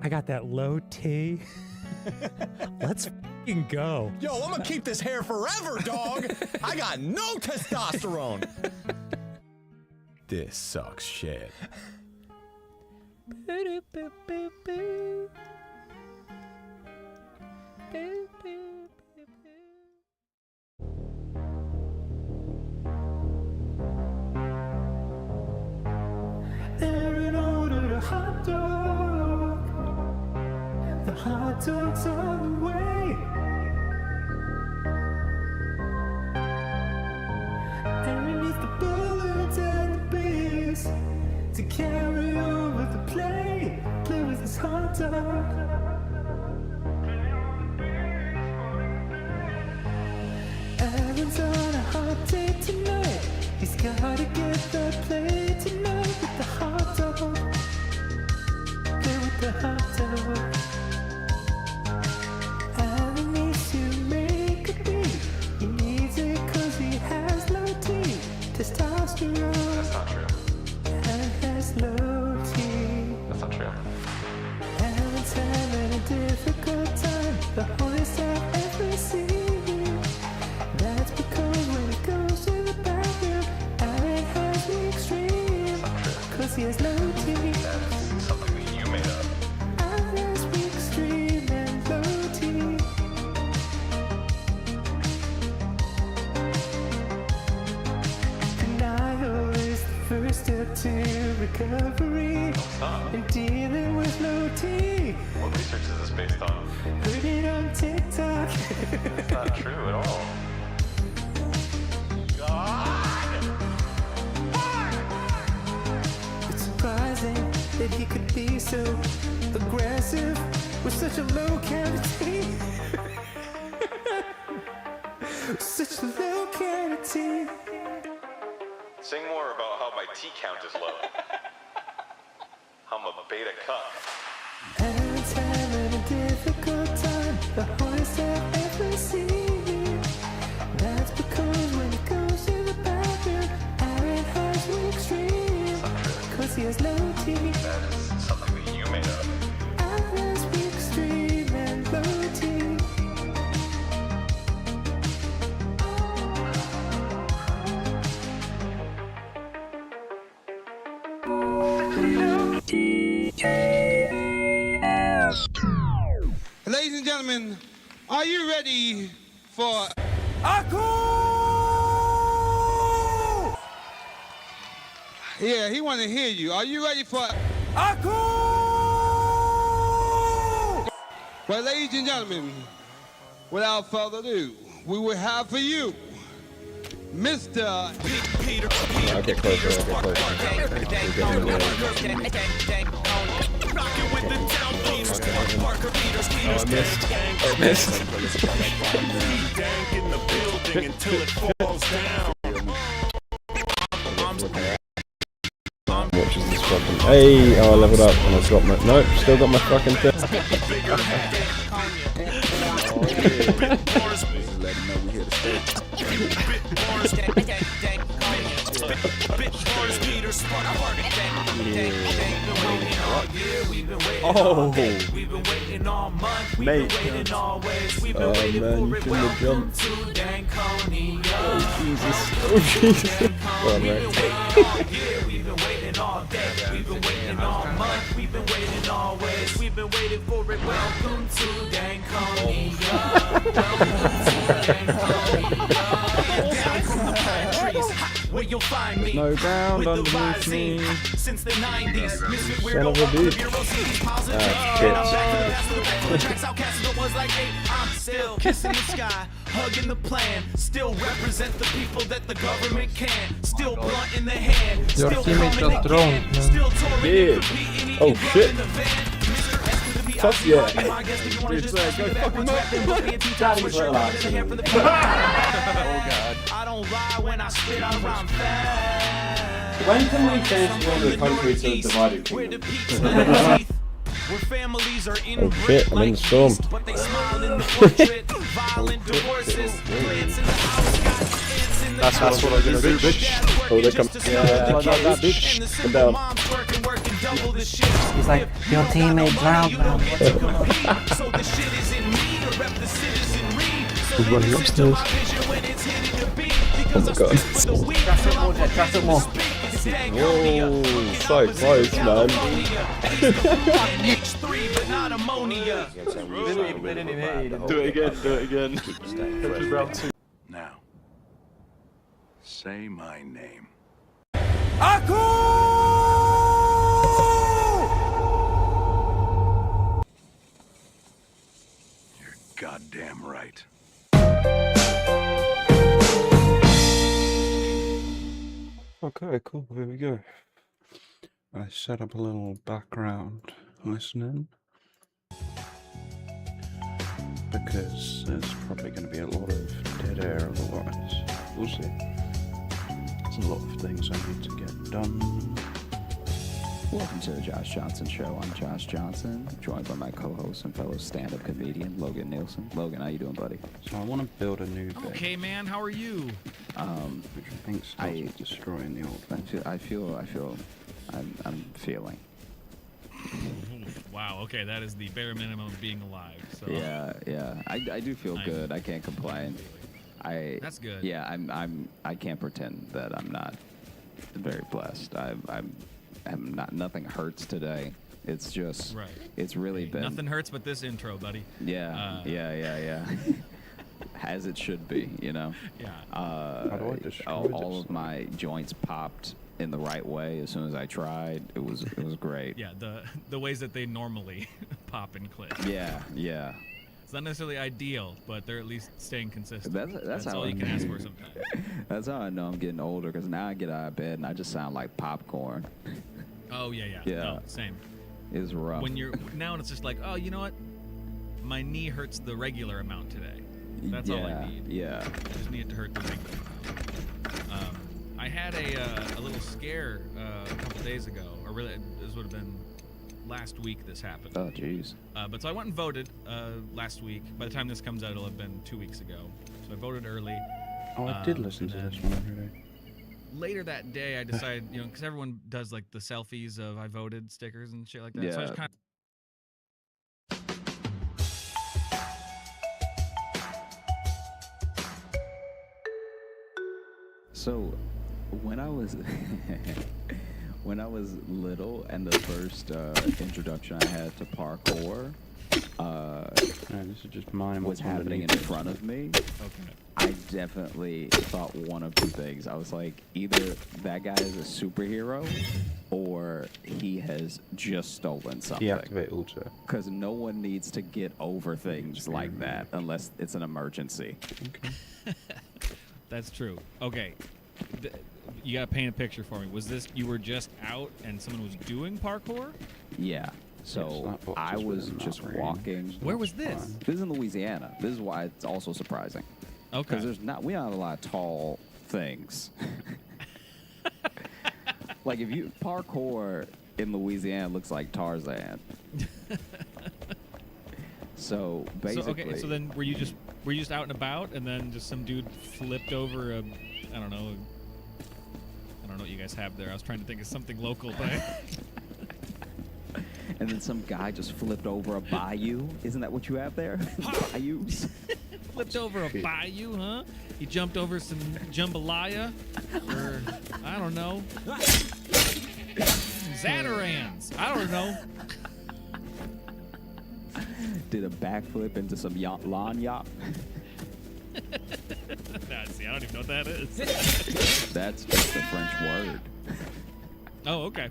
I got that low T. Let's f***ing go. Yo, I'm gonna keep this hair forever, dog. I got no testosterone. This sucks shit. Aaron ordered a hot dog. The hot dog's on the way. Aaron needs the bullets and the beers to carry over the play. Play with his hot dog. Aaron's on a hot date tonight. He's gotta get that play tonight with the hot dog. Play with the hot dog. Aaron needs to make a beat. He needs it cause he has low T. Testosterone. That's not true. And has low T. That's not true. Aaron's having a difficult time. The hardest I've ever seen. That's because when he goes to the bathroom, Aaron has the extreme. Cause he has low T. That's something that you made up. Aaron has the extreme and low T. Denial is the first step to recovery. Stop. And dealing with low T. What research is this based on? Heard it on TikTok. It's not true at all. It's surprising that he could be so aggressive with such a low cavity. Such a low cavity. Sing more about how my T count is low. I'm a beta cuck. Aaron's having a difficult time. The hardest I've ever seen. That's because when he goes to the bathroom, Aaron has the extreme. Cause he has low T. That is something that you made up. Aaron has the extreme and low T. Ladies and gentlemen, are you ready for Aku? Yeah, he want to hear you. Are you ready for Aku? Well, ladies and gentlemen, without further ado, we will have for you Mr. Peter. I'll get closer, We're getting there. Oh, I missed. Watching this fucking. Hey! Oh, I leveled up and I've got my. Nope, still got my fucking thing. Oh, mate. Oh man, you shouldn't have jumped. Oh Jesus. Oh Jesus. Go on, mate. We've been waiting all day. We've been waiting all month. We've been waiting always. We've been waiting for it. Welcome to Danconia. Welcome to Danconia. Down from the pine trees, where you'll find me. No ground underneath me. Since the 90s, Son of a bitch. I'm still kissing the sky, hugging the plan. Still represent the people that the government can. Still blunt in the hand. Your teammate got thrown. Yeah. Oh shit. Fuck yeah. Dude, go fucking Daddy's little ass. Oh god. I don't lie when I spit, I rhyme fast. When can we change one of the countries to a divided kingdom? Where families are in oh shit, I'm in the storm. but they smile in the portrait. Violent divorces, plants in the house, got ants in the That's what I'm gonna do, bitch. Oh, they come. Yeah, like that, bitch. Come down. double the shit. He's like, your teammate drowned now. So the shit is in me to rep the citizenry. So He's running lyrics to upstairs. my vision when it's hitting the beat. Oh Because my I'm god. spitting with the weed. Trust it more, Jet, trust it more. Whoa, so close, man. H3 but not ammonia. Do it again. Now, say my name. You're goddamn right. Okay, cool. Here we go. I set up a little background listening because there's probably going to be a lot of dead air otherwise. We'll see. There's a lot of things I need to get done. Welcome to the Josh Johnson Show. I'm Josh Johnson, joined by my co-host and fellow stand-up comedian, Logan Nielsen. Logan, how you doing, buddy? So I want to build a new bit. Okay, man, how are you? Which I think starts with destroying the old one. I'm feeling. Wow, okay, that is the bare minimum of being alive. So Yeah. I do feel good. I can't complain. That's good. Yeah, I can't pretend that I'm not very blessed. I'm not. Nothing hurts today. It's just. Right. It's really been. Nothing hurts but this intro, buddy. Yeah. As it should be, you know. Yeah. How do I destroy all of my joints popped in the right way as soon as I tried. It was great. Yeah, the ways that they normally pop and click. Yeah. It's not necessarily ideal, but they're at least staying consistent. That's how all you can ask for sometimes. That's how I know I'm getting older, because now I get out of bed and I just sound like popcorn. Oh yeah. Yeah. No, same. It's rough. When you're now, it's just like, oh, you know what? My knee hurts the regular amount today. That's all I need. Yeah. I just need it to hurt the regular amount. I had a little scare a couple days ago, or really, this would have been last week this happened. Oh, jeez. But so I went and voted last week. By the time this comes out, it'll have been 2 weeks ago. So I voted early. Oh, I did listen to this one every day. Later that day, I decided, because everyone does like the selfies of I voted stickers and shit like that. Yeah. So I just kind So, when I was little, and the first introduction I had to parkour, this is just mine. was happening in front of me. Okay. I definitely thought one of two things. I was like, either that guy is a superhero, or he has just stolen something. Deactivate alter. Because no one needs to get over things like that unless it's an emergency. Okay. That's true. Okay. You gotta paint a picture for me. Was this, you were just out and someone was doing parkour? Yeah. So I was just walking. Where was this? This is in Louisiana. This is why it's also surprising. Okay. Because we don't have a lot of tall things. Like, if you parkour in Louisiana, looks like Tarzan. So basically. So then were you just out and about, and then just some dude flipped over a, I don't know what you guys have there. I was trying to think of something local, but and then some guy just flipped over a bayou. Isn't that what you have there? Bayous. Flipped over a bayou, huh? He jumped over some jambalaya, or I don't know, Zatarans. I don't know. Did a backflip into some lawn yacht. See, I don't even know what that is. That's just a French word. Oh, okay.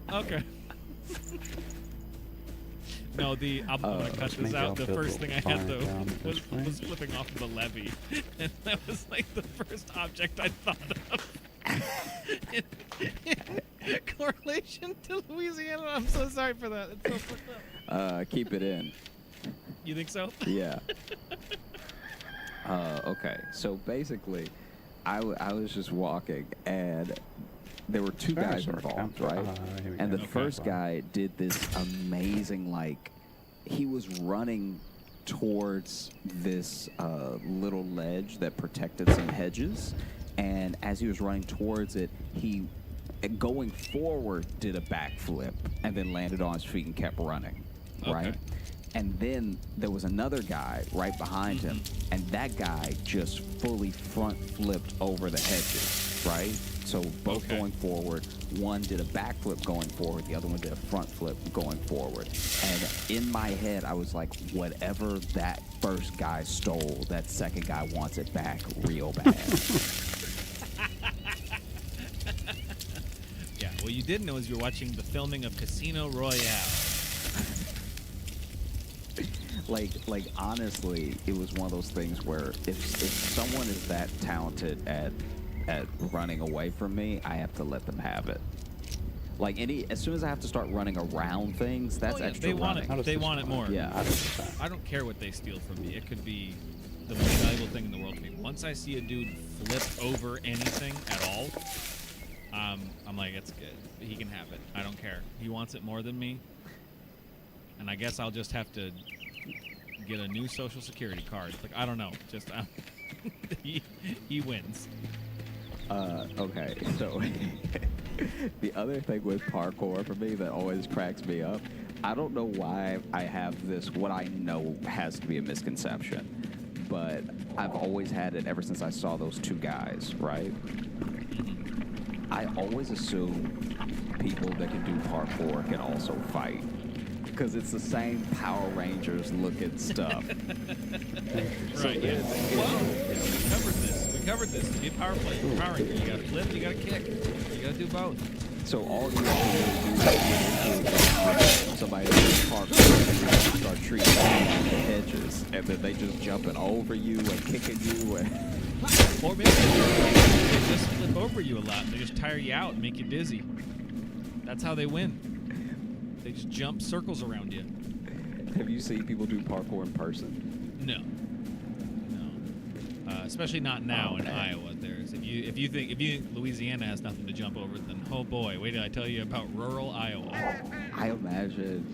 No, I'm gonna cut this out. The first thing I had though was flipping off of a levee, and that was like the first object I thought of. In correlation to Louisiana, I'm so sorry for that. It's so fucked up. Keep it in. You think so? Yeah. Okay, so basically, I was just walking, and there were two guys involved, right? And the first guy did this amazing, like, he was running towards this little ledge that protected some hedges, and as he was running towards it, he going forward did a backflip and then landed on his feet and kept running, right? And then there was another guy right behind him, and that guy just fully front flipped over the hedges, right? So both going forward, one did a backflip going forward, the other one did a front flip going forward. And in my head, I was like, whatever that first guy stole, that second guy wants it back real bad. Yeah, what you didn't know is you're watching the filming of Casino Royale. Like honestly, it was one of those things where if someone is that talented at running away from me, I have to let them have it. Like as soon as I have to start running around things, that's extra running. They want it more. Yeah, I don't care what they steal from me. It could be the most valuable thing in the world to me. Once I see a dude flip over anything at all, I'm like, it's good. He can have it. I don't care. He wants it more than me. And I guess I'll just have to get a new Social Security card. Like, I don't know. Just he wins. Okay, so the other thing with parkour for me that always cracks me up, I don't know why I have this, what I know has to be a misconception, but I've always had it ever since I saw those two guys, right? I always assume people that can do parkour can also fight, because it's the same Power Rangers looking stuff. Right, yeah. Well, we covered this. To be a Power Ranger, you gotta flip, you gotta kick. You gotta do both. So all you have to do is somebody does parkour and start treating you like the hedges, and then they just jumping over you and kicking you. Or maybe they just flip over you a lot and they just tire you out and make you dizzy. That's how they win. They just jump circles around you. Have you seen people do parkour in person? No. Especially not now in Iowa. There's if you think Louisiana has nothing to jump over, then oh boy, wait till I tell you about rural Iowa. I imagine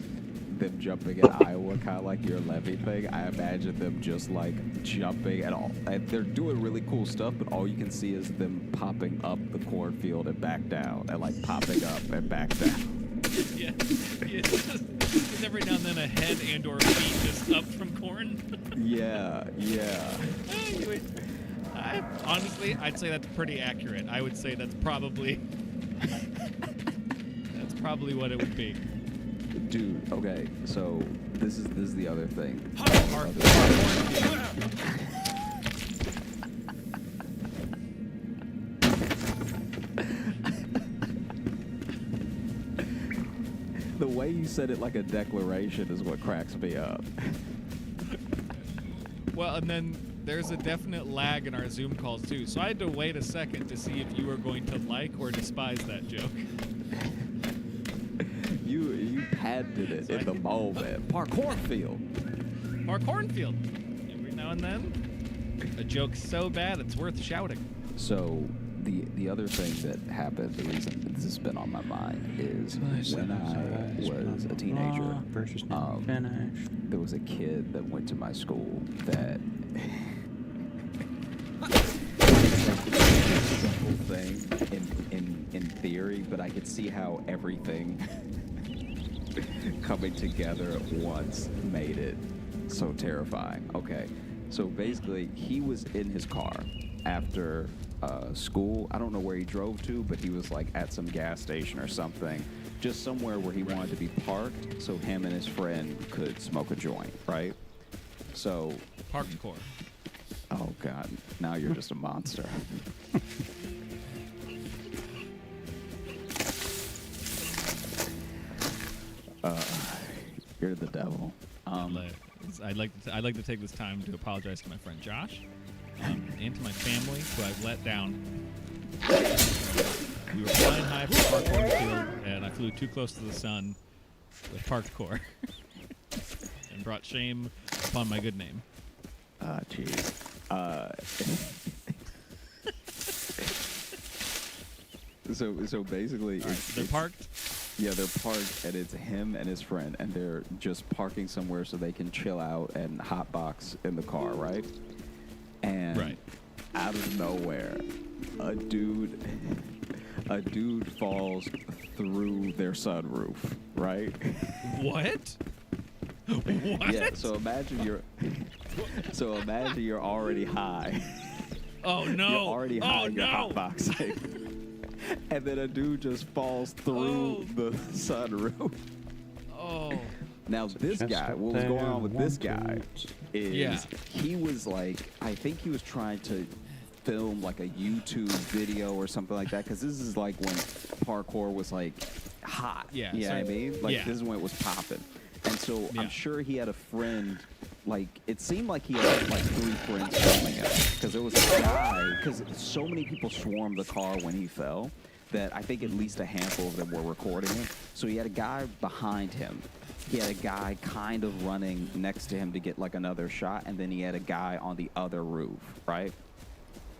them jumping in Iowa, kind of like your levee thing. I imagine them just like jumping at all, and they're doing really cool stuff. But all you can see is them popping up the cornfield and back down, and like popping up and back down. Yeah. Just every now and then a head and or feet just up from corn. Yeah. Anyway, honestly, I'd say that's pretty accurate. I would say that's probably what it would be. Dude, okay, so this is the other thing. The way you said it like a declaration is what cracks me up. Well, and then there's a definite lag in our Zoom calls too, so I had to wait a second to see if you were going to like or despise that joke. You patented it in the moment. Parkourfield. Every now and then, a joke so bad it's worth shouting. So the other thing that happened, the reason this has been on my mind is when I was a teenager, there was a kid that went to my school that simple thing in theory, but I could see how everything coming together at once made it so terrifying. Okay, so basically he was in his car after school. I don't know where he drove to, but he was like at some gas station or something, just somewhere where he wanted to be parked so him and his friend could smoke a joint, right? So Parkour. Oh God, now you're just a monster. You're the devil. I'd like to take this time to apologize to my friend Josh and to my family who I've let down. We were flying high from parkour field, and I flew too close to the sun with parkour and brought shame upon my good name. Jeez. So basically, they're parked. Yeah, they're parked, and it's him and his friend, and they're just parking somewhere so they can chill out and hotbox in the car, right? And out of nowhere, a dude a dude falls through their sunroof, right? What? What? Yeah, so imagine you're already high. Oh no. You're already high Oh and you're no. hotboxing. And then a dude just falls through the sunroof. Oh. Now this guy, what was going on with this guy is he was like, I think he was trying to film like a YouTube video or something like that, because this is like when parkour was like hot. Yeah, you know what I mean? Like this is when it was popping. And so I'm sure he had a friend, like it seemed like he had like 3 friends filming it, because there was a guy, because so many people swarmed the car when he fell that I think at least a handful of them were recording it. So he had a guy behind him. He had a guy kind of running next to him to get like another shot, and then he had a guy on the other roof, right?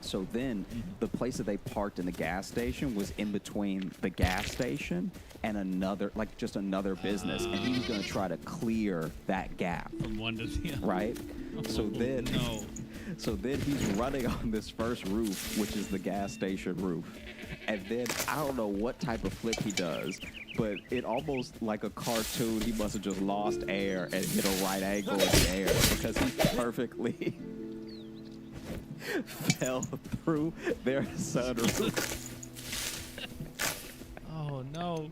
So then the place that they parked in the gas station was in between the gas station and another, like just another business, and he was going to try to clear that gap. From one to the other. Right? So then he's running on this first roof, which is the gas station roof. And then I don't know what type of flip he does, but it almost like a cartoon, he must have just lost air and hit a right angle in the air, because he perfectly fell through their sunroof. Oh no.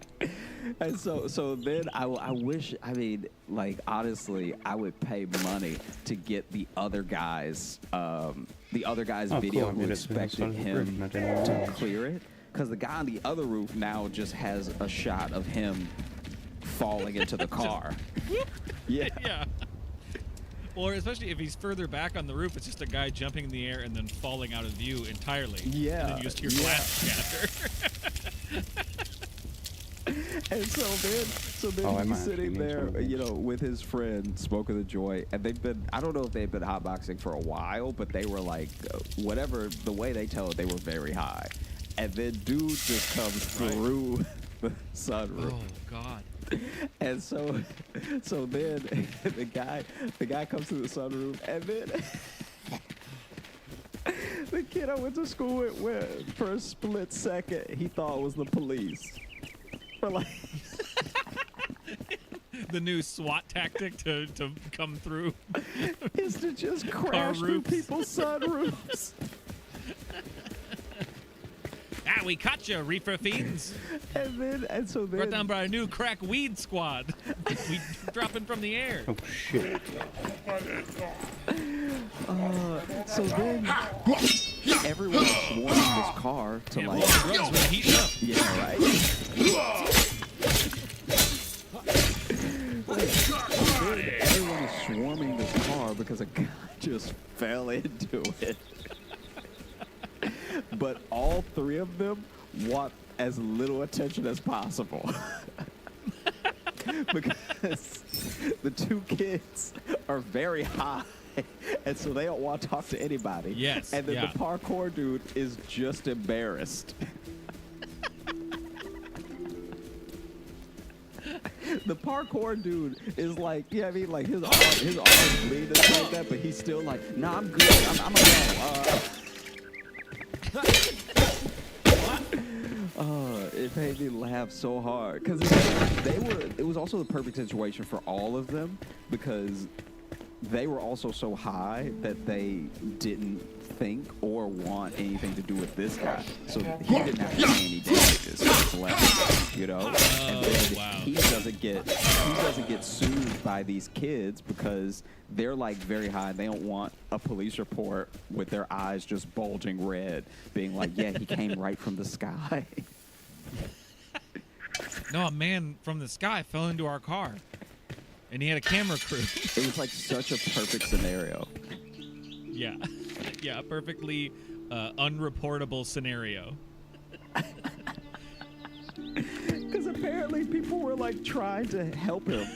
And so then I wish, I mean, like honestly, I would pay money to get the other guy's video who expected him to clear it, because the guy on the other roof now just has a shot of him falling into the car. Yeah. Or especially if he's further back on the roof, it's just a guy jumping in the air and then falling out of view entirely. Yeah. And then you just hear glass scatter. And so then he's sitting there, you know, with his friend, smoking the joint, and I don't know if they've been hotboxing for a while, but they were like, whatever, the way they tell it, they were very high. And then dude just comes through the sunroof. Oh, God. And so then the guy comes through the sunroof, and then the kid I went to school with, for a split second, he thought it was the police. For like the new SWAT tactic to come through is to just crash through people's sunroofs. We caught you, reefer fiends. And so then brought down by a new crack weed squad. We dropping from the air. Oh shit. So then everyone's swarming this car to like drugs when heating up. Yeah, right. Everyone is swarming this car because a guy just fell into it. But all 3 of them want as little attention as possible. Because the 2 kids are very high, and so they don't want to talk to anybody. Yes. And then the parkour dude is just embarrassed. The parkour dude is like, yeah, I mean, like his arms bleed and stuff like that, but he's still like, nah, I'm good. I'm gonna go. It made me laugh so hard, because it was also the perfect situation for all of them, because they were also so high that they didn't think or want anything to do with this guy. So he didn't have to pay any damages for his left, you know? And then he doesn't get sued by these kids because they're like very high. They don't want a police report with their eyes just bulging red, being like, yeah, he came right from the sky. No, a man from the sky fell into our car. And he had a camera crew. It was like such a perfect scenario. Yeah. Yeah, a perfectly unreportable scenario. Because apparently people were like trying to help him.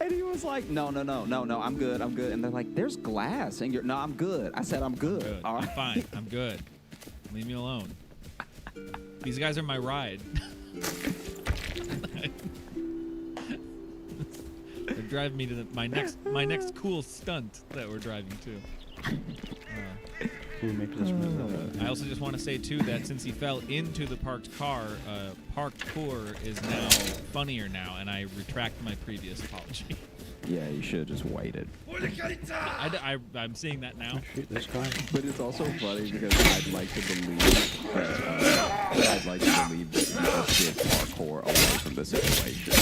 And he was like, no, I'm good. And they're like, there's glass. And no, I'm good. I said, I'm good. All right. I'm fine. I'm good. Leave me alone. These guys are my ride. They're driving me to my next cool stunt that we're driving to. maybe this was I also just want to say too that since he fell into the parked car, parked poor is now funnier now, and I retract my previous apology. Yeah, you should have just waited. I'm seeing that now. Shoot this guy. But it's also funny because I'd like to believe that you just did parkour away from the situation.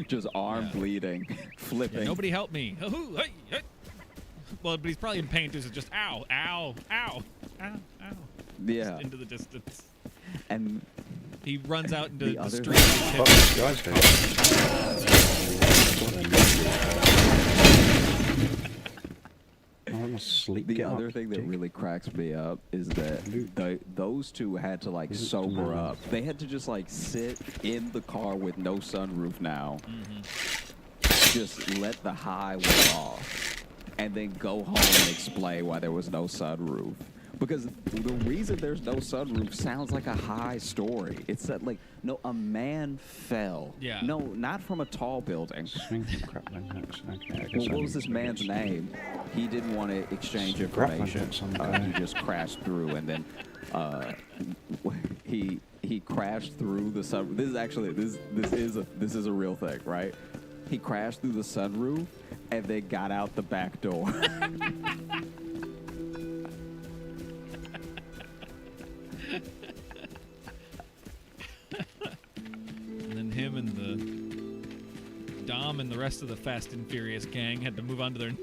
Just arm bleeding, flipping. Yeah, nobody help me. Well, but he's probably in pain too. So just ow, ow, ow, ow, ow. Yeah. Just into the distance. And he runs out into the street. The other thing that really cracks me up is that those two had to like sober up. They had to just like sit in the car with no sunroof now. Just let the high wear off, and then go home and explain why there was no sunroof. Because the reason there's no sunroof sounds like a high story. It's that like, no, a man fell. Yeah. No, not from a tall building. Well, what was this man's name? He didn't want to exchange information. He just crashed through, and then he crashed through the sunroof. This is actually this is a real thing, right? He crashed through the sunroof and then got out the back door. And then him and the Dom and the rest of the Fast and Furious gang had to move on to their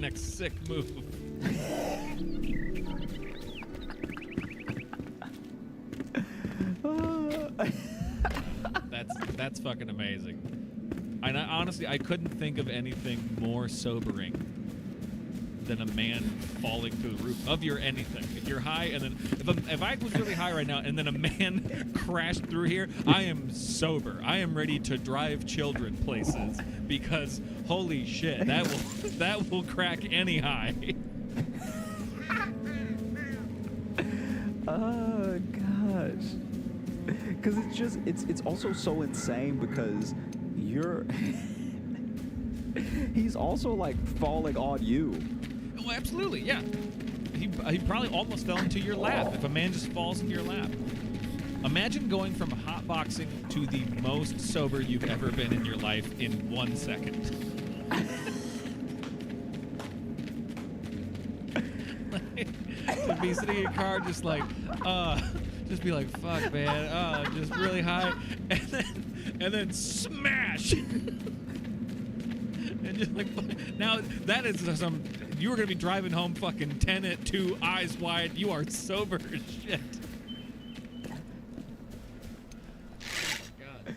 next sick move. That's fucking amazing. And honestly, I couldn't think of anything more sobering than a man falling through the roof of your anything. If you're high, and then if I was really high right now, and then a man crashed through here, I am sober. I am ready to drive children places because holy shit, that will crack any high. Oh gosh, because it's also so insane because he's also like falling on you. Oh, absolutely, yeah. He probably almost fell into your lap if a man just falls into your lap. Imagine going from hotboxing to the most sober you've ever been in your life in 1 second. To be sitting in your car just be like, fuck, man, just really high, and then smash. And just like, now that is some. You were gonna be driving home fucking 10 at 2, eyes wide. You are sober as shit. God.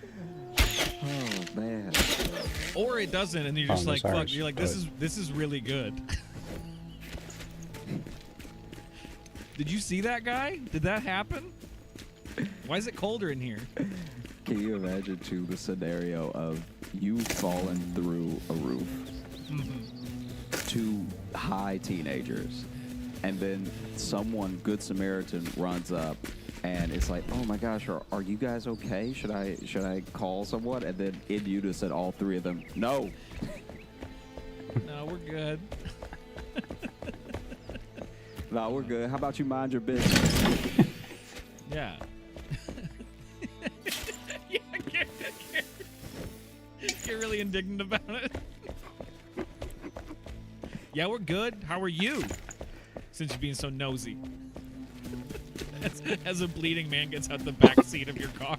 Oh man. Or it doesn't, and you're just like, fuck. You're like, this is really good. Did you see that guy? Did that happen? Why is it colder in here? Can you imagine too the scenario of you falling through a roof? Two high teenagers, and then someone, Good Samaritan, runs up and it's like, oh my gosh, are you guys okay? Should I call someone? And then in unison, all three of them, no. No, we're good. No, we're good. How about you mind your business? Yeah. Yeah, get really indignant about it. Yeah, we're good. How are you? Since you're being so nosy. As a bleeding man gets out the back seat of your car.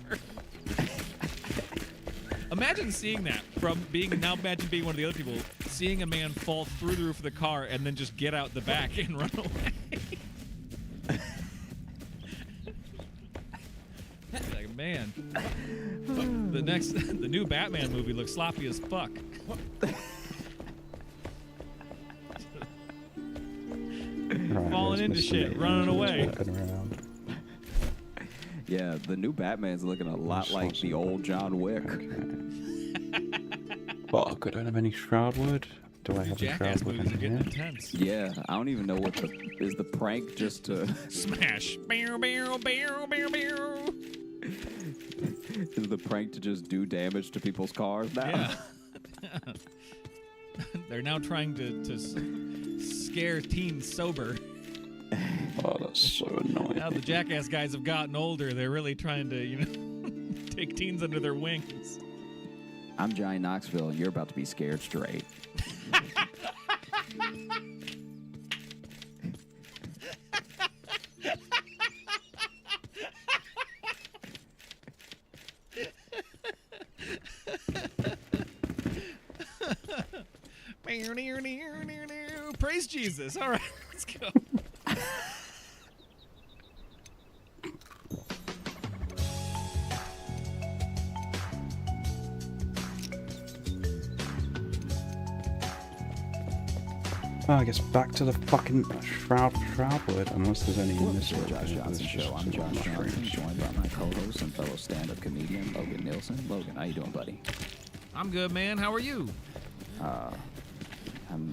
Imagine seeing that imagine being one of the other people, seeing a man fall through the roof of the car and then just get out the back and run away. Like, man. The new Batman movie looks sloppy as fuck. Falling into shit, running away. Yeah, the new Batman's looking a lot like the old John Wick. Well, I don't have any Enshrouded. Do I have Enshrouded in here? Intense. Yeah, I don't even know what is the prank just to smash. Barrel, barrel, barrel, barrel, barrel. Is the prank to just do damage to people's cars now? Yeah. They're now trying to scare teens sober. Oh, that's so annoying. Now the jackass guys have gotten older. They're really trying to, take teens under their wings. I'm Johnny Knoxville, and you're about to be scared straight. Praise Jesus. All right, let's go. I guess back to the fucking Shrouded, unless there's any in this Josh Johnson Show. I'm Josh Johnson, joined by my co-host and fellow stand-up comedian Logan Nielsen. Logan, how you doing, buddy? I'm good, man. How are you?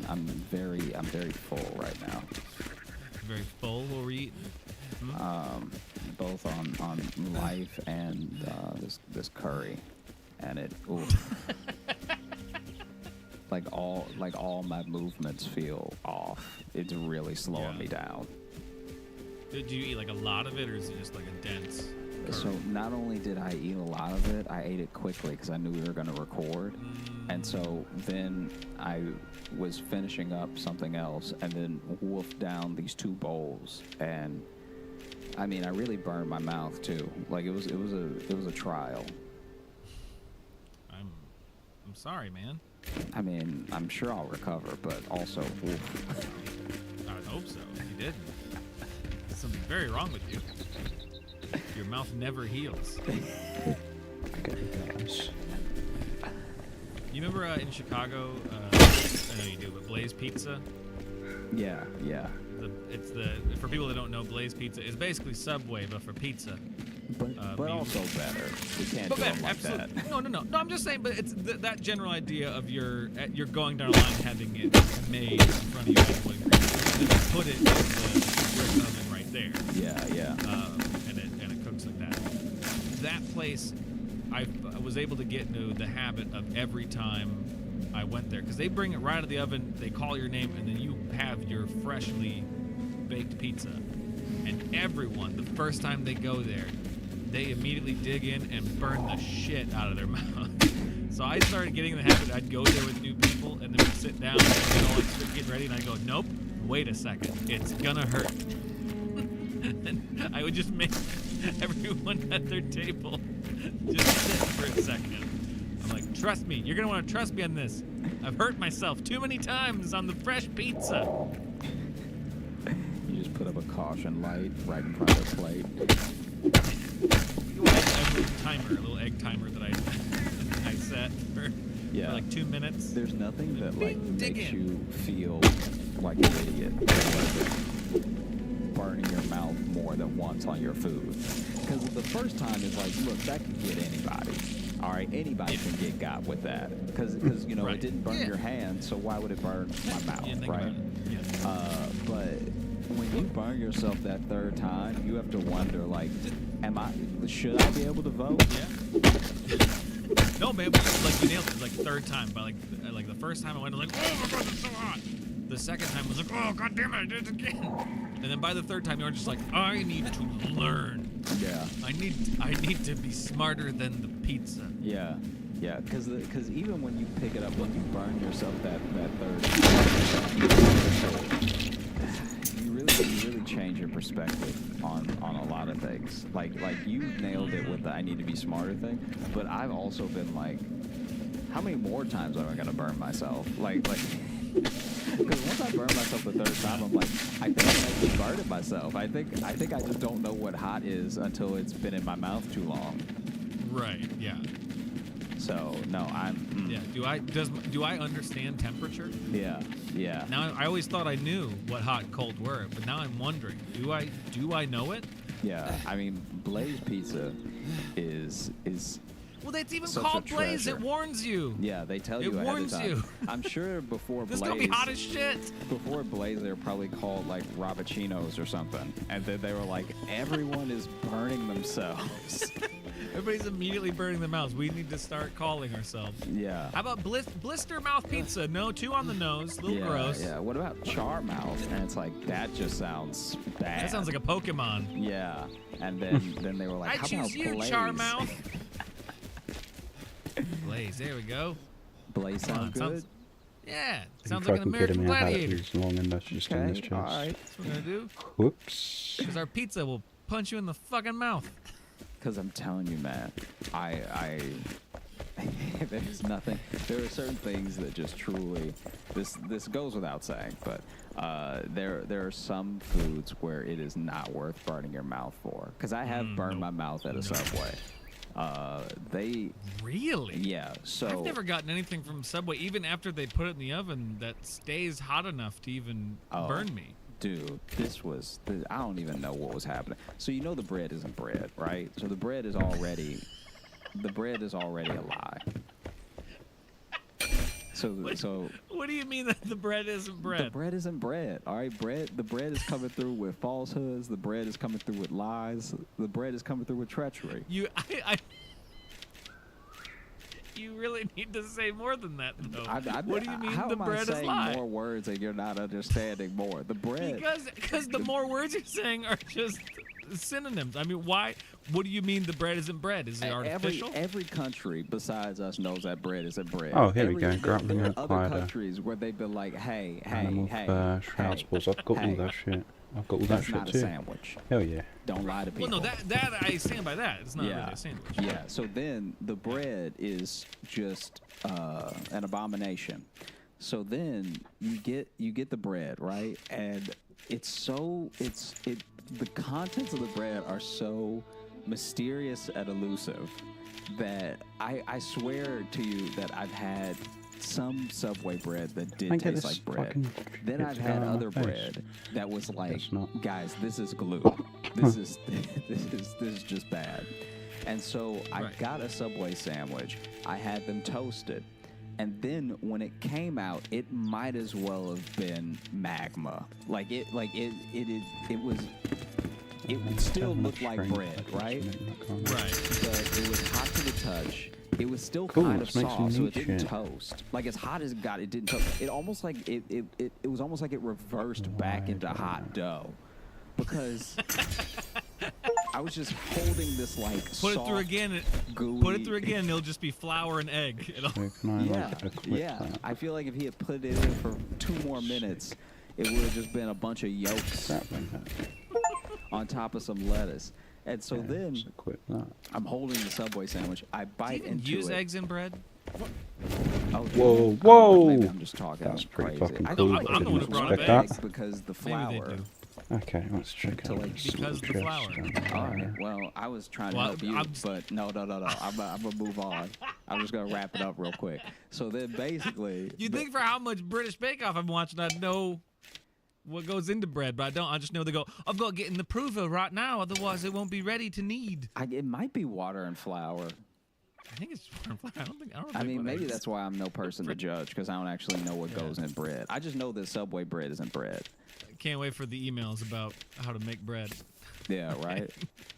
I'm very full right now. Very full. What were you eating? Both on life and this curry, and it. Ooh. Like all my movements feel off. It's really slowing me down. Did you eat like a lot of it, or is it just like a dense curry? So not only did I eat a lot of it, I ate it quickly because I knew we were going to record. And so then I was finishing up something else and then wolfed down these 2 bowls. And I mean, I really burned my mouth too. Like it was a trial. I'm sorry, man. I mean, I'm sure I'll recover, but also, oof. I would hope so. If you didn't, there's something very wrong with you. Your mouth never heals. Okay, guys. You remember in Chicago, I know you do, but Blaze Pizza? Yeah. For people that don't know, Blaze Pizza is basically Subway, but for pizza. But also better. We can't do it like absolutely. that. No. I'm just saying, but it's that general idea of you're going down a line, having it made in front of you, and then put it in the brick oven right there. Yeah. And it cooks like that. That place, I was able to get into the habit of every time I went there, because they bring it right out of the oven, they call your name, and then you have your freshly baked pizza. And everyone, the first time they go there, they immediately dig in and burn the shit out of their mouth. So I started getting in the habit, I'd go there with new people, and then we'd sit down and get ready, and I'd go, nope, wait a second, it's gonna hurt. And I would just make everyone at their table just sit for a second. I'm like, trust me, you're gonna want to trust me on this. I've hurt myself too many times on the fresh pizza. You just put up a caution light right in front of the plate. A little egg timer that I set for like 2 minutes. There's nothing that like makes you feel like an idiot. Burning your mouth more than once on your food. Because the first time is like, look, that can get anybody. All right, anybody can get got with that. Because it didn't burn your hand, so why would it burn my mouth, right? But when you burn yourself that 3rd time, you have to wonder, like, should I be able to vote? Yeah. No, man, but like you nailed it. Like 3rd time, but like the first time I went, I was like, oh my god, it's so hot. The second time I was like, oh god damn it, I did it again. And then by the 3rd time, you're just like, I need to learn. Yeah. I need to be smarter than the pizza. Yeah. Yeah, because even when you pick it up, when you burn yourself that 3rd time, you really change your perspective on a lot of things. Like you nailed it with the I need to be smarter thing, but I've also been like, how many more times am I gonna burn myself? Like, because once I burn myself the 3rd time, I'm like, I think I might be burning myself. I think I just don't know what hot is until it's been in my mouth too long. Right. Yeah. So no, Yeah. Do I understand temperature? Yeah. Now I always thought I knew what hot and cold were, but now I'm wondering, do I know it? Yeah. I mean, Blaze Pizza is. Well, that's even such called a Blaze. treasure. It warns you. Yeah, they tell you it ahead warns of time. you. I'm sure before This Blaze. is gonna be hot as shit. Before Blaze, they were probably called like Rabachinos or something, and then they were like, everyone is burning themselves. Everybody's immediately burning their mouths. We need to start calling ourselves. Yeah. How about blister mouth pizza? No, 2 on the nose. A little gross. Yeah. What about char mouth? And it's like, that just sounds bad. That sounds like a Pokemon. Yeah. And then they were like, I how choose about you, Blaze? Charmouth. Blaze, there we go. Blaze sound good? Yeah, You sounds like an fucking kidding American me? I had it gladiator. this long and that's just in this chest. Alright. That's what we're gonna do. Whoops. Because our pizza will punch you in the fucking mouth. Because I'm telling you, man, I there's nothing. There are certain things that just truly, this goes without saying, but there are some foods where it is not worth burning your mouth for. Because I have burned my mouth at a Subway. Really? Yeah. So I've never gotten anything from Subway, even after they put it in the oven, that stays hot enough to even burn me. Dude, I don't even know what was happening. So you know the bread isn't bread, right? So the bread is already a lie. So what do you mean that the bread isn't bread? The bread isn't bread. All right, the bread is coming through with falsehoods. The bread is coming through with lies. The bread is coming through with treachery. You really need to say more than that, though. What do you mean how the am I bread is saying lie? more words and you're not understanding more? The bread. Because the more words you're saying are just synonyms. I mean, why? What do you mean the bread isn't bread? Is it artificial? Every country besides us knows that bread isn't bread. Oh, here we go. Grappling There with are other Clyde. countries where they've been like, hey, Shroud sports. I've got all that shit. I've got all that that's shit not too. a sandwich. Hell yeah. Don't lie to people. Well, no, that I stand by that. It's not really a sandwich. Yeah. So then the bread is just an abomination. So then you get the bread, right? And the contents of the bread are so mysterious and elusive that I swear to you that I've had some Subway bread that did taste like bread. Then I've had other bread that was like, guys, this is glue. This is just bad. And so I got a Subway sandwich. I had them toasted. And then when it came out, it might as well have been magma. It still looked like bread, right? Right. But it was hot to the touch. It was still Cool, kind of let's make some soft, so meat it didn't shit. toast. Like as hot as it got, it didn't toast. It almost like it was almost like it reversed back into hot dough, because I was just holding this like Put it through again. Put it through again. It'll just be flour and egg. Yeah. I feel like if he had put it in for 2 more minutes, it would have just been a bunch of yolks on top of some lettuce. And so then I'm holding the Subway sandwich. I bite Do you into use it. eggs in bread? Whoa. Maybe I'm just talking. That's pretty crazy. fucking I cool. think I'm the one who brought up Expect eggs. because the Maybe they flour. do. Okay, let's check out this Because the little flour. chest. All right. Well, I was trying to help you, but no. I'm gonna move on. I'm just gonna wrap it up real quick. So then, basically, You think for how much British Bake Off I'm watching, I'd know what goes into bread, but I don't. I just know they go, I've got to get in the prover right now, otherwise it won't be ready to knead. it might be water and flour. I think it's flour. I don't think. I mean, maybe that's why I'm no person to judge, because I don't actually know what goes in bread. I just know that Subway bread isn't bread. Can't wait for the emails about how to make bread. Yeah, right.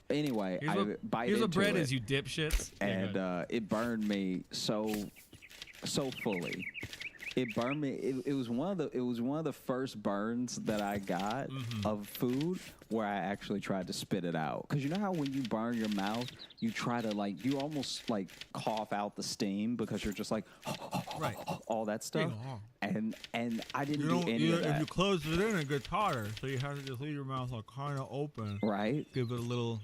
Anyway, Here's I what, bite here's into what bread it, is, you dipshits. and it burned me so fully. It burned me. It was one of the first burns that I got of food where I actually tried to spit it out. Because you know how when you burn your mouth, you try to you almost like cough out the steam because you're just like all that stuff. And I didn't do any of that. If you close it in, it gets hotter, so you have to just leave your mouth kind of open. Right. Give it a little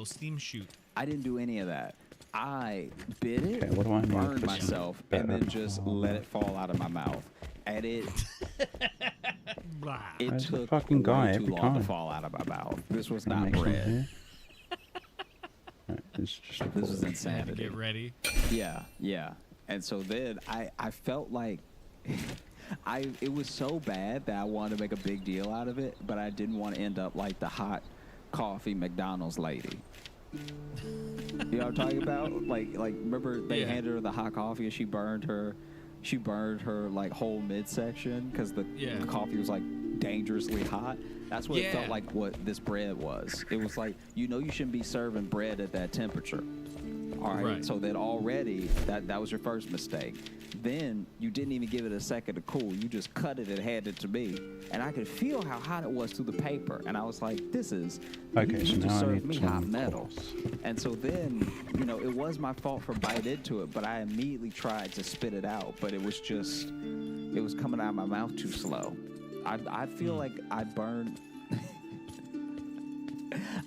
steam shoot. I didn't do any of that. I bit it, Okay, what do I need burned for myself, some and then better? just let it fall out of my mouth. And it Where's the took fucking guy way too every long time? to fall out of my mouth. This was Can I not make some bread. here? Right, it's just a This is fork. insanity. Get ready. Yeah. And so then I felt like it was so bad that I wanted to make a big deal out of it, but I didn't want to end up like the hot coffee McDonald's lady. You know what I'm talking about? Like remember they handed her the hot coffee and she burned her like whole midsection because the coffee was like dangerously hot. That's what it felt like what this bread was. It was like, you shouldn't be serving bread at that temperature. All right. Right. So then already that was your first mistake. Then you didn't even give it a second to cool. You just cut it and handed it to me, and I could feel how hot it was through the paper. And I was like, "This is Okay, you so just now I served need me hot some metal." cloth. And so then, you know, it was my fault for biting into it, but I immediately tried to spit it out, but it was coming out of my mouth too slow. I feel like I burned.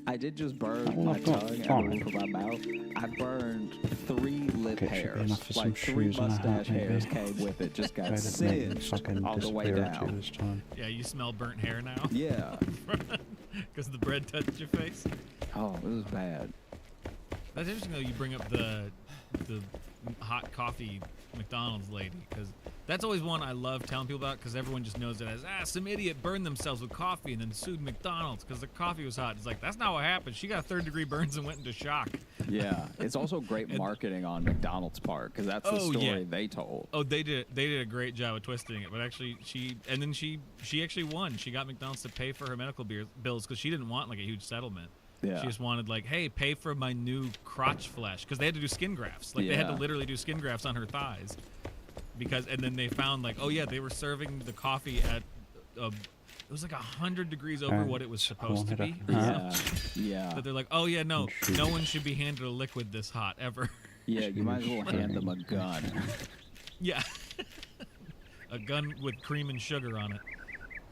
I did just burn my tongue and the roof of my mouth. I burned 3 lip Okay, should be hairs. enough for some Like 3 shoes and a hat, mustache hairs maybe. came with it. Just got Better than making singed fucking all the way disappear to down. this time. Yeah, you smell burnt hair now. Yeah. Because the bread touched your face. Oh, it was bad. That's interesting though. You bring up the hot coffee McDonald's lady, because that's always one I love telling people about, because everyone just knows it as some idiot burned themselves with coffee and then sued McDonald's because the coffee was hot. It's like, that's not what happened. She got 3rd-degree burns and went into shock. Yeah, it's also great marketing on McDonald's part, because that's the story they told. Oh, they did a great job of twisting it. But actually, she actually won. She got McDonald's to pay for her medical bills because she didn't want like a huge settlement. Yeah. She just wanted like, hey, pay for my new crotch flesh, because they had to do skin grafts. Like they had to literally do skin grafts on her thighs, and then they found like, oh yeah, they were serving the coffee at it was like 100 degrees over what it was supposed to be. Yeah. But they're like, oh yeah, no one should be handed a liquid this hot ever. Yeah, you might as well hand them a gun. Yeah. A gun with cream and sugar on it.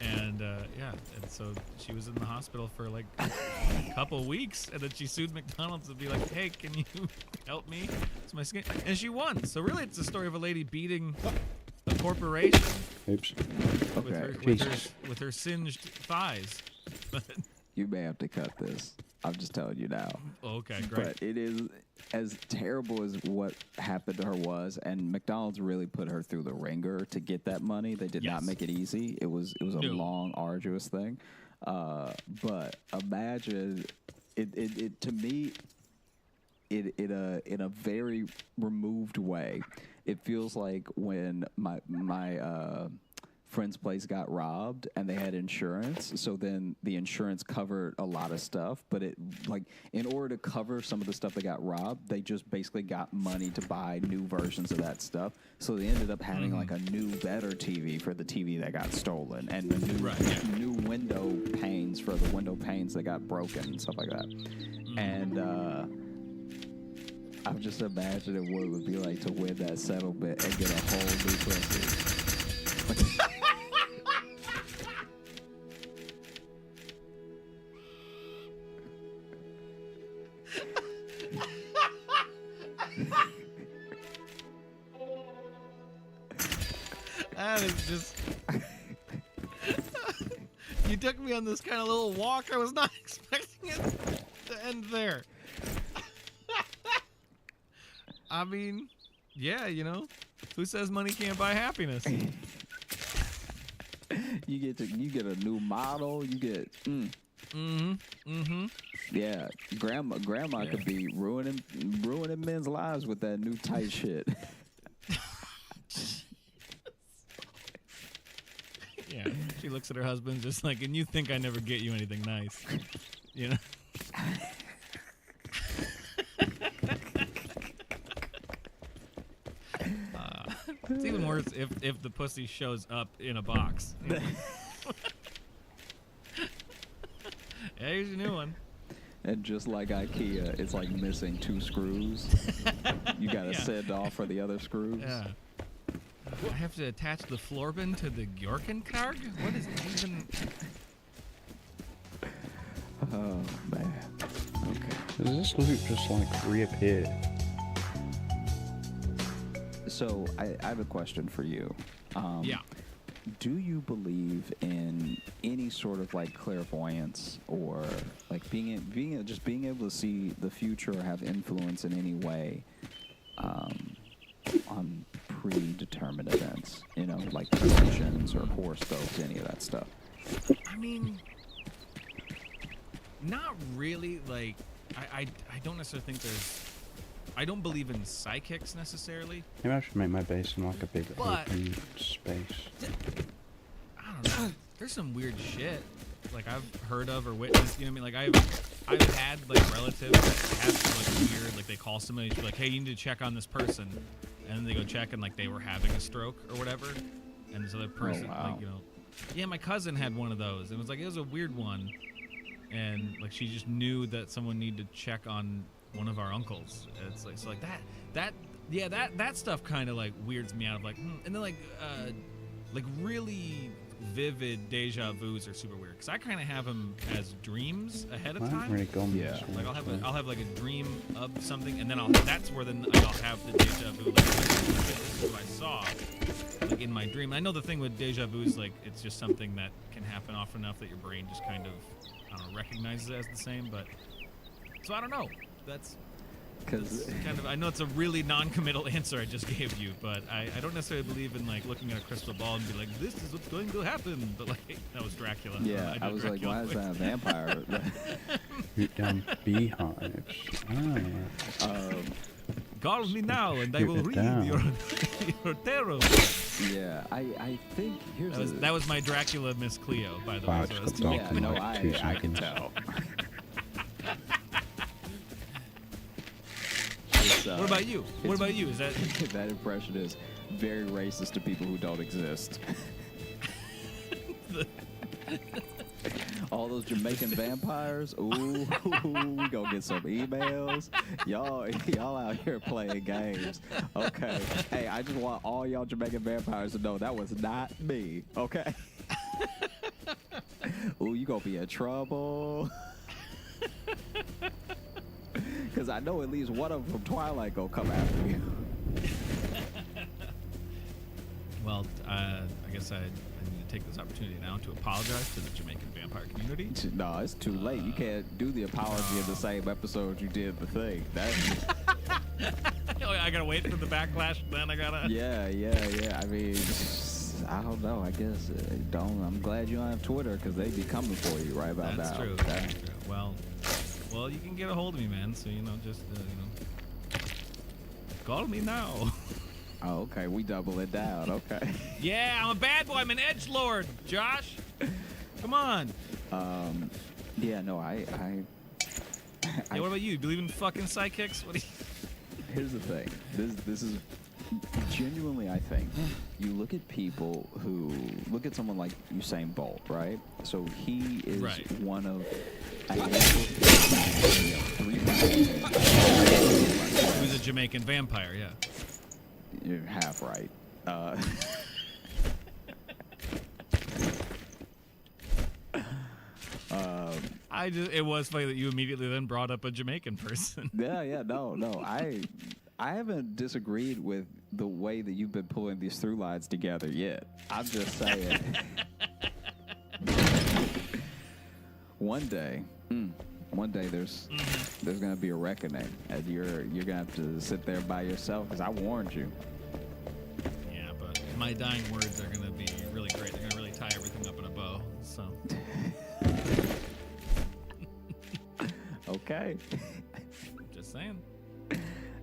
And and so she was in the hospital for like a couple weeks, and then she sued McDonald's to be like, hey, can you help me? It's my skin. And she won. So really it's a story of a lady beating a corporation. Oops. With her singed thighs. You may have to cut this. I'm just telling you now. Okay, great. But it is as terrible as what happened to her was, and McDonald's really put her through the ringer to get that money. They did not make it easy. It was a long, arduous thing. But imagine it to me. In a very removed way, it feels like when my friend's place got robbed and they had insurance, so then the insurance covered a lot of stuff, but it like in order to cover some of the stuff that got robbed, they just basically got money to buy new versions of that stuff, so they ended up having like a new better TV for the TV that got stolen, and the new window panes for the window panes that got broken and stuff like that. And I'm just imagining what it would be like to win that settlement and get a whole new pussy. That is just... You took me on this kind of little walk. I was not expecting it to end there. I mean, yeah, you know, who says money can't buy happiness? You get a new model. You get yeah. Grandma could be ruining men's lives with that new tight shit. Yeah, she looks at her husband just like, and you think I never get you anything nice, you know? It's even worse if the pussy shows up in a box. You know? Yeah, here's your new one. And just like IKEA, it's like missing 2 screws. You gotta send off for the other screws. Yeah. I have to attach the Florbin to the Jorkenkarg? What is it even? Oh, man. Okay. Does this loop just like reappear? So, I have a question for you. Yeah. Do you believe in any sort of like clairvoyance, or like being able to see the future or have influence in any way on predetermined events? You know, like predictions or horoscopes, any of that stuff. I mean, not really. Like, I don't necessarily think there's. I don't believe in psychics necessarily. Maybe I should make my base in like a big But- open space. I don't know. there's some weird shit like I've heard of or witnessed. You know what I mean? Like I've had like relatives that have like weird, like they call somebody and be like, hey, you need to check on this person, and then they go check and like they were having a stroke or whatever, and this other person, like, you know, yeah, my cousin had one of those. It was like, it was a weird one, and like she just knew that someone needed to check on one of our uncles. It's like, so like that stuff kind of like weirds me out of like, and then like really vivid deja vus are super weird because I kind of have them as dreams ahead of time. Yeah. Like I'll have like a dream of something, and then that's where then I'll have the deja vu. Like, this is what I saw, like in my dream. I know the thing with deja vu is like it's just something that can happen often enough that your brain just kind of, I don't know, recognizes it as the same. But so I don't know. That's kind of, I know it's a really non-committal answer I just gave you, but I don't necessarily believe in like looking at a crystal ball and be like, this is what's going to happen. But like, that was Dracula. Yeah, I was Dracula like, why is that a vampire? Shoot down beehives. Call me now and I will read your tarot. Yeah, I think that was my Dracula Miss Cleo, by the Wow, way. So it's talking no, like 2 I can seconds. tell. What about you? What about you? Is that that impression is very racist to people who don't exist. All those Jamaican vampires. Ooh, we gonna get some emails. Y'all out here playing games. Okay. Hey, I just want all y'all Jamaican vampires to know that was not me. Okay. Ooh, you gonna be in trouble. Because I know at least one of them from Twilight gonna come after you. Well, I guess I need to take this opportunity now to apologize to the Jamaican vampire community. No, it's too late. You can't do the apology in the same episode you did the thing. I gotta wait for the backlash, then I gotta... Yeah. I mean, I don't know. I guess I'm glad you don't have Twitter because they'd be coming for you right about now. That's true. Well, you can get a hold of me, man. So just call me now. Oh, okay. We double it down. Okay. Yeah, I'm a bad boy. I'm an edgelord, Josh. Come on. Yeah. No. Yeah. What about you? Believe in fucking psychics? What do you? Here's the thing. This is genuinely, I think, you look at people who look at someone like Usain Bolt, right? So he is one of a handful of people. Who's a Jamaican vampire? Yeah. You're half right. It was funny that you immediately then brought up a Jamaican person. Yeah, no. I haven't disagreed with the way that you've been pulling these through lines together yet. I'm just saying. One day there's gonna be a reckoning, and you're gonna have to sit there by yourself because I warned you. Yeah, but my dying words are gonna be really great. They're gonna really tie everything up in a bow. So. Okay. Just saying.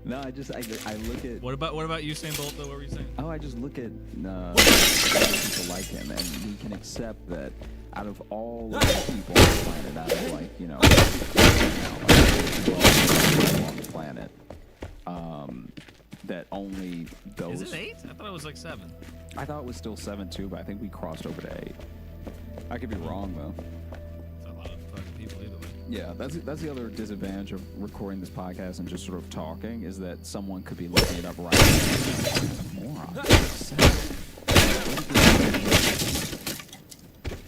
No, I look at. What about Usain Bolt though? What were you saying? Oh, I just look at people like him, and he can accept that out of all of the people on the planet, out of on the planet, that only those. Is it 8? I thought it was like 7. I thought it was still 7 too, but I think we crossed over to 8. I could be wrong though. It's a lot of fucking people either way. Yeah, that's the other disadvantage of recording this podcast and just sort of talking is that someone could be looking it up right now. Moron.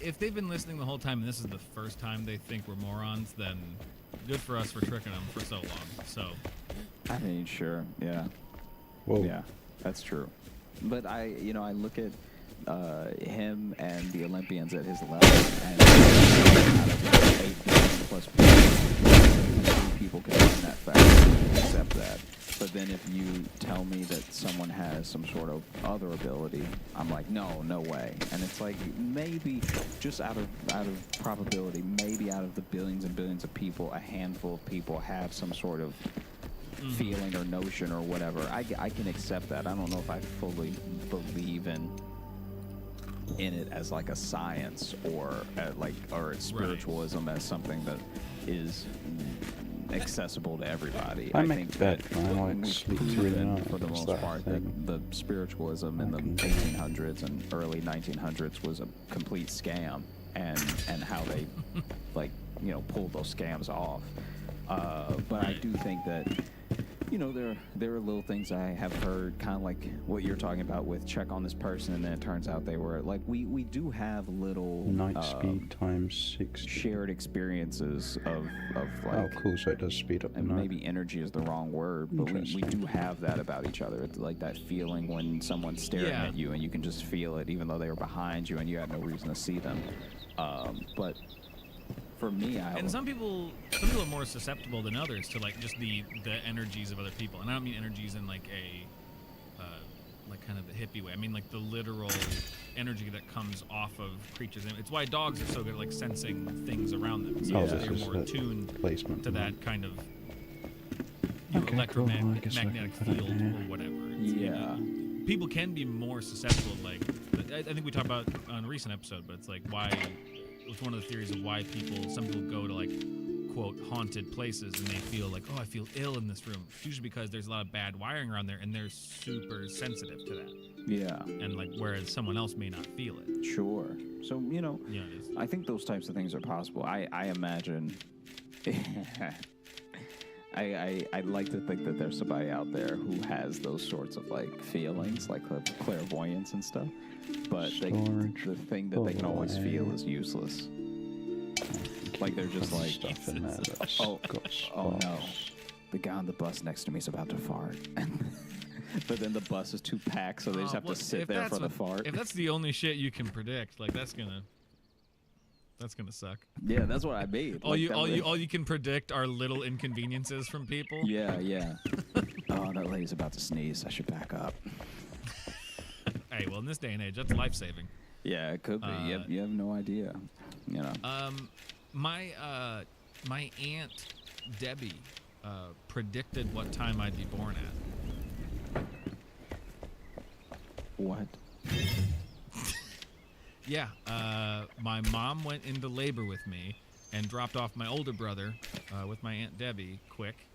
If they've been listening the whole time and this is the first time they think we're morons, then good for us for tricking them for so long. So, I mean, sure, yeah. Whoa. Yeah, that's true. But I look at him and the Olympians at his level, and out of 8 billion plus people can learn that fact, accept that. But then if you tell me that someone has some sort of other ability, I'm like, no way. And it's like maybe just out of probability, maybe out of the billions and billions of people, a handful of people have some sort of feeling or notion or whatever. I can accept that. I don't know if I fully believe in in it as like a science or or spiritualism as something that is accessible to everybody. I think bet, that man, like we've sleep proven through the night, for the it's most that part thing. that the spiritualism in the 1800s and early 1900s was a complete scam, and how they pulled those scams off. But I do think that there are little things I have heard, kind of like what you're talking about with check on this person, and then it turns out they were like, we do have little Night speed times 60. shared experiences of like, oh, cool, so it does speed up the and night. maybe energy is the wrong word, but we do have that about each other. It's like that feeling when someone's staring at you and you can just feel it, even though they were behind you and you had no reason to see them. But for me, some people are more susceptible than others to like just the energies of other people, and I don't mean energies in like a like kind of the hippie way. I mean like the literal energy that comes off of creatures. And it's why dogs are so good at like sensing things around them. So they're more attuned to that kind of electromagnetic field or whatever. People can be more susceptible. Like I think we talked about on a recent episode, but it's like why. It's one of the theories of why some people go to like quote haunted places and they feel like, oh, I feel ill in this room. It's usually because there's a lot of bad wiring around there and they're super sensitive to that. Yeah. And like whereas someone else may not feel it. Sure. So I think those types of things are possible. I imagine. I'd like to think that there's somebody out there who has those sorts of like feelings, like clairvoyance and stuff. But the thing that they can always feel is useless. Like they're just like, oh no, the guy on the bus next to me is about to fart. But then the bus is too packed, so they just have to sit there for the fart. If that's the only shit you can predict, like that's gonna suck. Yeah, that's what I mean. All you can predict are little inconveniences from people. Yeah. Oh, that lady's about to sneeze. I should back up. Hey, well, in this day and age, that's life-saving. Yeah, it could be. You have no idea. My aunt Debbie predicted what time I'd be born at. What? Yeah, my mom went into labor with me and dropped off my older brother with my Aunt Debbie quick,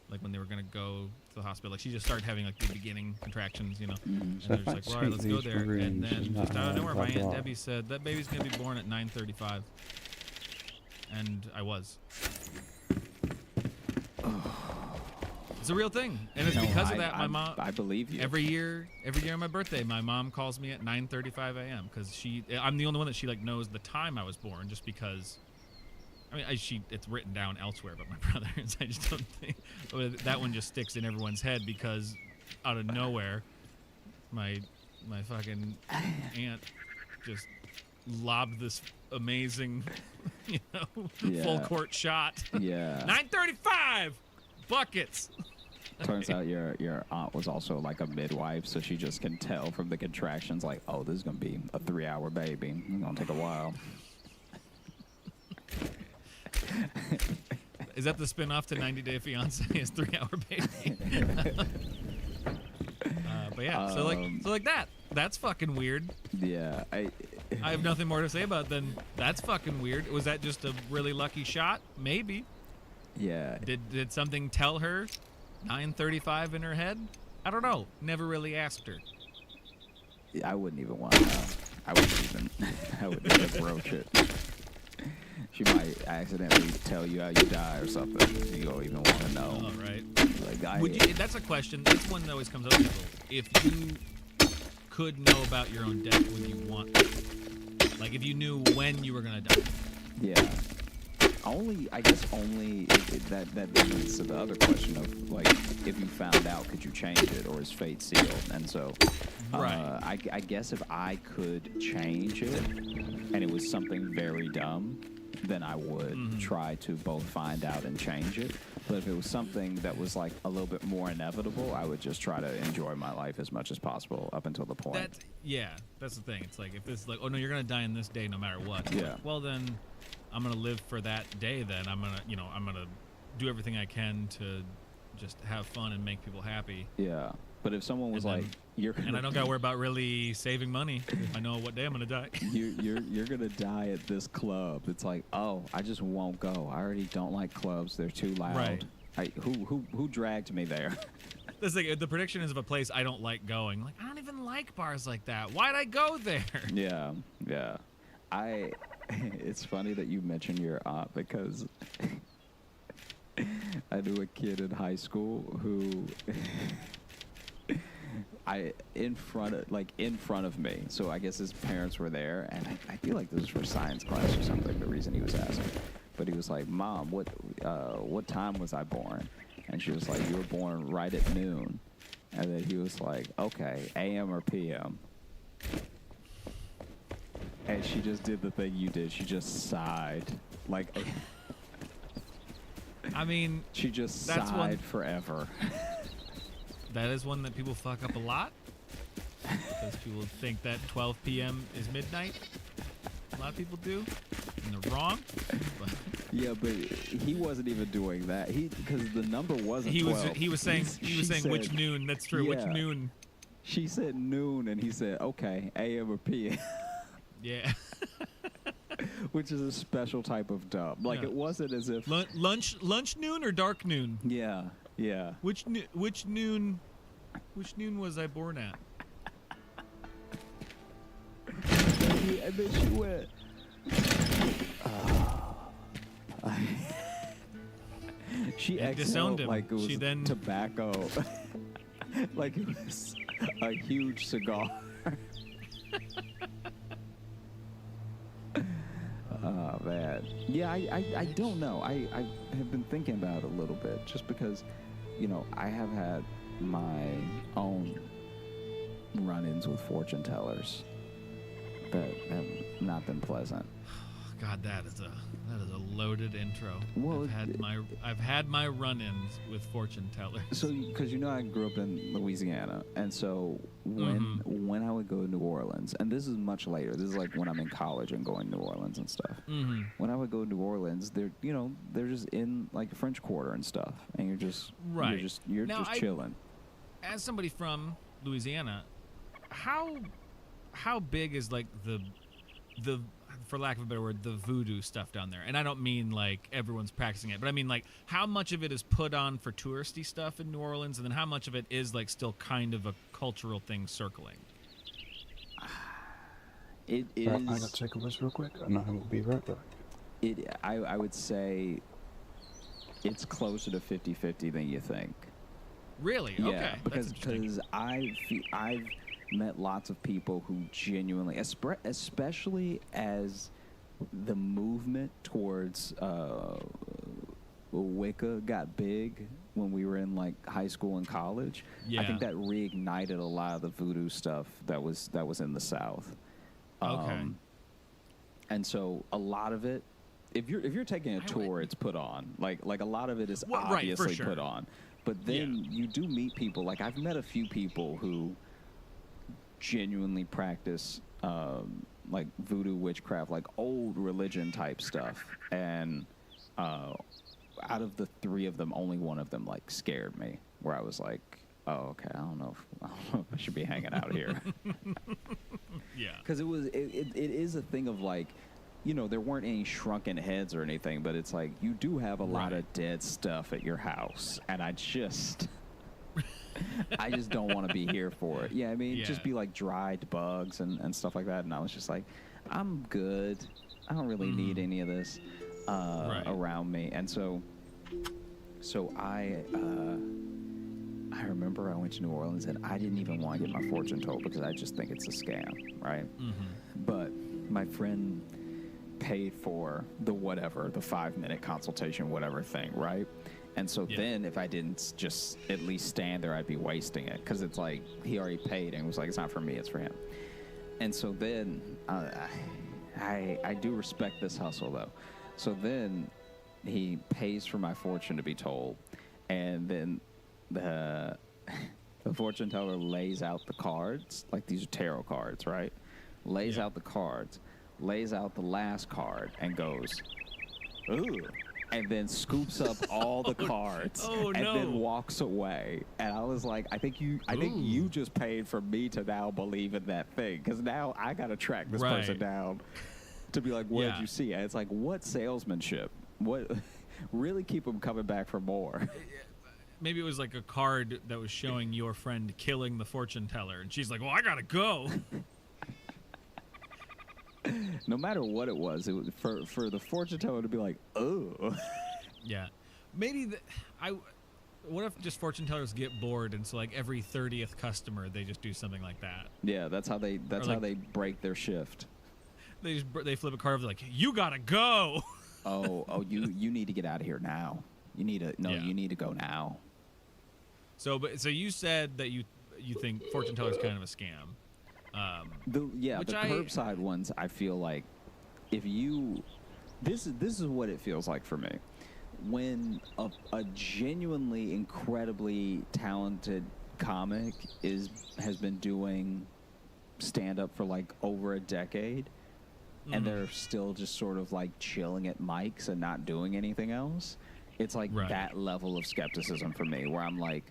like when they were going to go to the hospital. Like she just started having like the beginning contractions, and they're just like, all right, let's go there. And then just out of nowhere, my Aunt Debbie said, that baby's going to be born at 9:35. And I was. It's a real thing, and it's because of that. My mom. I believe you. Every year on my birthday, my mom calls me at 9:35 a.m. because I'm the only one that she like knows the time I was born, just because. I mean, it's written down elsewhere, but my brothers, I just don't think that one just sticks in everyone's head because out of nowhere, my fucking aunt just lobbed this amazing, full court shot. Yeah. 9:35 buckets. Turns out your aunt was also like a midwife, so she just can tell from the contractions, like, oh, this is gonna be a 3-hour baby. It's gonna take a while. Is that the spin-off to 90 Day Fiance? Is 3-hour baby? But yeah, so like that. That's fucking weird. Yeah, I have nothing more to say about it than that's fucking weird. Was that just a really lucky shot? Maybe. Yeah. Did something tell her 9:35 in her head? I don't know. Never really asked her. I wouldn't even want to know. I wouldn't even broach it. She might accidentally tell you how you die or something. You don't even want to know. Oh, right. Like that's a question. That's one that always comes up to people. If you could know about your own death, would you want to? Like, if you knew when you were going to die. Yeah. I guess that leads to the other question of, like, if you found out, could you change it, or is fate sealed? And so, right. I guess if I could change it, and it was something very dumb, then I would try to both find out and change it. But if it was something that was, like, a little bit more inevitable, I would just try to enjoy my life as much as possible up until the point. That's the thing. It's like, if it's like, oh, no, you're going to die in this day no matter what. Yeah. Like, well, then I'm going to live for that day then. I'm going to do everything I can to just have fun and make people happy. Yeah. But if someone was And like, then- "You're gonna And I don't got to worry about really saving money if I know what day I'm gonna die. you're gonna die at this club," it's like, "Oh, I just won't go. I already don't like clubs. They're too loud." Right. Who dragged me there? That's like the prediction is of a place I don't like going. Like I don't even like bars like that. Why'd I go there? Yeah. It's funny that you mentioned your aunt because I knew a kid in high school who in front of me. So I guess his parents were there, and I feel like this was for science class or something. The reason he was asking, but he was like, "Mom, what time was I born?" And she was like, "You were born right at noon." And then he was like, "Okay, AM or PM?" And she just did the thing you did. She just sighed. Like, I mean, she just that's sighed one, forever. That is one that people fuck up a lot. Because people think that 12 p.m. is midnight. A lot of people do. And they're wrong. But yeah, but he wasn't even doing that. Because the number wasn't 12. He was saying which noon. That's true. Yeah. Which noon? She said noon, and he said, "Okay, AM or PM." Yeah. Which is a special type of dumb. Like, Yeah. it wasn't as if lunch noon or dark noon? Yeah. Which noon was I born at? And then she went. She disowned exhaled him. like it was She then- tobacco, like it was a huge cigar. Oh man, yeah, I don't know. I have been thinking about it a little bit, just because, I have had my own run-ins with fortune tellers that have not been pleasant. God, that is a loaded intro. Well, I've had my run-ins with fortune tellers. So, because I grew up in Louisiana, and so when I would go to New Orleans, and this is much later. This is like when I'm in college and going to New Orleans and stuff. Mm-hmm. When I would go to New Orleans, they're just in like the French Quarter and stuff, and you're just chilling. As somebody from Louisiana, how big is like the for lack of a better word, the voodoo stuff down there? And I don't mean like everyone's practicing it, but I mean like how much of it is put on for touristy stuff in New Orleans, and then how much of it is like still kind of a cultural thing circling? It is. I'm gonna take a list real quick, and I will be right back. I would say it's closer to 50-50 than you think. Really? Yeah, Okay. because I've met lots of people who genuinely, especially as the movement towards Wicca got big when we were in like high school and college. Yeah. I think that reignited a lot of the voodoo stuff that was in the South. Okay. And so a lot of it, if you're taking a tour, it's put on. Like a lot of it is obviously for sure. put on. But then you do meet people. Like I've met a few people who genuinely practice like voodoo witchcraft, like old religion type stuff. And out of the three of them, only one of them like scared me, where I was like, oh, okay, I don't know if I should be hanging out here. Yeah. Because it is a thing of like, there weren't any shrunken heads or anything, but it's like you do have a lot of dead stuff at your house, and I just don't want to be here for it. Yeah, I mean, just be like dried bugs and stuff like that, and I was just like, I'm good. I don't really need any of this around me, and so I remember I went to New Orleans, and I didn't even want to get my fortune told because I just think it's a scam, right? Mm-hmm. But my friend paid for the 5-minute consultation, whatever thing, right? And so then if I didn't just at least stand there, I'd be wasting it, because it's like he already paid and was like, it's not for me, it's for him. And so then I do respect this hustle though. So then he pays for my fortune to be told, and then the fortune teller lays out the cards, like these are tarot cards, right? Lays out the cards, lays out the last card, and goes, ooh. and then scoops up all the cards and then walks away. And I was like, I think you just paid for me to now believe in that thing, because now I got to track this person down to be like, what did you see? And it's like, what salesmanship? What really keep them coming back for more? Maybe it was like a card that was showing your friend killing the fortune teller, and she's like, well, I gotta go. No matter what it was for the fortune teller to be like, oh. Yeah. Maybe what if just fortune tellers get bored, and so like every 30th customer they just do something like that? Yeah, that's how they break their shift. They flip a card, they're like, you gotta go. you need to get out of here now. You need to go now. So you said that you think fortune teller's kind of a scam. The curbside ones, I feel like this is what it feels like for me. When a genuinely incredibly talented comic has been doing stand-up for like over a decade, and they're still just sort of like chilling at mics and not doing anything else, it's like that level of skepticism for me, where I'm like,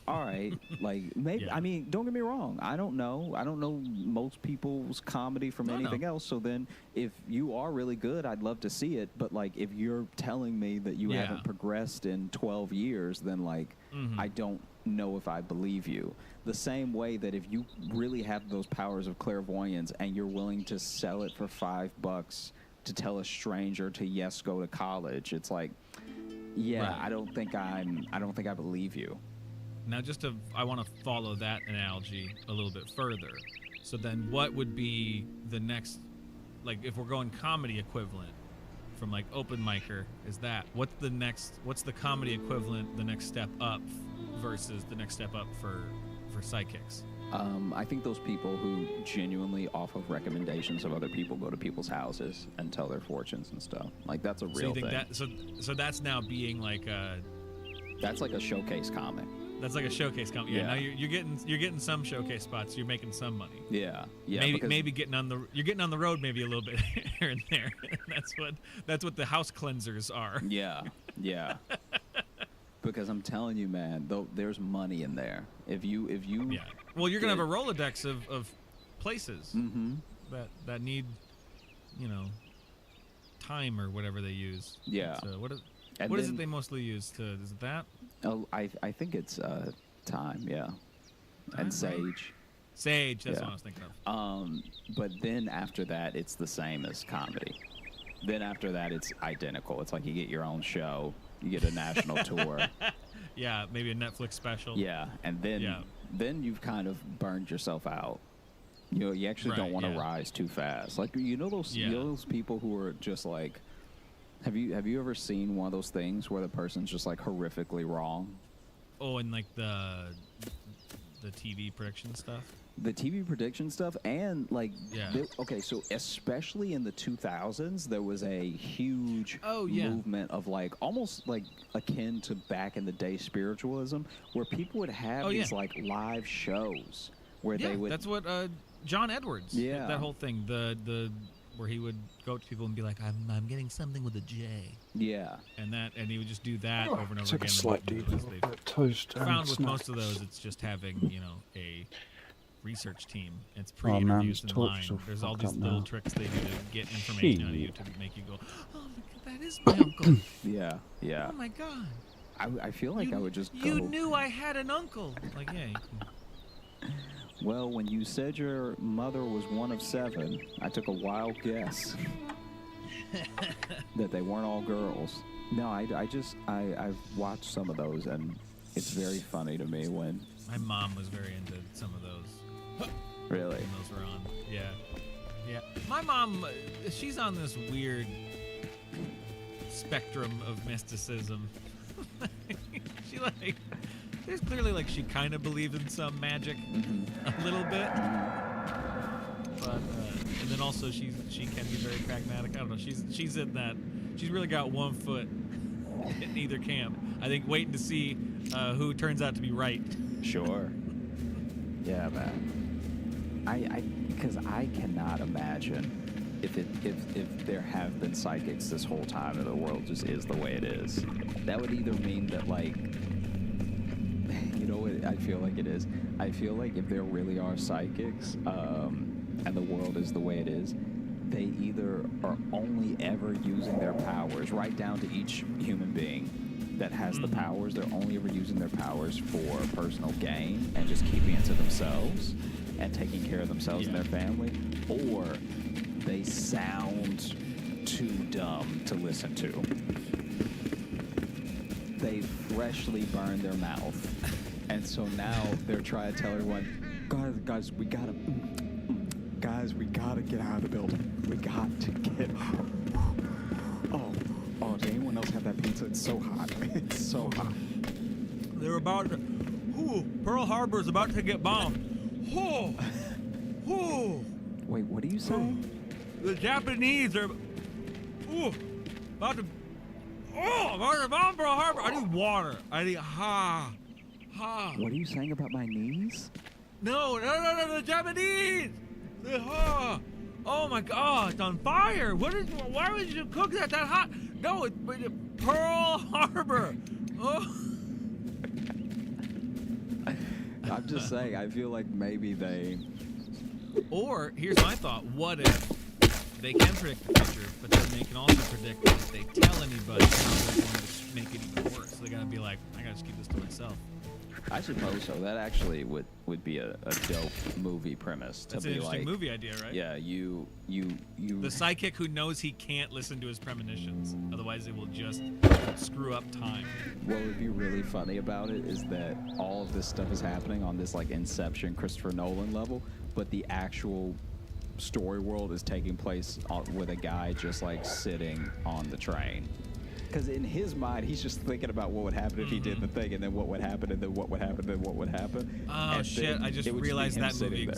all right, like maybe I mean, don't get me wrong, I don't know most people's comedy from anything else, so then if you are really good, I'd love to see it, but like if you're telling me that you haven't progressed in 12 years, then like I don't know if I believe you. The same way that if you really have those powers of clairvoyance and you're willing to sell it for $5 to tell a stranger to go to college, it's like, I don't think I believe you. Now, I want to follow that analogy a little bit further. So then what would be the next, like if we're going comedy equivalent from like open micer, what's the comedy equivalent, the next step up versus the next step up for psychics? I think those people who genuinely, off of recommendations of other people, go to people's houses and tell their fortunes and stuff. Like that's a real thing. So that's now being like that's like a showcase comic. That's like a showcase comic. Yeah. Now you're getting some showcase spots. You're making some money. Yeah. Maybe getting on the road maybe a little bit here and there. That's what the house cleansers are. Yeah. Because I'm telling you, man, there's money in there. If you Well, you're gonna have a Rolodex of places that need, time or whatever they use. Yeah. So what is it they mostly use to? Is it that? Oh, I think it's time. Yeah. And sage. Sage. That's what I was thinking of. But then after that, it's the same as comedy. Then after that, it's identical. It's like you get your own show. You get a national tour. Yeah, maybe a Netflix special. Yeah, and then you've kind of burned yourself out. You actually don't want to rise too fast. Like those people who are just like, have you ever seen one of those things where the person's just like horrifically wrong? Oh, and like the TV prediction stuff. The TV prediction stuff, and like, so especially in the 2000s, there was a huge movement of like almost like akin to back in the day spiritualism, where people would have these like live shows where they would. That's what John Edwards. Yeah, that whole thing. The where he would go to people and be like, I'm getting something with a J. Yeah, and he would just do that over and over Take again. a slight deeper. Toast. Found with most of those, it's just having a research team. It's pre-interviews in line. There's all these little tricks they do to get information out of you to make you go, oh my God, that is my uncle. Yeah. Oh my God. I feel like I would just go. You knew I had an uncle. Like, Well, when you said your mother was one of 7, I took a wild guess that they weren't all girls. No, I've watched some of those, and it's very funny to me when. My mom was very into some of those. Really? When those were on. Yeah. My mom, she's on this weird spectrum of mysticism. There's clearly she kind of believes in some magic a little bit. But, and then also she can be very pragmatic. I don't know. She's in that. She's really got one foot in either camp. I think waiting to see who turns out to be right. Sure. Yeah, man. Because I cannot imagine if there have been psychics this whole time and the world just is the way it is, that would either mean that, like, you know what I feel like it is? I feel like if there really are psychics, and the world is the way it is, they either are only ever using their powers, right down to each human being that has the powers, they're only ever using their powers for personal gain and just keeping it to themselves and taking care of themselves and their family, or they sound too dumb to listen to. They freshly burned their mouth, and so now they're trying to tell everyone, guys, we gotta get out of the building. We got to get. Oh, does anyone else have that pizza? It's so hot. It's so hot. They're about to. Pearl Harbor is about to get bombed. Wait, what are you saying? The Japanese are. About to bomb Pearl Harbor. I need water. I need What are you saying about my knees? No, the Japanese. Oh my God, it's on fire. Why would you cook that hot? No, it's Pearl Harbor. I'm just saying, I feel like maybe they... Or, here's my thought, what if they can predict the future, but then they can also predict that if they tell anybody, they're going to make it even worse. So they gotta be like, I gotta just keep this to myself. I suppose so. That actually would be a dope movie premise. That's an interesting movie idea, right? Yeah, you. The psychic who knows he can't listen to his premonitions, otherwise it will just screw up time. What would be really funny about it is that all of this stuff is happening on this like Inception, Christopher Nolan level, but the actual story world is taking place with a guy just like sitting on the train. Because in his mind, he's just thinking about what would happen if he did the thing, and then what would happen, and then what would happen, and then what would happen. Oh, and shit, I just realized that movie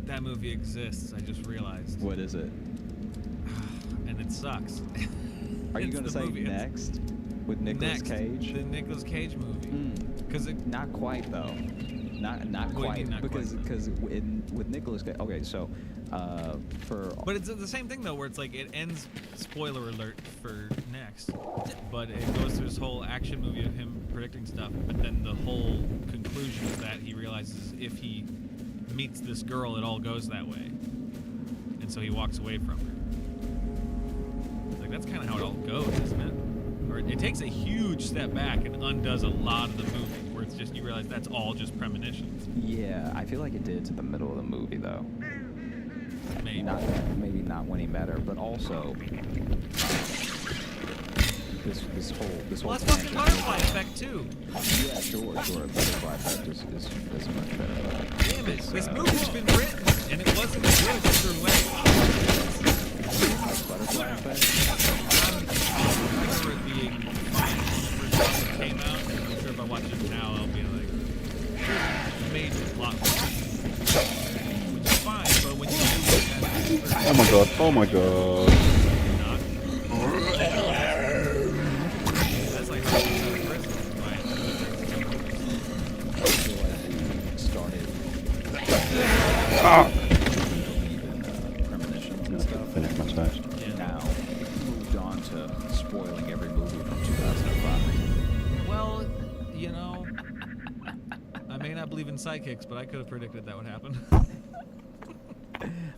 that movie exists. I just realized. What is it? And it sucks. Are you going to say Next? With Nicolas Cage? The Nicolas Cage movie. Not quite, though. Not quite. Because with Nicolas Cage... Okay, so... But it's the same thing though, where it's like it ends. Spoiler alert for Next, but it goes through this whole action movie of him predicting stuff. But then the whole conclusion is that he realizes if he meets this girl, it all goes that way, and so he walks away from her. Like that's kind of how it all goes, isn't it? Or it takes a huge step back and undoes a lot of the movie, where it's just you realize that's all just premonitions. Yeah, I feel like it did to the middle of the movie though. Maybe not when he met her, but also this whole. Well, that's fucking butterfly effect too. Yeah, sure. Butterfly effect is much better. Damn it! This movie's been written and it wasn't good either way. Butterfly effect. I remember it being fine when it first came out. I'm sure if I watch it now, I'll be like, major plot. Fine, but when you do oh my god, oh my god. That's like started premonitions and stuff. Finish my toast. Yeah. Now moved on to spoiling every movie from 2005. Well, you know, I may not believe in psychics, but I could have predicted that would happen.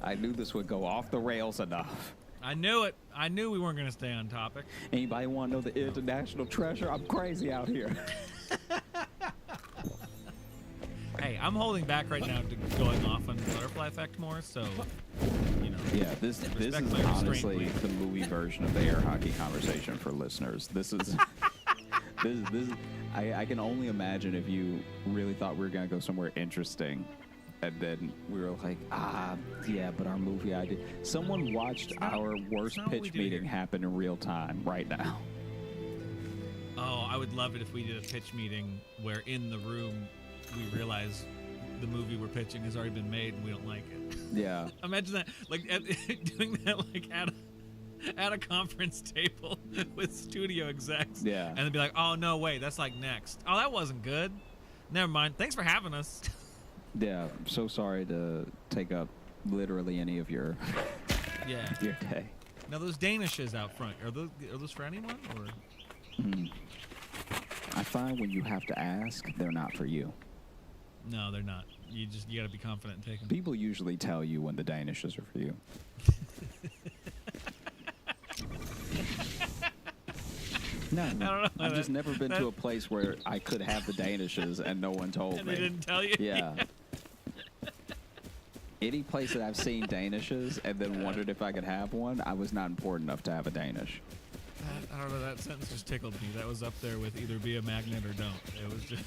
I knew this would go off the rails enough. I knew it. I knew we weren't going to stay on topic. Anybody want to know the international treasure? I'm crazy out here. Hey, I'm holding back right now to going off on the butterfly effect more, so, you know. Yeah, this is honestly the movie version of the air hockey conversation for listeners. This is... I can only imagine if you really thought we were going to go somewhere interesting. And then we were like, yeah, but our movie idea. Someone watched our worst pitch meeting happen in real time right now. Oh, I would love it if we did a pitch meeting where in the room we realize the movie we're pitching has already been made and we don't like it. Yeah. Imagine that, like doing that like at a conference table with studio execs. Yeah. And they'd be like, oh, no, wait, that's like Next. Oh, that wasn't good. Never mind. Thanks for having us. Yeah, I'm so sorry to take up literally any of your Yeah. your day. Now those Danishes out front, are those for anyone or? I find when you have to ask, they're not for you. No, they're not. You gotta be confident in taking them. People usually tell you when the Danishes are for you. No, I don't know. I've just never been to a place where I could have the Danishes and no one told And me. they didn't tell you? Yeah. Any place that I've seen Danishes and then wondered if I could have one, I was not important enough to have a Danish. I don't know. That sentence just tickled me. That was up there with either be a magnet or don't. It was just,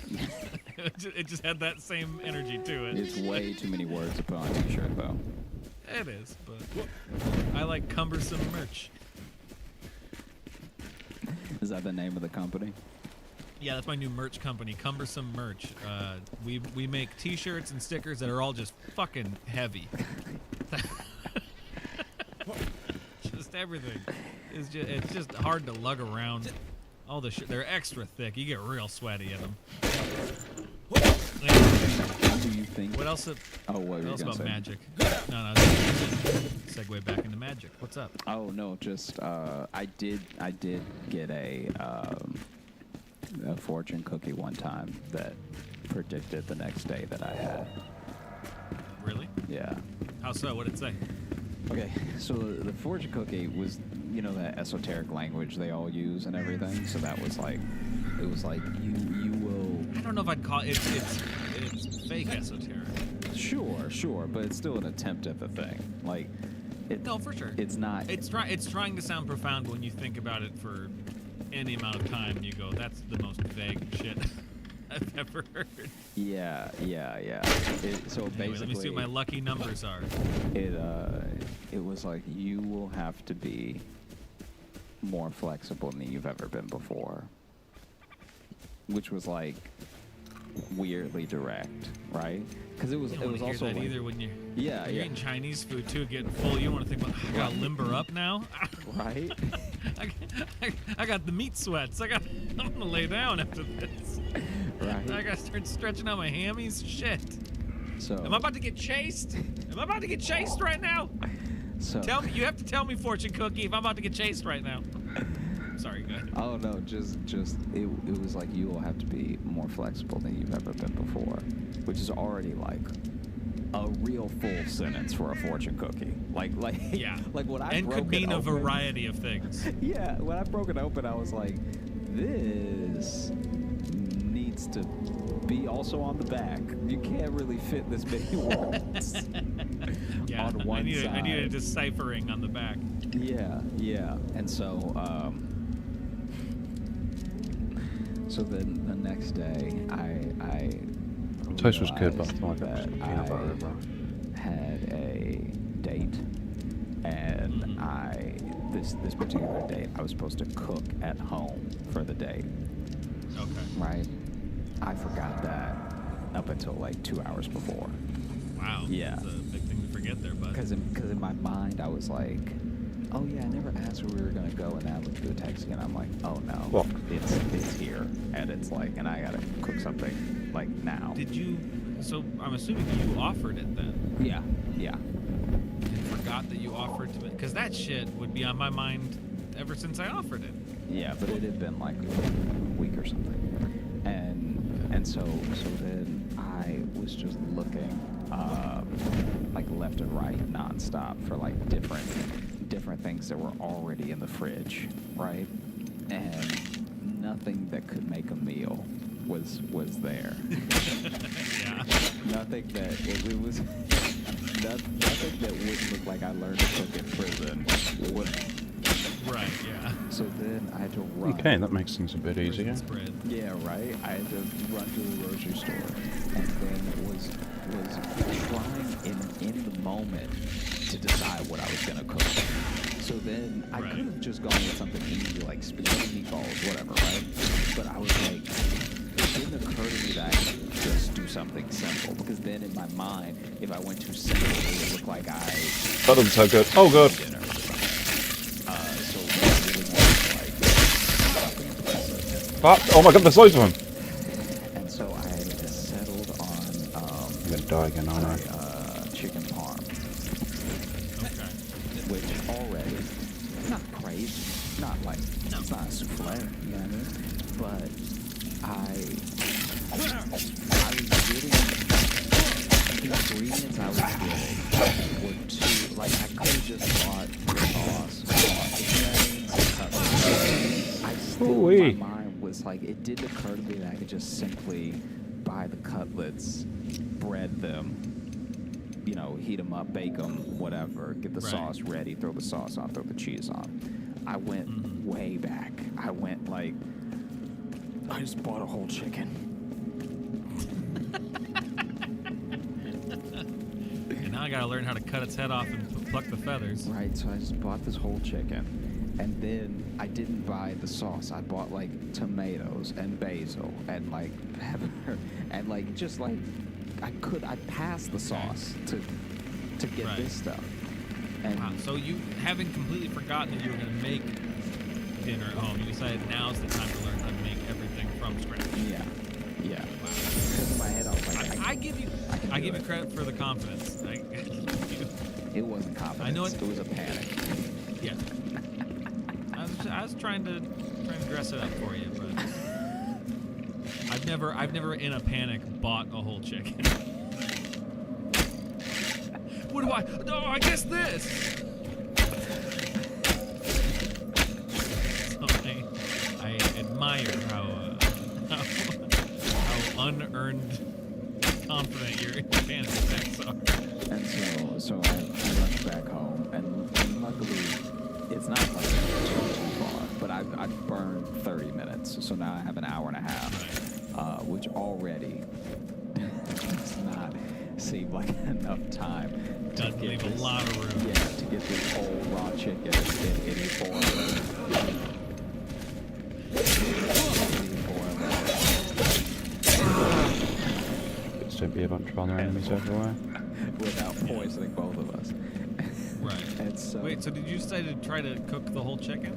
it just had that same energy to it. It's way too many words to put on a t-shirt, though. It is, but I like cumbersome merch. Is that the name of the company? Yeah, that's my new merch company, Cumbersome Merch. We make T-shirts and stickers that are all just fucking heavy. Just everything. It's just hard to lug around. All the shit, they're extra thick. You get real sweaty in them. How do you think? What else? Oh, what were you else gonna about say? magic? No. Segue back into magic. What's up? Oh no, just I did get a fortune cookie one time that predicted the next day that I had. Really? Yeah. How so? What did it say? Okay, so the fortune cookie was, you know, that esoteric language they all use and everything. So that was like, it was like you will. I don't know if I'd call it. It's fake esoteric. Sure, but it's still an attempt at the thing. Like, no, for sure. It's not. It's trying to sound profound when you think about it for any amount of time. You go, that's the most vague shit I've ever heard. Yeah. So Anyway, basically, let me see what my lucky numbers are. It was like you will have to be more flexible than you've ever been before, which was like weirdly direct, right? Because it was also that like, either when you're you're eating Chinese food too, getting full. You don't want to think about I gotta limber up now, right? I got the meat sweats. I'm gonna lay down after this. Right. I gotta start stretching out my hammies. Shit. So am I about to get chased? Am I about to get chased right now? So tell me. You have to tell me, fortune cookie, if I'm about to get chased right now. Sorry, go ahead. Oh no, just it was like you will have to be more flexible than you've ever been before, which is already like a real full sentence for a fortune cookie. Like yeah, like what I and broke could mean it a open, variety of things. Yeah, when I broke it open, I was like, this needs to be also on the back. You can't really fit this many words yeah, on one side. I need a deciphering on the back. Yeah, and so then the next day, I Toast was good, but I thought that it was peanut butter, bro. had a date, and this particular date, I was supposed to cook at home for the date. Okay. Right? I forgot that up until like 2 hours before. Wow. Yeah. That's a big thing to forget there, bud. Because in my mind, I was like, oh yeah, I never asked where we were gonna go, and then I looked through the text and I'm like, oh no, what? It's here, and it's like, and I gotta cook something like now. Did you? So I'm assuming you offered it then. Yeah. And forgot that you offered to, because that shit would be on my mind ever since I offered it. Yeah, but it had been like a week or something, and so then I was just looking like left and right nonstop for like different things that were already in the fridge, right? And nothing that could make a meal was there. Yeah. Nothing that it was nothing that wouldn't look like I learned to cook in prison would. Right, yeah. So then I had to run. Okay, that makes things a bit easier. Spread. Yeah, right. I had to run to the grocery store, and then was trying in the moment to decide what I was gonna cook. So then I could have just gone with something easy like spaghetti, meatballs, whatever, right? But I was like, it didn't occur to me that I could just do something simple, because then in my mind, if I went too simple, it would look like I. That doesn't sound good. Oh, good. Dinner. So I really wanted Oh my god, there's loads of them. And so I settled on I'm gonna die again, aren't I? chicken parm. Okay. which already not crazy, not like it's not a souffle, you know what I mean? But I was getting the ingredients I was getting were too like I could have just bought sauce. You know what I mean? I still in my mind was like it didn't occur to me that I could just simply buy the cutlets, bread them, you know, heat them up, bake them, whatever, get the sauce ready, throw the sauce on, throw the cheese on. I went way back. I went like, I just bought a whole chicken. And now I gotta learn how to cut its head off and pluck the feathers. Right, so I just bought this whole chicken. And then I didn't buy the sauce. I bought like tomatoes and basil and like pepper and like just like I passed the sauce to get this stuff. And wow. So you, having completely forgotten that you were going to make dinner at home, you decided now's the time to learn how to make everything from scratch. Yeah. Wow. Because in my head I was like, I give you credit for the confidence. It wasn't confidence. I know it was a panic. Yeah. I was trying to dress it up for you, but I've never in a panic bought a whole chicken. What do I? No, I guess this. So I admire how unearned confident your panic attacks are. And so I rushed back home, and luckily it's not like too far, but I've burned 30 minutes, so now I have an hour and a half, which already does not seem like enough time. Does leave a lot of room. Yeah, to get this whole raw chicken in any form. Could still be a bunch of other enemies everywhere. Without poisoning both of us. Right. And so, wait, so did you decide to try to cook the whole chicken?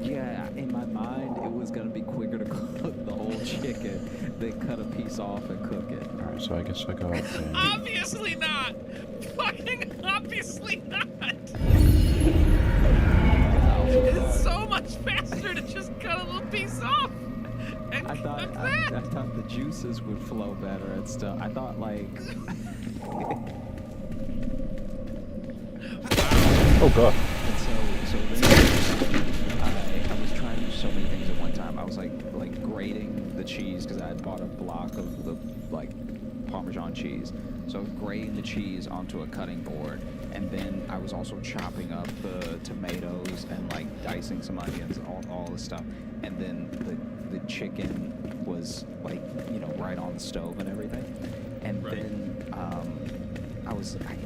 Yeah, in my mind, it was going to be quicker to cook the whole chicken than cut a piece off and cook it. Alright, so I guess I go up there. Obviously not! Fucking obviously not! It's so much faster to just cut a little piece off and I thought the juices would flow better and stuff. I thought like... Oh god. And so then I was trying to do so many things at one time. I was like grating the cheese because I had bought a block of the like Parmesan cheese. So I was grating the cheese onto a cutting board, and then I was also chopping up the tomatoes and like dicing some onions, all this stuff. And then the chicken was like, you know, right on the stove and everything. And then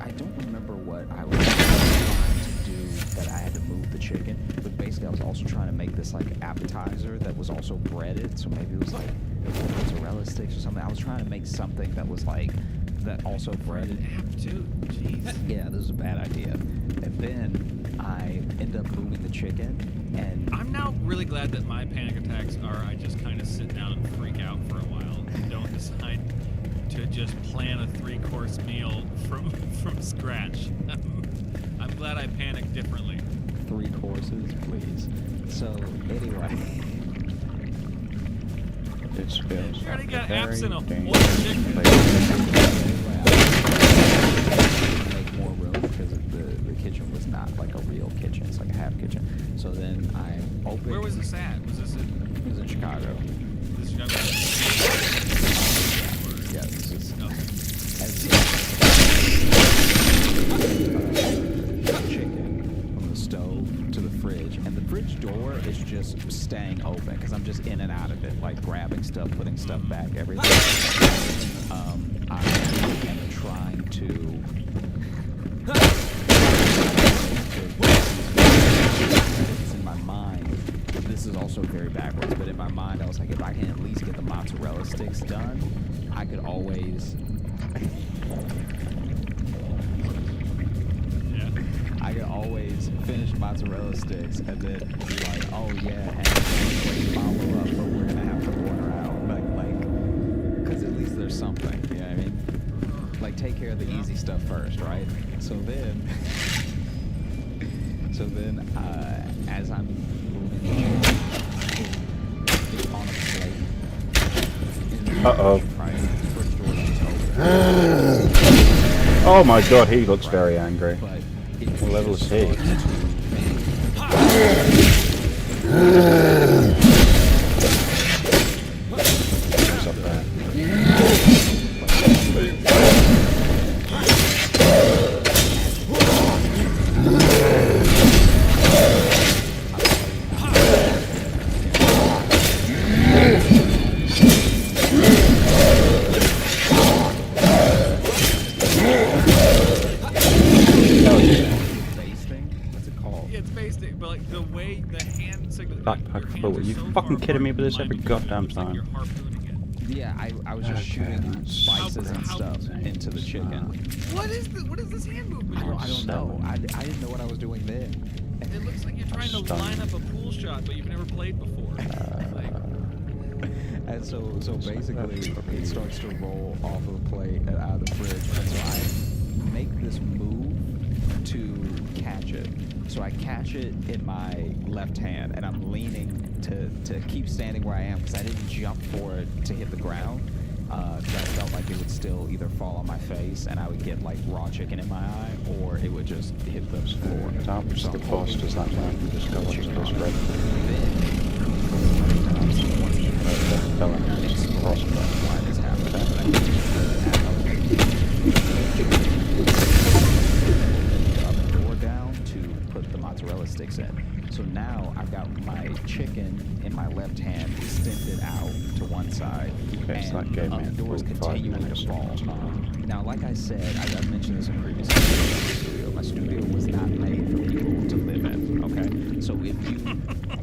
I don't remember what I was trying to do that I had to move the chicken, but basically I was also trying to make this like appetizer that was also breaded, so maybe it was like mozzarella sticks or something. I was trying to make something that was like that also breaded. Dude, jeez. Yeah, this was a bad idea. And then I ended up moving the chicken, and I'm now really glad that my panic attacks are I just kind of sit down and freak out for a while and don't decide to just plan a 3-course meal from scratch. I'm glad I panicked differently. 3 courses, please. So anyway, This feels You already like got a very apps in a whole dangerous chicken. place. make more room because the kitchen was not like a real kitchen. It's like a half kitchen. So then I opened. Where was this at? Was this in? It was in Chicago. This Chicago? Yeah, this is. Chicken from the stove to the fridge, and the fridge door is just staying open because I'm just in and out of it, like grabbing stuff, putting stuff back, everything. I am trying to. It's in my mind. This is also very backwards, but in my mind, I was like, if I can at least get the mozzarella sticks done, I could always. I could always finish mozzarella sticks and then be like, oh yeah, and follow up, but we're gonna have to order out, like, because at least there's something, you know what I mean? Like, take care of the easy stuff first, right? So then, So then, as I'm moving, it's on a plate. Uh-oh. Oh my god, he looks very angry. What level is he? What's up there? Backpack, are you fucking kidding me with this every goddamn time? Yeah, I was just shooting spices and stuff into the chicken. What is this hand movement? I don't know. I didn't know what I was doing then. It looks like you're trying to line up a pool shot, but you've never played before. And so basically, it starts to roll off of the plate and out of the fridge, and so I make this move to catch it. So I catch it in my left hand, and I'm leaning to keep standing where I am because I didn't jump for it to hit the ground because I felt like it would still either fall on my face and I would get like raw chicken in my eye, or it would just hit the floor. That's the boss, does that man just go onto this red? Why this happened? Mozzarella sticks in. So now I've got my chicken in my left hand extended out to one side, and the doors continuing to fall. Now, like I said, I mentioned this in previous videos. My studio was not made for people to live in. Okay, so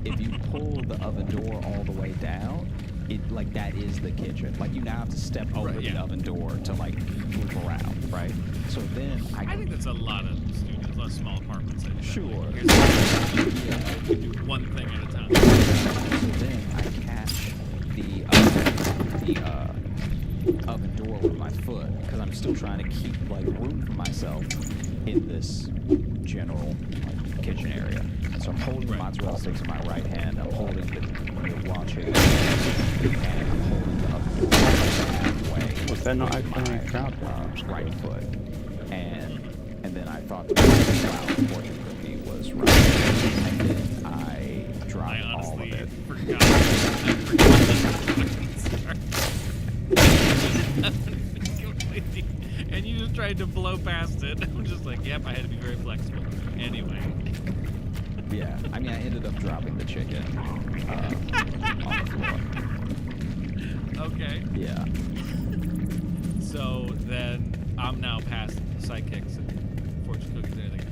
if you pull the oven door all the way down, it like that is the kitchen. Like you now have to step over the oven door to like move around, right? So then I think that's a lot of studios, a lot of small apartments. Sure. We do one thing at a time. So then I catch the oven door with my foot because I'm still trying to keep like room for myself in this general kitchen area. So I'm holding the mozzarella sticks in my right hand. I'm holding the raw chicken, and I'm holding the oven door halfway. Was that not actually crowd? Right foot, and then I thought the cloud unfortunately was right, and then I dropped all of it. And you just tried to blow past it. I'm just like, yep, I had to be very flexible. Anyway. Yeah, I mean, I ended up dropping the chicken on the floor. Okay. Yeah. So then I'm now past sidekicks and fortune cookies and everything.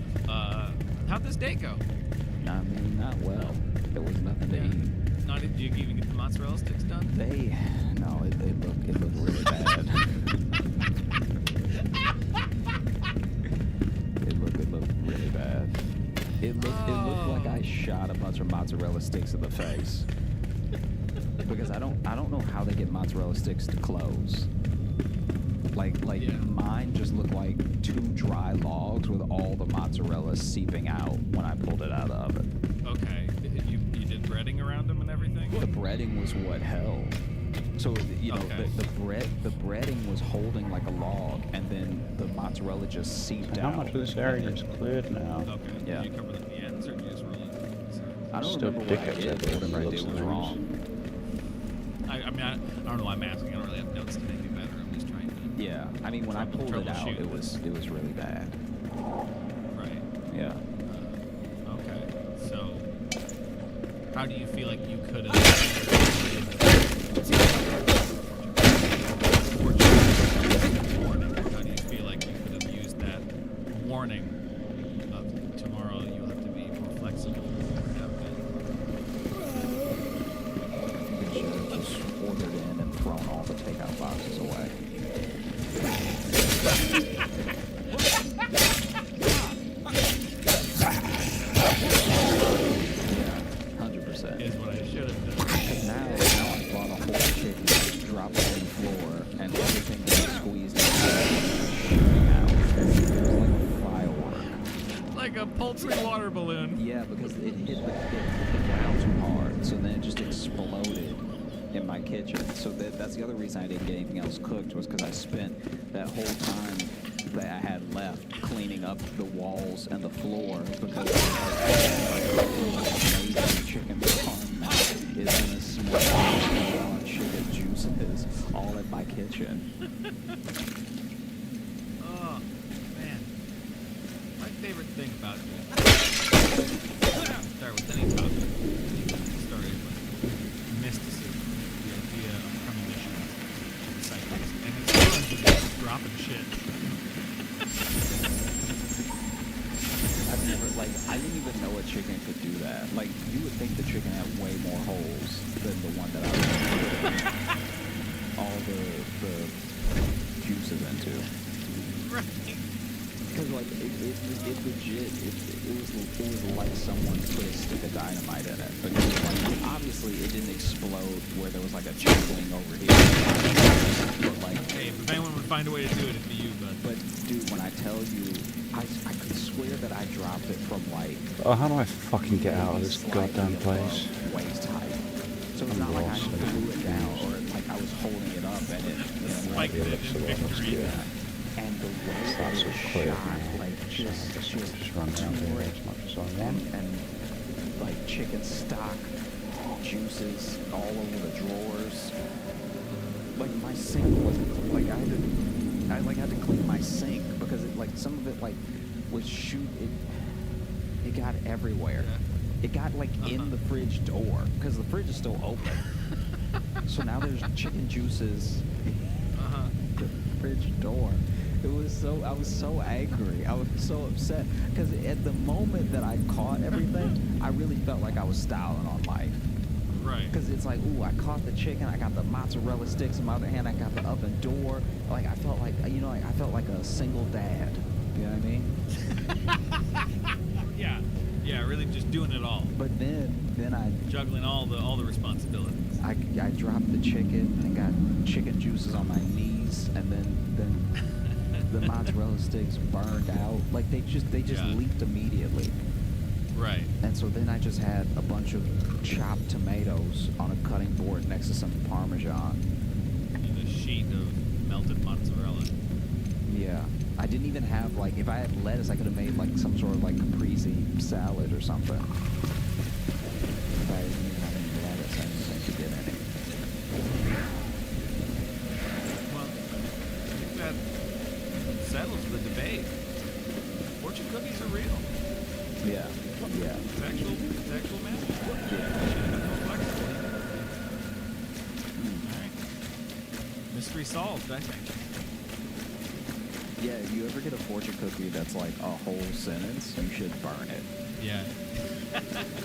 How'd this day go? I mean, not well. There was nothing to eat. Did you even get the mozzarella sticks done? No, it looked really bad. It looked really bad. It looked like I shot a bunch of mozzarella sticks in the face. Because I don't know how they get mozzarella sticks to close. Like mine just looked like two dry logs with all the mozzarella seeping out when I pulled it out of the oven. Okay. You did breading around them and everything? The breading was what held. So the breading was holding like a log, and then the mozzarella just seeped out. How much of this area is cleared now? Okay. Yeah. Did you cover the ends, or did you just roll it? I don't remember what I did, but whatever I did was wrong. I mean, I don't know why I'm asking. I don't really have notes to make it better. I'm just trying to. Yeah, I mean, when I pulled it out, it was really bad. Right. Yeah. Okay. So, how do you feel like you could have? Warning. How do you feel like you could have used that warning of tomorrow? You'll have to be more flexible. You should have just ordered in and thrown all the takeout boxes away. Yeah, 100%. Is what I should have done. Now I bought a whole chicken, dropped it on the floor, and everything was squeezed out. It was like a firework. like a poultry water balloon. Yeah, because it hit the ground too hard, so then it just exploded in my kitchen. So that's the other reason I didn't get anything else cooked, was because I spent that whole time that I had left cleaning up the walls and the floor, because amazing chicken parm is gonna smell raw chicken juices all in my kitchen. Oh man, my favorite thing about this. Start with any topic. Started with mysticism, the idea of premonitions, psychics, and it's fun to just dropping shit. I didn't even know a chicken could do that. Like, you would think the chicken had way more holes than the one that I was putting all the juices into. Right. Because, like, it legit, it was like someone put a stick of dynamite in it. Because, like, obviously it didn't explode where there was, like, a chuckling over here. But, like... Hey, if anyone would find a way to do it, it'd be you, bud. But, dude, when I tell you, I could swear that I dropped it from, like... Oh, how do I fucking get out of this goddamn place? Waist height. So it's not like I threw it down or like I was holding it up and it... Spiked it in victory. And the way that it was shot, like, just run around here as much as I want. And like, chicken stock, juices all over the drawers. Like, my sink wasn't... Like, I had to clean my sink because it, like, some of it, like, was it got everywhere. It got, like, in the fridge door because the fridge is still open. So now there's chicken juices the fridge door. I was so angry. I was so upset because at the moment that I caught everything, I really felt like I was styling on life. Right. Because it's like, ooh, I caught the chicken, I got the mozzarella sticks. On my other hand, I got the oven door. Like, I felt like, you know, I felt like a single dad. You know what I mean? Yeah, really just doing it all. But then I juggling all the responsibilities. I dropped the chicken and got chicken juices on my knees, and then the mozzarella sticks burned out. Like, they just leaked immediately. Right. And so then I just had a bunch of chopped tomatoes on a cutting board next to some Parmesan. And a sheet of melted mozzarella. Yeah. I didn't even have, like, if I had lettuce, I could have made, like, some sort of, like, caprese salad or something. If I didn't even have any lettuce, I didn't think to get any. Well, I think that settles the debate. Fortune cookies are real. Yeah. Yeah. It's actual magic. Yeah. Alright. Mystery solved, I think. Yeah, if you ever get a fortune cookie that's like a whole sentence, you should burn it. Yeah.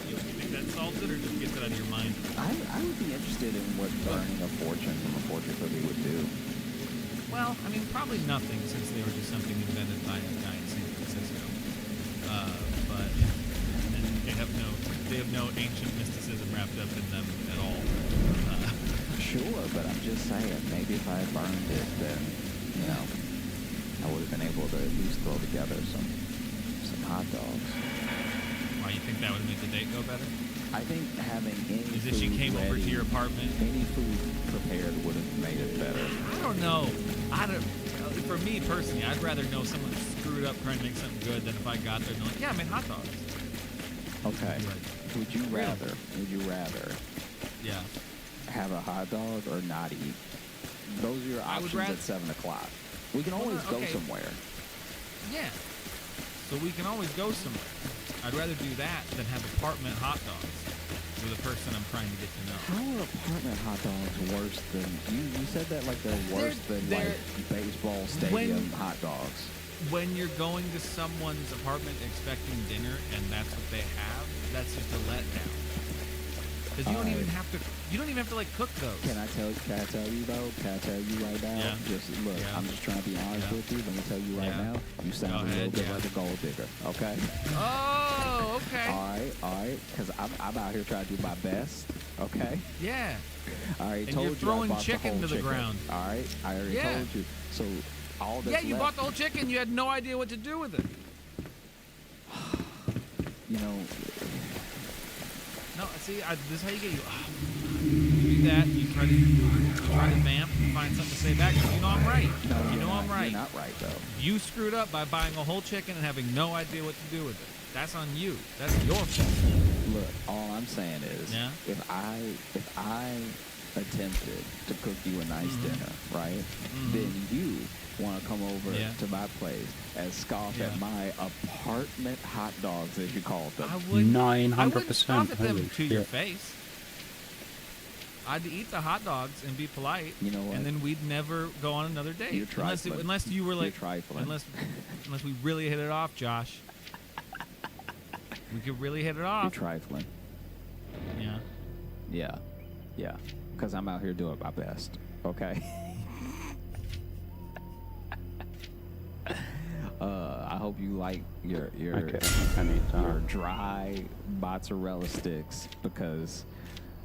You think that solves it, or just gets it out of your mind? I would be interested in what burning a fortune from a fortune cookie would do. Well, I mean, probably nothing, since they were just something invented by a guy in San Francisco. But they have no ancient mysticism wrapped up in them at all. Sure, but I'm just saying, maybe if I had burned it, then, you know, I would have been able to at least throw together some hot dogs. Why, you think that would make the date go better? I think having any Is if she came over to your apartment? Any food prepared would have made it better. I don't know. For me personally, I'd rather know someone screwed up trying to make something good than if I got there and like, yeah, I made hot dogs. Okay. Would you rather Yeah. have a hot dog or not eat? Those are your options at 7 o'clock. We can always go somewhere. Yeah. So we can always go somewhere. I'd rather do that than have apartment hot dogs with a person I'm trying to get to know. How are apartment hot dogs worse than... You said that like they're worse than like baseball stadium hot dogs. When you're going to someone's apartment expecting dinner and that's what they have, that's just a letdown. Because you don't even have to like cook those. Can I tell you though? Can I tell you right now? Yeah. Just look, I'm just trying to be honest with you. Let me tell you right now. You sound a little bit like a gold digger. Okay. Oh, okay. All right. Because I'm out here trying to do my best. Okay. Yeah. I already and told you're you throwing I bought chicken the to the whole ground. All right. I already told you. So all that's you left. bought the whole chicken. You had no idea what to do with it. you know. No, see, this is how you get you do that. You try to vamp, find something to say back. You know I'm right. No, I'm right. You're not right though. You screwed up by buying a whole chicken and having no idea what to do with it. That's on you. That's your fault. Look, all I'm saying is, if I attempted to cook you a nice dinner, right? Then you want to come over to my place and scoff at my apartment hot dogs, as you called them. 900%. Scoff at them to your face. I'd eat the hot dogs and be polite. You know what? And then we'd never go on another date. You're trifling. Unless you were like, trifling. unless we really hit it off, Josh. We could really hit it off. You're trifling. Yeah. Yeah. Because I'm out here doing my best. Okay. I hope you like your dry mozzarella sticks, because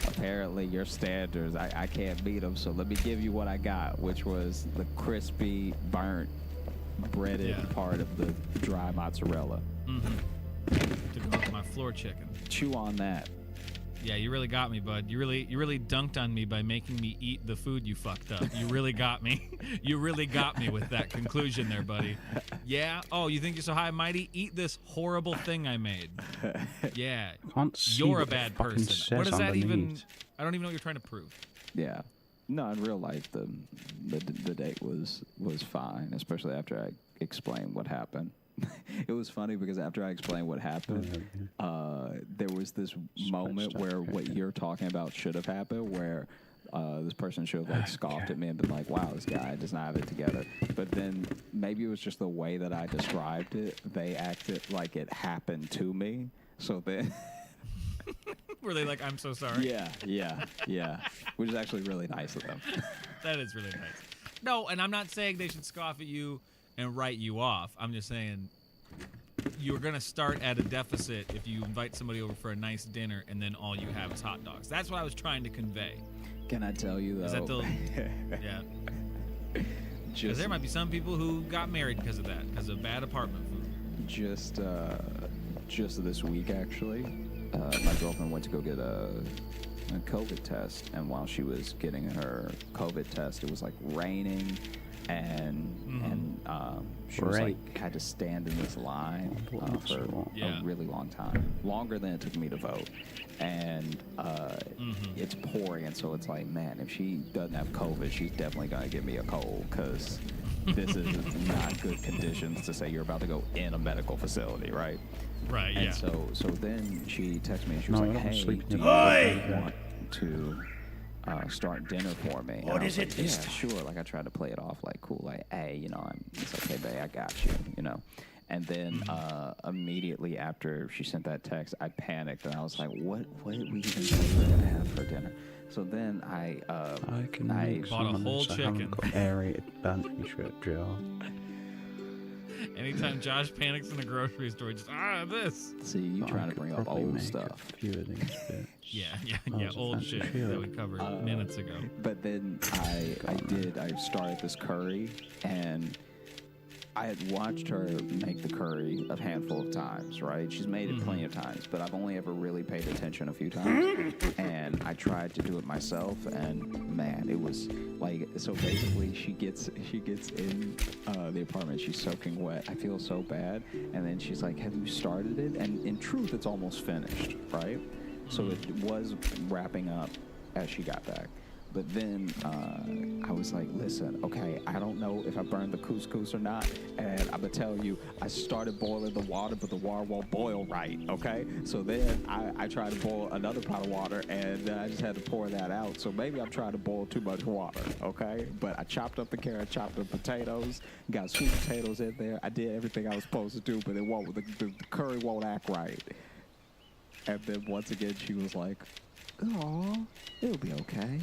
apparently your standards, I can't beat them. So let me give you what I got, which was the crispy, burnt, breaded part of the dry mozzarella. To go with my floor chicken. Chew on that. Yeah, you really got me, bud. You really dunked on me by making me eat the food you fucked up. You really got me. You really got me with that conclusion there, buddy. Yeah? Oh, you think you're so high and mighty? Eat this horrible thing I made. Yeah. You're a bad person. What does that even... I don't even know what you're trying to prove. Yeah. No, in real life, the date was fine, especially after I explained what happened. It was funny because after I explained what happened, there was this moment where what you're talking about should have happened, where this person should have scoffed at me and been like, wow, this guy does not have it together. But then maybe it was just the way that I described it. They acted like it happened to me. So then... Were they like, I'm so sorry? Yeah. Which is actually really nice of them. That is really nice. No, and I'm not saying they should scoff at you and write you off. I'm just saying you're going to start at a deficit if you invite somebody over for a nice dinner and then all you have is hot dogs. That's what I was trying to convey. Can I tell you, though? Is that the... Yeah. Because there might be some people who got married because of that, because of bad apartment food. Just this week, actually, my girlfriend went to go get a COVID test, and while she was getting her COVID test, it was like raining, and she was like had to stand in this line for a really long time, longer than it took me to vote, and it's pouring, and so it's like, man, if she doesn't have COVID, she's definitely gonna give me a cold, because this is not good conditions to say you're about to go in a medical facility, right? Right. And so then she texted me and she was like, hey, do you want to start dinner for me? What is it? Yeah, sure. Like, I tried to play it off like cool, like, hey, it's okay, babe, I got you, And then immediately after she sent that text, I panicked and I was like, what did we even say we were gonna have for dinner? So then I bought a whole chicken. Aerated pantry jar. Anytime Josh panics in the grocery store, just this. See, you trying to bring up old stuff. Yeah, old shit that we covered minutes ago. But then I started this curry, and I had watched her make the curry a handful of times, right? She's made it plenty of times, but I've only ever really paid attention a few times. And I tried to do it myself, and man, it was like, so basically she gets in the apartment, she's soaking wet. I feel so bad. And then she's like, have you started it? And in truth, it's almost finished, right? So it was wrapping up as she got back. But then I was like, listen, okay, I don't know if I burned the couscous or not, and I'm going to tell you, I started boiling the water, but the water won't boil right, okay? So then I tried to boil another pot of water, and I just had to pour that out. So maybe I'm trying to boil too much water, okay? But I chopped up the carrot, chopped up potatoes, got sweet potatoes in there. I did everything I was supposed to do, but the curry won't act right. And then once again, she was like, "Aw, it'll be okay."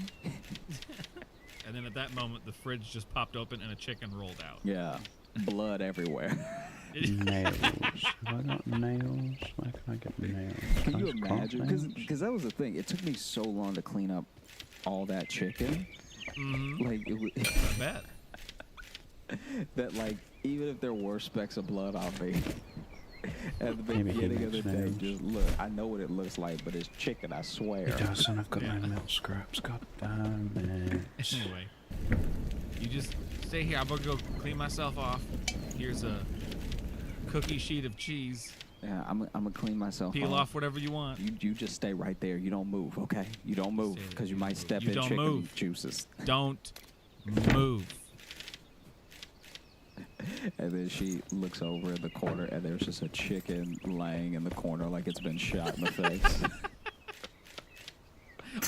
And then at that moment, the fridge just popped open and a chicken rolled out. Yeah, blood everywhere. Nails. Have I got nails? Where can I get nails? Can you imagine? Because that was the thing. It took me so long to clean up all that chicken. Like, it was, I bet. that, like, even if there were specks of blood on me, At the Maybe he beginning of the makes day, names. just look. I know what it looks like, but it's chicken, I swear. It does, and I've got no milk scraps. God damn it. Anyway, you just stay here. I'm gonna go clean myself off. Here's a cookie sheet of cheese. Yeah, I'm gonna clean myself Peel off whatever you want. You just stay right there. You don't move, okay? You don't move, because you might step You in don't chicken move. juices. Don't move. And then she looks over in the corner, and there's just a chicken laying in the corner like it's been shot in the face.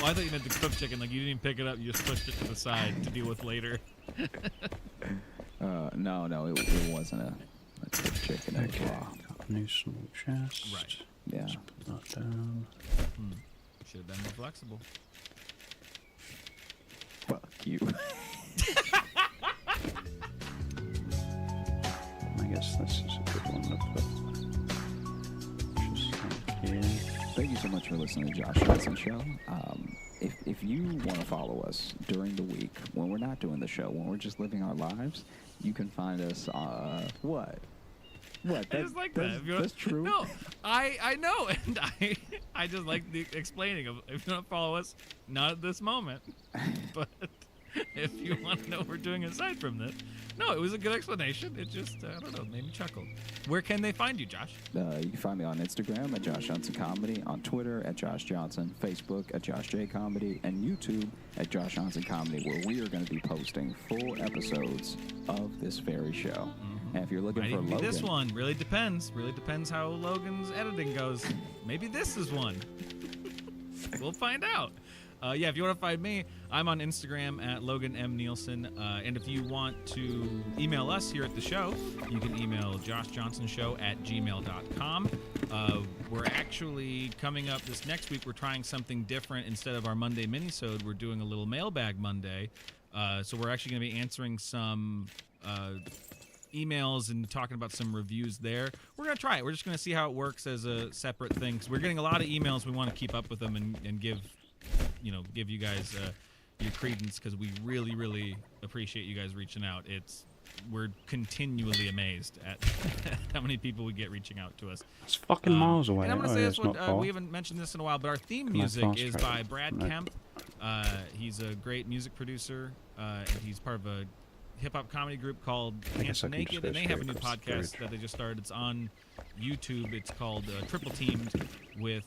Oh, I thought you meant the cooked chicken. Like you didn't even pick it up. You just pushed it to the side to deal with later. No, it wasn't a cooked chicken. It was Okay, raw. got a new small chest. Right. Yeah. Let's put that down. Should have been more flexible. Fuck you. I guess this is a good one to put. Just like here. Thank you so much for listening to Josh Johnson Show. If you want to follow us during the week when we're not doing the show, when we're just living our lives, you can find us. What? What? I just like that. If you want- That's true. No, I know, and I just like the explaining of if you want to follow us, not at this moment, but if you want to know what we're doing aside from this, no, it was a good explanation. It just I don't know, made me chuckle. Where can they find you, Josh? You can find me on Instagram at Josh Johnson Comedy, on Twitter at Josh Johnson, Facebook at Josh J Comedy, and YouTube at Josh Johnson Comedy, where we are going to be posting full episodes of this very show. And if you're looking Might for even be Logan, this one. Really depends. Really depends how Logan's editing goes. Maybe this is one. We'll find out. Yeah, if you want to find me, I'm on Instagram at Logan M. Nielsen. And if you want to email us here at the show, you can email joshjohnsonshow@gmail.com. We're actually coming up this next week. We're trying something different. Instead of our Monday minisode, we're doing a little mailbag Monday. So we're actually going to be answering some emails and talking about some reviews there. We're going to try it. We're just going to see how it works as a separate thing, because we're getting a lot of emails. We want to keep up with them and give you guys your credence, because we really, really appreciate you guys reaching out. We're continually amazed at how many people we get reaching out to us. It's fucking miles away. And I'm going to Oh, say yeah, this it's one, not far. we haven't mentioned this in a while, but our theme Can I music fast is track by it? Brad No. Kemp. He's a great music producer, and he's part of a hip-hop comedy group called I guess I Handsome can just Naked, go and they have a straight new across the podcast bridge. that they just started. It's on YouTube. It's called Triple Teamed with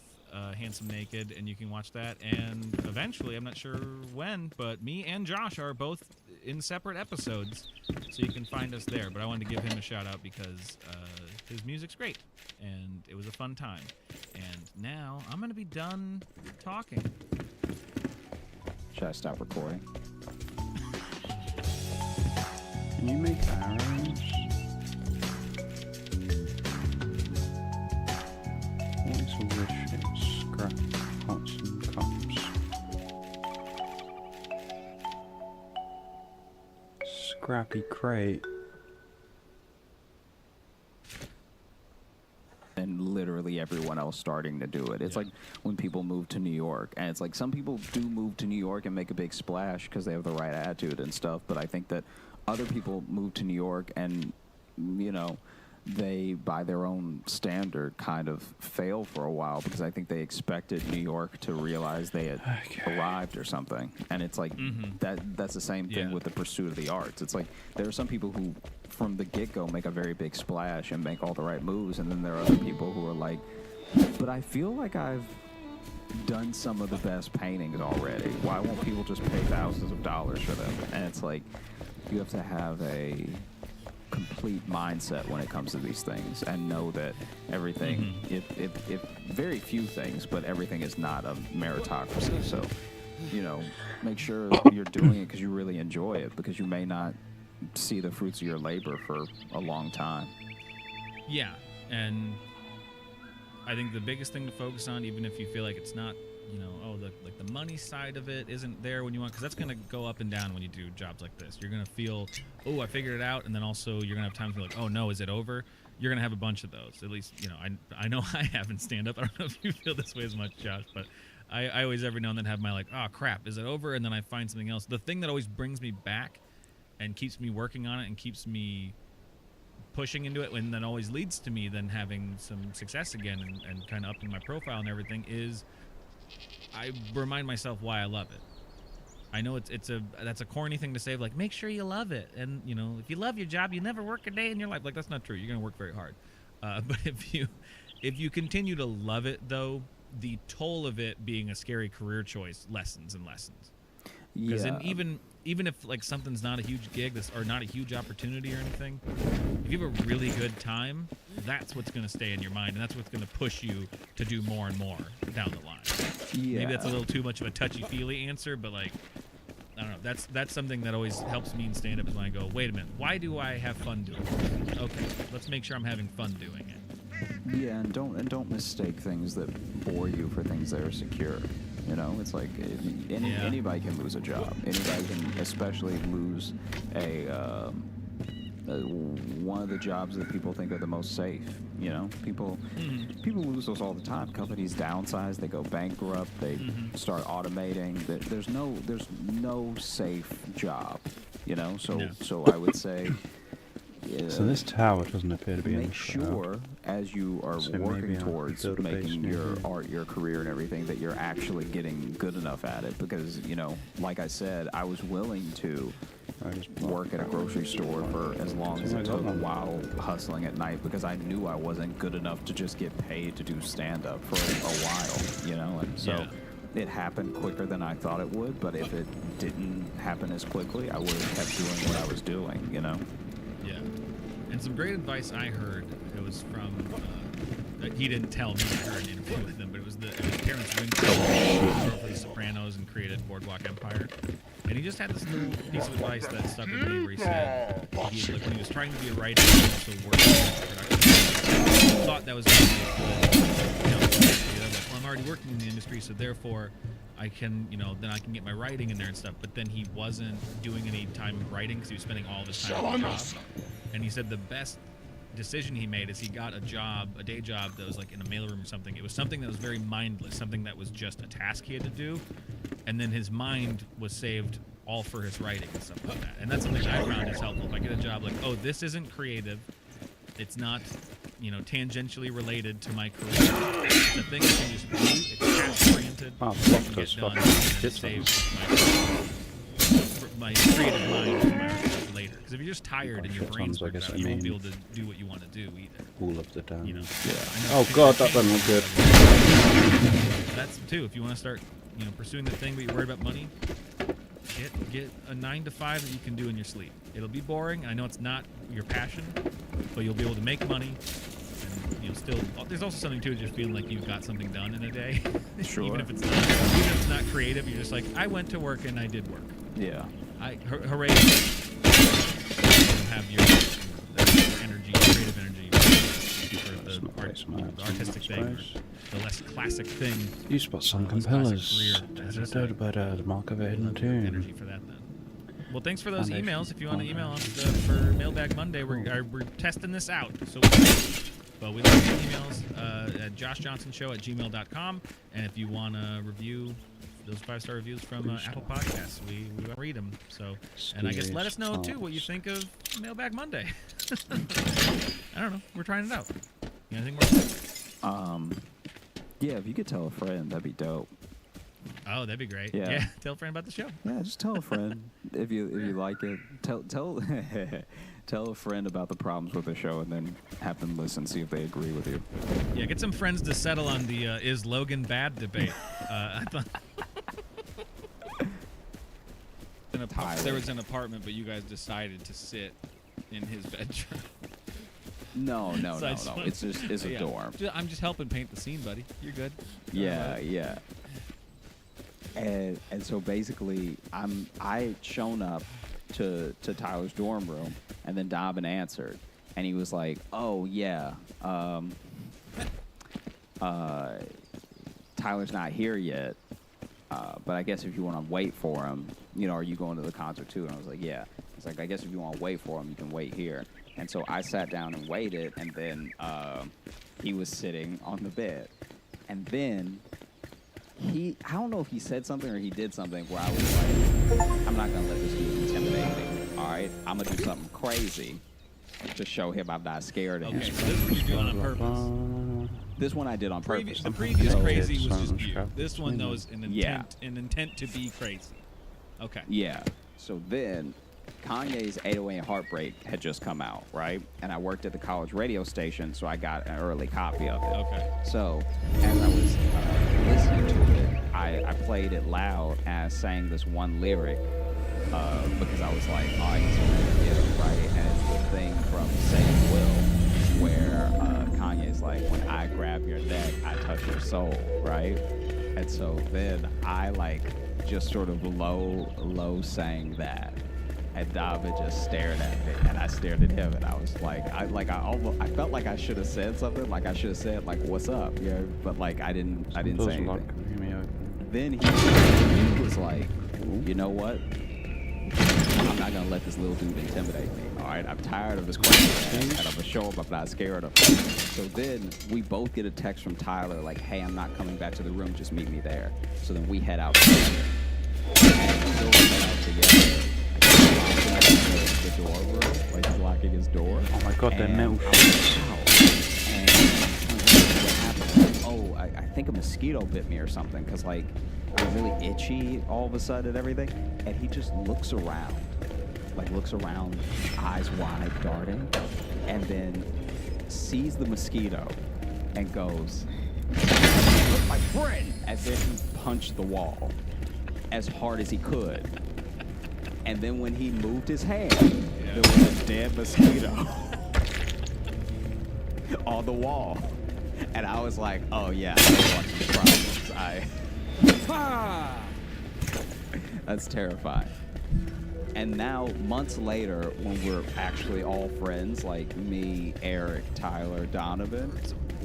Handsome Naked, and you can watch that. And eventually, I'm not sure when, but me and Josh are both in separate episodes, so you can find us there. But I wanted to give him a shout-out because his music's great, and it was a fun time. And now I'm going to be done talking. should I stop recording? Can you make arrows? What is all this shit? Scrap pots and cups. Scrappy crate. And literally everyone else starting to do it. It's like when people move to New York, and it's like some people do move to New York and make a big splash because they have the right attitude and stuff, but I think that other people move to New York and, they, by their own standard, kind of fail for a while because I think they expected New York to realize they had arrived or something. And it's like that's the same thing with the pursuit of the arts. It's like there are some people who, from the get-go, make a very big splash and make all the right moves, and then there are other people who are like, but I feel like I've done some of the best paintings already. Why won't people just pay thousands of dollars for them? And it's like you have to have a complete mindset when it comes to these things and know that everything, if very few things, but everything is not a meritocracy. So, make sure you're doing it because you really enjoy it, because you may not see the fruits of your labor for a long time. Yeah, and I think the biggest thing to focus on, even if you feel like it's not, the money side of it isn't there when you want, because that's going to go up and down when you do jobs like this. You're going to feel, oh, I figured it out, and then also you're going to have time to feel like, oh, no, is it over? You're going to have a bunch of those. At least, I know I have in stand-up. I don't know if you feel this way as much, Josh, but I always every now and then have my oh, crap, is it over? And then I find something else. The thing that always brings me back and keeps me working on it and keeps me pushing into it, and that always leads to me then having some success again and kind of upping my profile and everything, is I remind myself why I love it. I know that's a corny thing to say, like, make sure you love it. And, you know, if you love your job, you never work a day in your life. Like, that's not true. You're going to work very hard. But if you continue to love it, though, the toll of it being a scary career choice lessens and lessens. Because then even if, like, something's not a huge gig or not a huge opportunity or anything, if you have a really good time, that's what's going to stay in your mind, and that's what's going to push you to do more and more down the line. Yeah. Maybe that's a little too much of a touchy-feely answer, but, like, I don't know. That's something that always helps me in stand-up is when I go, wait a minute, why do I have fun doing it? Okay, let's make sure I'm having fun doing it. Yeah, and don't mistake things that bore you for things that are secure. You know, it's like anybody can lose a job. Anybody can, especially lose one of the jobs that people think are the most safe. You know, people lose those all the time. Companies downsize, they go bankrupt, they start automating. There's no safe job. You know, so I would say. So this tower doesn't appear to be Make sure, as you are working towards making your art, your career and everything, that you're actually getting good enough at it. Because, you know, like I said, I was willing to work at a grocery store for as long as it took while hustling at night, because I knew I wasn't good enough to just get paid to do stand-up for a while, you know? And so it happened quicker than I thought it would, but if it didn't happen as quickly, I would have kept doing what I was doing, you know? Yeah. And some great advice I heard, it was from, he didn't tell me, I heard an interview with him, but it was Terrence Winter, who wrote for The Sopranos and created Boardwalk Empire. And he just had this little piece of advice that stuck with me, where he said, when he was trying to be a writer, he also worked in production. He thought that was going to be a good, like, well, I'm already working in the industry, so therefore I can, then I can get my writing in there and stuff. But then he wasn't doing any time writing because he was spending all of his time on the job. And he said the best decision he made is he got a day job that was like in a mailroom or something. It was something that was very mindless, something that was just a task he had to do. And then his mind was saved all for his writing and stuff like that. And that's something I found is helpful. If I get a job like, oh, this isn't creative, it's not, tangentially related to my career. It's a thing I can just do. It's task-oriented. It get done, and it saves my creative mind for my art later. Because if you're just tired and your brain's worked out, you won't be able to do what you want to do either. All of the time. Yeah. Oh god, that doesn't look good. That's too. If you want to start, pursuing the thing, but you're worried about money, get a 9 to 5 that you can do in your sleep. It'll be boring. I know it's not your passion, but you'll be able to make money. And still, there's also something too, just feeling like you've got something done in a day. Sure. Even if it's not creative, you're just like, I went to work and I did work. Yeah. Hooray! You have your energy, creative energy, for the artistic thing, the less classic thing. You spot some compellers. The mark of a hidden tune. Energy for that then. Well, thanks for those emails. If you want to email us for Mailbag Monday, we're testing this out. So, but we love your emails at joshjohnsonshow@gmail.com. And if you want to review those 5-star reviews from Apple Podcasts, we read them. So, and I guess let us know too what you think of Mailbag Monday. I don't know. We're trying it out. You got anything more? Yeah, if you could tell a friend, that'd be dope. Oh, that'd be great. Yeah. Tell a friend about the show. Yeah, just tell a friend if you like it. Tell tell a friend about the problems with the show, and then have them listen, see if they agree with you. Yeah, get some friends to settle on the is Logan bad debate. I thought there was an apartment, but you guys decided to sit in his bedroom. No. It's a dorm. I'm just helping paint the scene, buddy. You're good. Yeah. And so basically, I shown up to Tyler's dorm room, and then Dobbin answered, and he was like, "Oh yeah, Tyler's not here yet, but I guess if you want to wait for him, are you going to the concert too?" And I was like, "Yeah." He's like, "I guess if you want to wait for him, you can wait here." And so I sat down and waited, and then he was sitting on the bed, and then I don't know if he said something or he did something where I was like, I'm not going to let this dude intimidate me, all right? I'm going to do something crazy, to show him I'm not scared of him. Okay, so this one you're doing on purpose. This one I did on purpose. The previous crazy was just you. This one, though, is an intent to be crazy. Okay. Yeah. So then, Kanye's 808 Heartbreak had just come out, right? And I worked at the college radio station, so I got an early copy of it. Okay. So as I was listening to it, I played it loud and I sang this one lyric because I was like, oh, I need to get it right. And it's the thing from Say Will, where Kanye's like, when I grab your neck, I touch your soul, right? And so then I like just sort of low sang that. And David just stared at me, and I stared at him, and I was like, I felt like I should have said something, like I should have said, like, what's up, you know, but like I didn't say anything. Then he was like, you know what? I'm not gonna let this little dude intimidate me. All right, I'm tired of this question, and I'm gonna show him I'm not scared of him. So then we both get a text from Tyler, like, hey, I'm not coming back to the room, just meet me there. So then we head out together, and we head out together. The door room, like he's locking his door. Oh my god, they're metal. And what happened? Oh, I think a mosquito bit me or something, because like I'm really itchy all of a sudden and everything. And he just looks around, eyes wide, darting, and then sees the mosquito and goes, my friend! And then he punched the wall as hard as he could. And then when he moved his hand, there was a dead mosquito on the wall. And I was like, oh yeah, I don't want these problems. That's terrifying. And now, months later, when we're actually all friends, like me, Eric, Tyler, Donovan,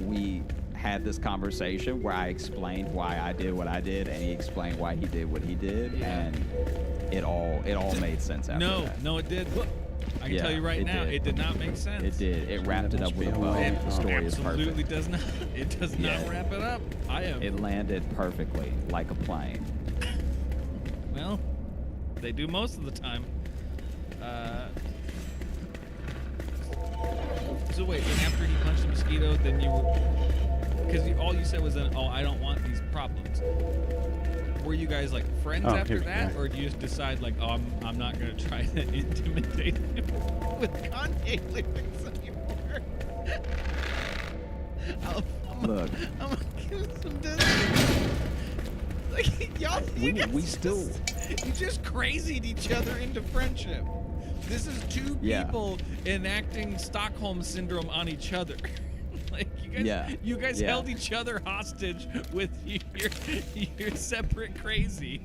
we had this conversation where I explained why I did what I did, and he explained why he did what he did, and it all made sense after that. No, it did. I can tell you right now, it did not make sense. It did. It wrapped it up with a bow. The story is perfect. Absolutely does not. It does not wrap it up. It landed perfectly, like a plane. Well, they do most of the time. So wait, and after he punched the mosquito, then you were... Because all you said was, oh, I don't want these problems. Were you guys like friends after that, or do you just decide like, oh, I'm not gonna try to intimidate him with Kanye lyrics anymore? I'm gonna give him some distance. Like y'all, you just crazied each other into friendship. This is two people enacting Stockholm syndrome on each other. Like you guys held each other hostage with your separate crazy.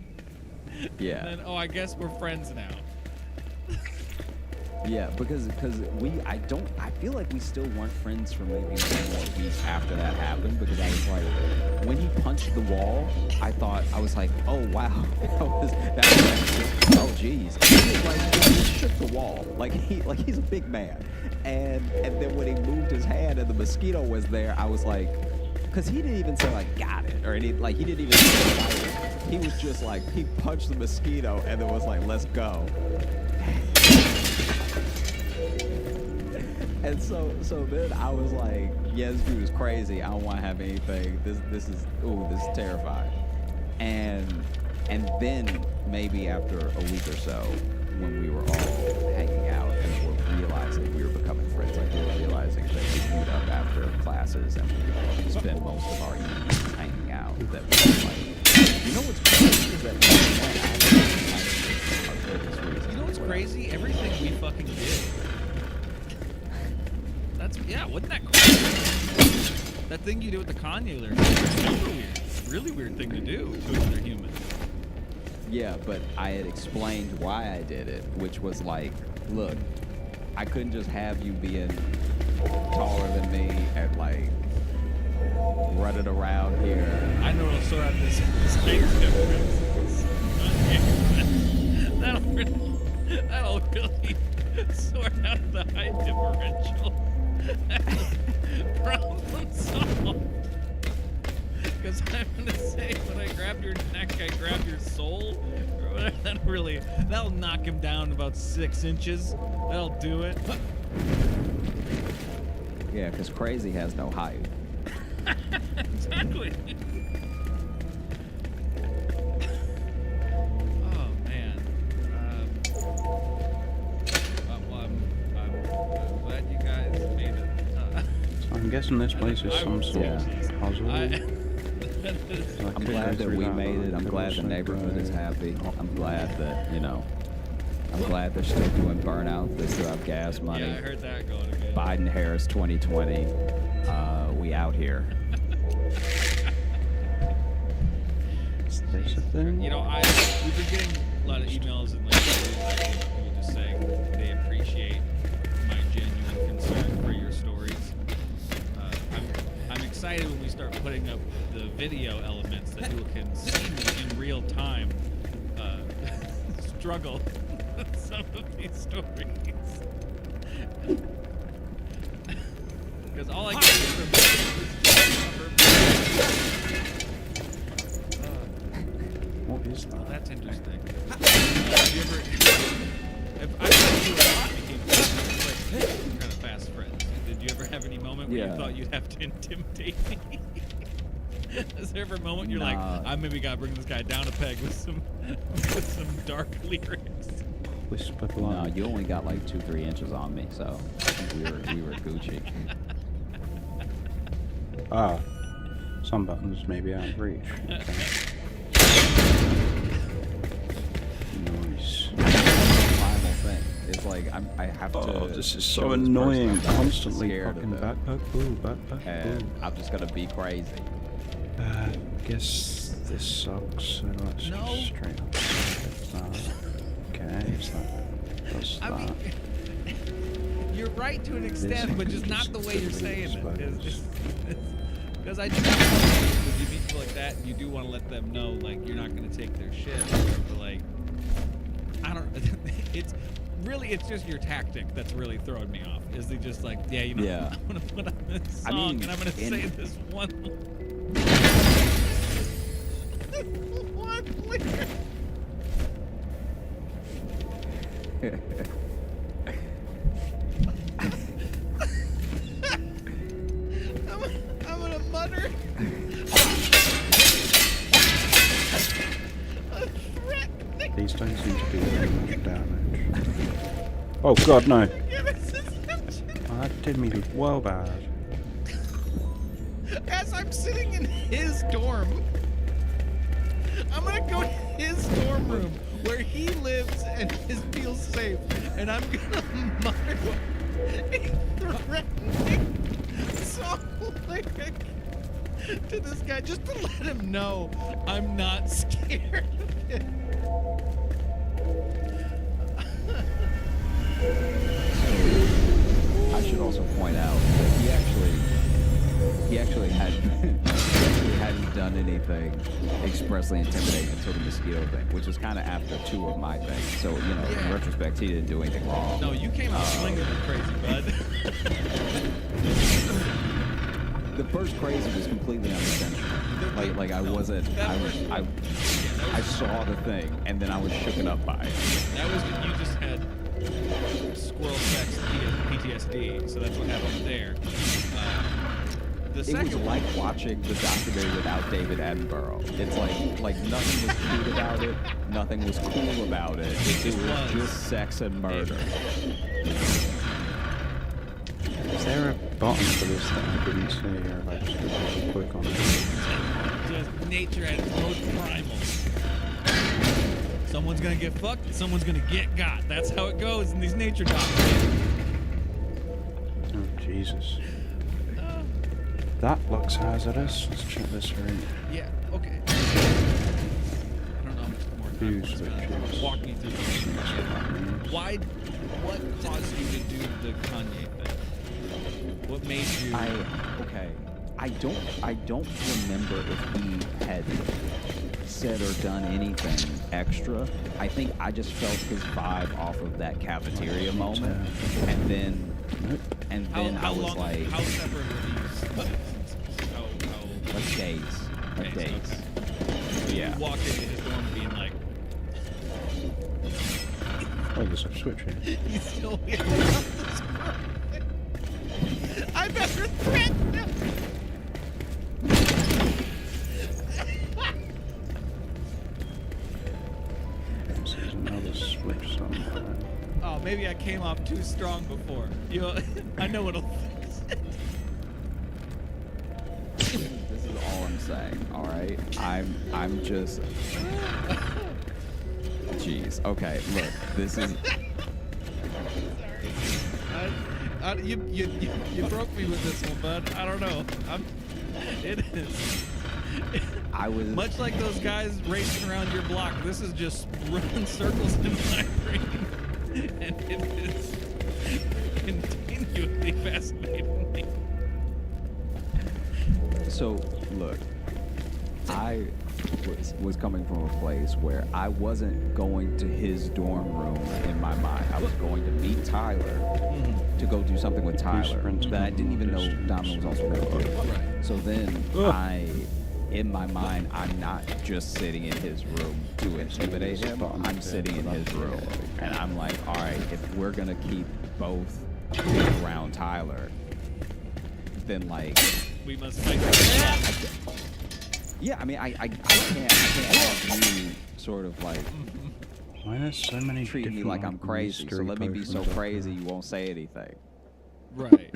Yeah. And then I guess we're friends now. Yeah, because I feel like we still weren't friends for maybe 1 more weeks after that happened, because I was like, when he punched the wall, I was like, oh wow, oh geez, he shook the wall, like he's a big man, and then when he moved his hand and the mosquito was there, I was like, because he didn't even say like got it or anything, like he didn't even say like, he was just like, he punched the mosquito and then was like, let's go. And so then I was like, yeah, this dude is crazy. I don't want to have anything. This is terrifying. And then maybe after a week or so, when we were all hanging out and were realizing we were becoming friends, like we were realizing that we meet up after classes and we spend most of our evenings hanging out, that we were like, you know what's crazy is that you know what's crazy? Everything we fucking did. Wasn't that crazy? That thing you did with the Kanye lyrics was super weird. Really weird thing to do to another human. Yeah, but I had explained why I did it, which was like, look, I couldn't just have you being taller than me and like running around here. I know it'll sort out this height difference. That'll really sort out the height differential. Problem solved. Because I'm gonna say when I grab your neck, I grab your soul. That'll knock him down about 6 inches. That'll do it. Yeah, because crazy has no height. Exactly. Oh man. Well, I'm glad you guys made it. So I'm guessing this place is some sort of puzzle. I'm glad that we made it. I'm glad the neighborhood is happy. I'm glad that, you know, I'm glad they're still doing burnout. They still have gas money. Yeah, I heard that going again. Biden-Harris 2020. We out here. There's a thing. You know, we've been getting a lot of emails and like people just saying they appreciate my genuine concern for your stories. I'm excited when we start putting up the video elements that people can see me in real time struggle with some of these stories. Because all I get is What is that? well, that's interesting. Have you ever? I thought you were not became like kind of fast friends. Did you ever have any moment where you thought you'd have to intimidate me? Is there ever a moment you're like, I maybe gotta bring this guy down a peg with some dark lyrics? Whispered No, line. you only got like 2-3 inches on me, so I think we were Gucci. Ah, some buttons may be out of reach. Okay. Nice. Primal thing. It's like I have to. Oh, this is show so this annoying. person I'm Constantly scared fucking of them, backpack boo, backpack and boo. I'm just gonna be crazy. Guess this sucks. So let's No. just straight up. Okay, so that's I that. mean, you're right to an extent, but just not the way you're saying it. Because I do when you meet people like that, you do want to let them know, like, you're not going to take their shit. But, like, I don't. It's just your tactic that's really throwing me off. Is they just like, yeah, you know, I'm going to put on this song and I'm going to say this one lyric. I'm gonna mutter. These don't seem to do very much damage. Oh god, no. Oh, that did me well bad. As I'm sitting in his dorm, I'm gonna go to his dorm room where he lives and feels safe, and I'm gonna mutter a threatening song lyric to this guy just to let him know I'm not scared of him. I should also point out that he actually hadn't done anything expressly intimidating until the mosquito thing, which was kind of after 2 of my things. So, you know, in retrospect, he didn't do anything wrong. No, you came out slinging it crazy, bud. The first crazy was completely unintentional. Like I wasn't. I saw the thing and then I was shooken up by it. That was when you just had squirrel sex PTSD, so that's what happened there. It was like watching the documentary without David Attenborough. It's like nothing was cute about it, nothing was cool about it. It was just sex and murder. Is there a button for this that I didn't see, or if I just really quick on it? Just nature at its most primal. Someone's gonna get fucked, and someone's gonna get got. That's how it goes in these nature documentaries. Oh, Jesus. That looks hazardous. Let's check this route. Yeah, okay. I don't know how much more time it's gonna walk me through this. What caused you to do the Kanye thing? What made you... I don't remember if he had said or done anything extra. I think I just felt his vibe off of that cafeteria moment, and then I was like, how separate were these? Like days. Okay. So yeah. You walked into his dorm being like, oh, there's a switch here. he's still here. I better threaten him. This is another switch somewhere. Oh, maybe I came off too strong before. You know, I know what'll fix it. This is all I'm saying. All right, I'm just. Jeez. Okay. Look, this is. You broke me with this one, bud. I don't know. It is. I was much like those guys racing around your block. This is just running circles in my brain, and it is continually fascinating me. So look, I was coming from a place where I wasn't going to his dorm room in my mind. I was going to meet Tyler to go do something with Tyler that I didn't even know Donovan was also going to do. So then in my mind, I'm not just sitting in his room to intimidate him. I'm sitting in his room, and I'm like, all right, if we're gonna keep both around Tyler, then like we must fight. Yeah, I mean, I can't have you sort of like why there's so many treat me like I'm crazy. So let me be so crazy you won't say anything. Right.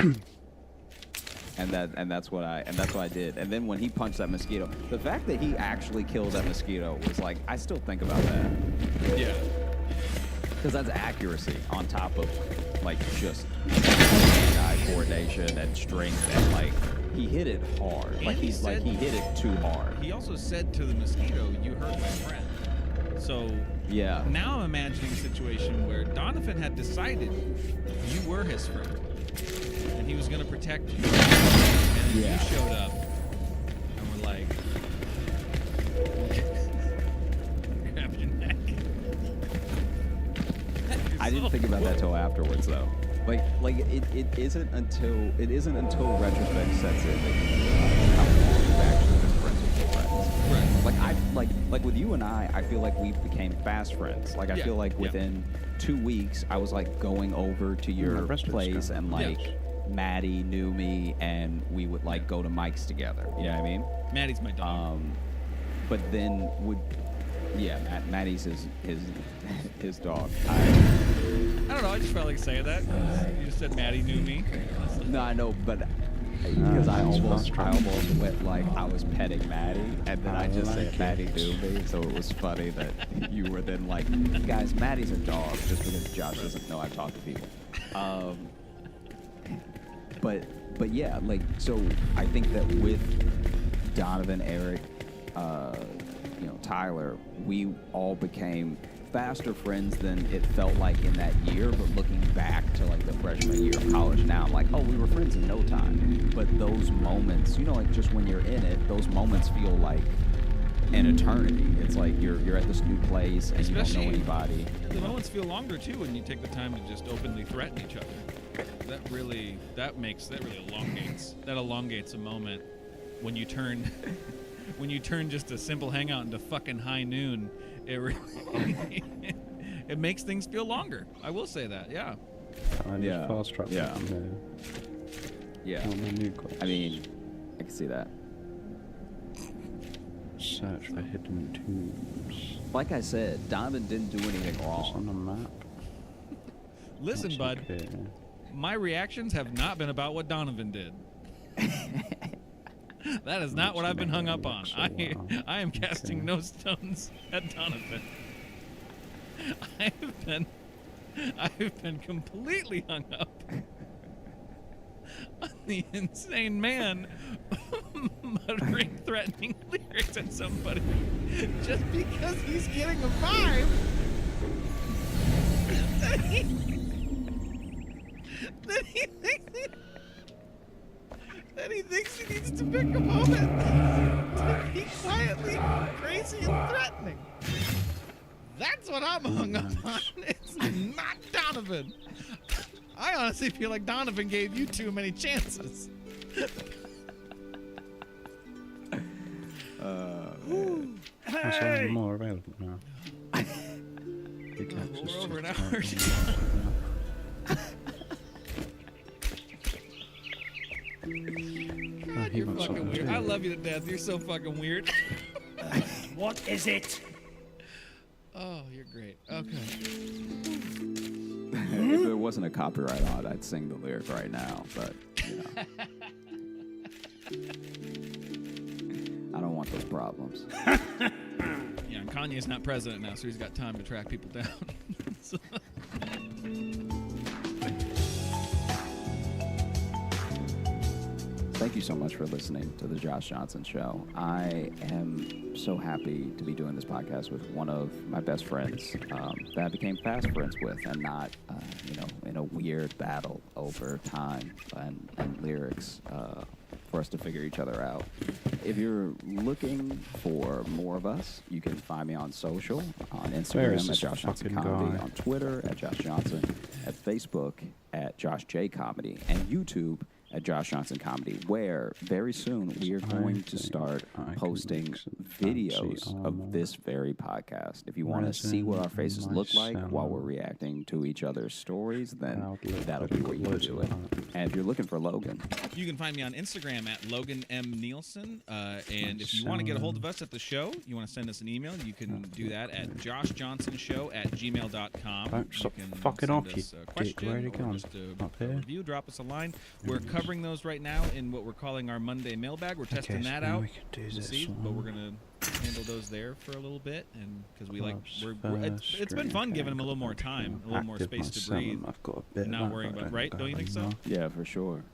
And that's what I did. And then when he punched that mosquito, the fact that he actually killed that mosquito was like, I still think about that. Yeah. Because that's accuracy on top of like just eye coordination and strength, and like he hit it hard. And like he hit it too hard. He also said to the mosquito, "You hurt my friend." So yeah. Now I'm imagining a situation where Donovan had decided you were his friend, and he was going to protect you. And then you showed up, and were like, grab your neck. I didn't think about that till afterwards, though. Like it isn't until retrospect sets in that you realize how long you've actually been friends with your friends. Right. Like with you and I feel like we became fast friends. Like I feel like within 2 weeks, I was like going over to your place, and like Maddie knew me, and we would like go to Mike's together. You know what I mean? Maddie's my dog. But then Maddie's his dog. I don't know. I just felt like saying that. You just said Maddie knew me. No, I know, but because I almost went like I was petting Maddie, and then I just said Maddie knew me, so it was funny that you were then like, guys, Maddie's a dog, just because Josh doesn't know I talk to people. But yeah, like, so I think that with Donovan, Eric, Tyler, we all became faster friends than it felt like in that year. But looking back to like the freshman year of college now, I'm like, oh, we were friends in no time. But those moments, like just when you're in it, those moments feel like an eternity. It's like you're at this new place and you don't know anybody. The moments feel longer too when you take the time to just openly threaten each other. That really elongates a moment when you turn just a simple hangout into fucking high noon. It really it makes things feel longer. I will say that. Yeah. Fast track. Yeah. I mean, I can see that. Search for hidden tombs. Like I said, Donovan didn't do anything wrong. It's on the map. Listen, bud. Okay. My reactions have not been about what Donovan did. That is not what I've been hung up on. I am casting no stones at Donovan. I've been completely hung up on the insane man muttering threatening lyrics at somebody just because he's getting a vibe that he thinks he needs to pick a moment to be quietly crazy and threatening. That's what I'm hung up on. It's not Donovan. I honestly feel like Donovan gave you too many chances. Hey! More available now. We're over an hour. God, you're fucking weird. I love you to death. You're so fucking weird. What is it? Oh, you're great. Okay. If there wasn't a copyright on it, I'd sing the lyric right now, but, you know. I don't want those problems. Yeah, and Kanye's not president now, so he's got time to track people down. So. Thank you so much for listening to the Josh Johnson Show. I am so happy to be doing this podcast with one of my best friends that I became fast friends with, and not, in a weird battle over time and lyrics for us to figure each other out. If you're looking for more of us, you can find me on social, on Instagram at Josh Johnson Comedy, on Twitter at Josh Johnson, at Facebook at Josh J Comedy, and YouTube at Josh Johnson Comedy, where very soon we are going to start posting videos of this very podcast. If you want to see what our faces look like while we're reacting to each other's stories, then that'll be where you can do it. And if you're looking for Logan, you can find me on Instagram at Logan M. Nielsen. And if you want to get a hold of us at the show, you want to send us an email, you can do that at joshjohnsonshow@gmail.com. Don't stop fucking off, you dick. Where'd it go? Up here? Review, drop us a line. We're covering those right now in what we're calling our Monday mailbag. We're testing that out. We'll see, but we're gonna handle those there for a little bit, and because we like, it's been fun giving them a little more time, a little more space to breathe. I've got a bit not worrying about, right? Don't you think so? yeah, for sure.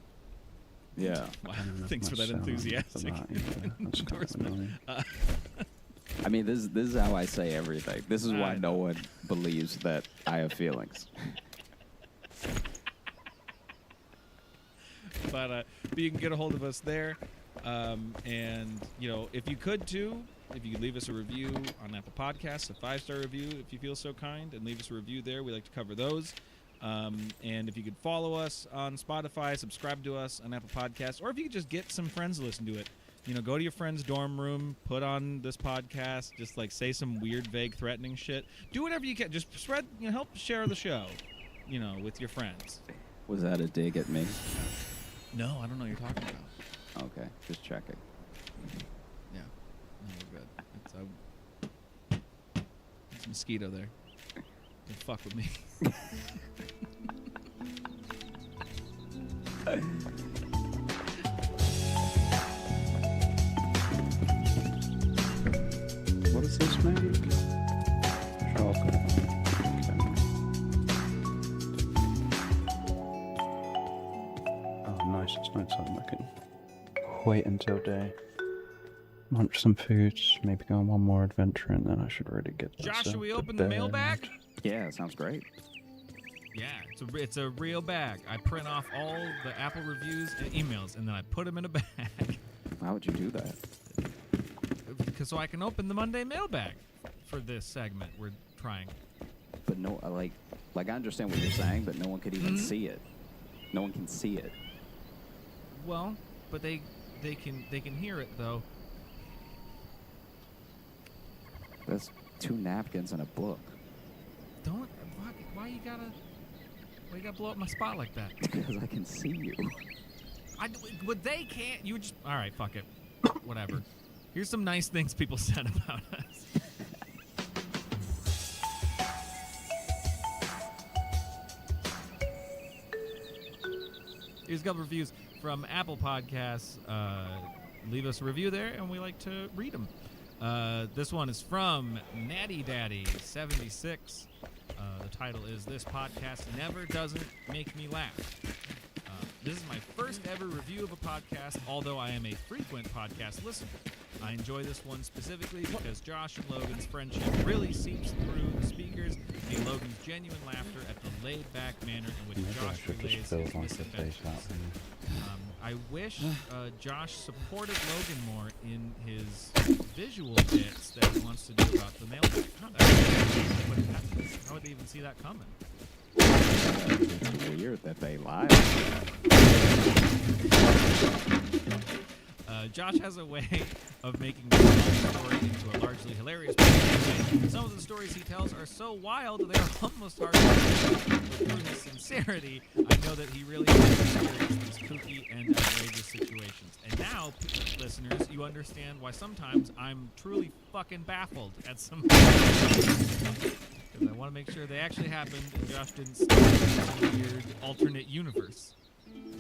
Yeah. Wow. Thanks for that enthusiastic endorsement. I mean, this is how I say everything. This is why no one believes that I have feelings. But you can get a hold of us there, and if you could leave us a review on Apple Podcasts, a 5-star review if you feel so kind, and leave us a review there. We like to cover those. And if you could follow us on Spotify, subscribe to us on Apple Podcasts, or if you could just get some friends to listen to it. Go to your friend's dorm room, put on this podcast, just like say some weird, vague, threatening shit. Do whatever you can. Just spread, help share the show, with your friends. Was that a dig at me? No, I don't know what you're talking about. Okay, just checking. Yeah, no, we're good. It's a mosquito there. Don't fuck with me. What is this, man? Chocolate. Nice, it's no time. I can wait until day, munch some foods, maybe go on one more adventure, and then I should really get this. Josh, should we open the mailbag? Yeah, sounds great. Yeah, it's a real bag. I print off all the Apple reviews and emails, and then I put them in a bag. Why would you do that? Because so I can open the Monday mailbag for this segment we're trying. But no, like I understand what you're saying, but no one could even see it. No one can see it. Well, but they can hear it though. That's 2 napkins and a book. Don't. Why you gotta blow up my spot like that? Because I can see you. But they can't. You just. All right, fuck it. Whatever. Here's some nice things people said about us. Here's a couple reviews from Apple Podcasts. Leave us a review there, and we like to read them. This one is from Natty Daddy 76. The title is "This Podcast Never Doesn't Make Me Laugh." This is my first ever review of a podcast, although I am a frequent podcast listener. I enjoy this one specifically because Josh and Logan's friendship really seeps through the speakers, and Logan's genuine laughter at the laid-back manner in which Josh relays his misadventures. I wish Josh supported Logan more in his visual bits that he wants to do about the mailbag. How would they even see that coming? It's weird that they lie. Josh has a way of making the story into a largely hilarious story. Some of the stories he tells are so wild they are almost hard to believe. But through his sincerity, I know that he really has experienced these kooky and outrageous situations. And now, listeners, you understand why sometimes I'm truly fucking baffled at some because I want to make sure they actually happened and Josh didn't start some weird alternate universe.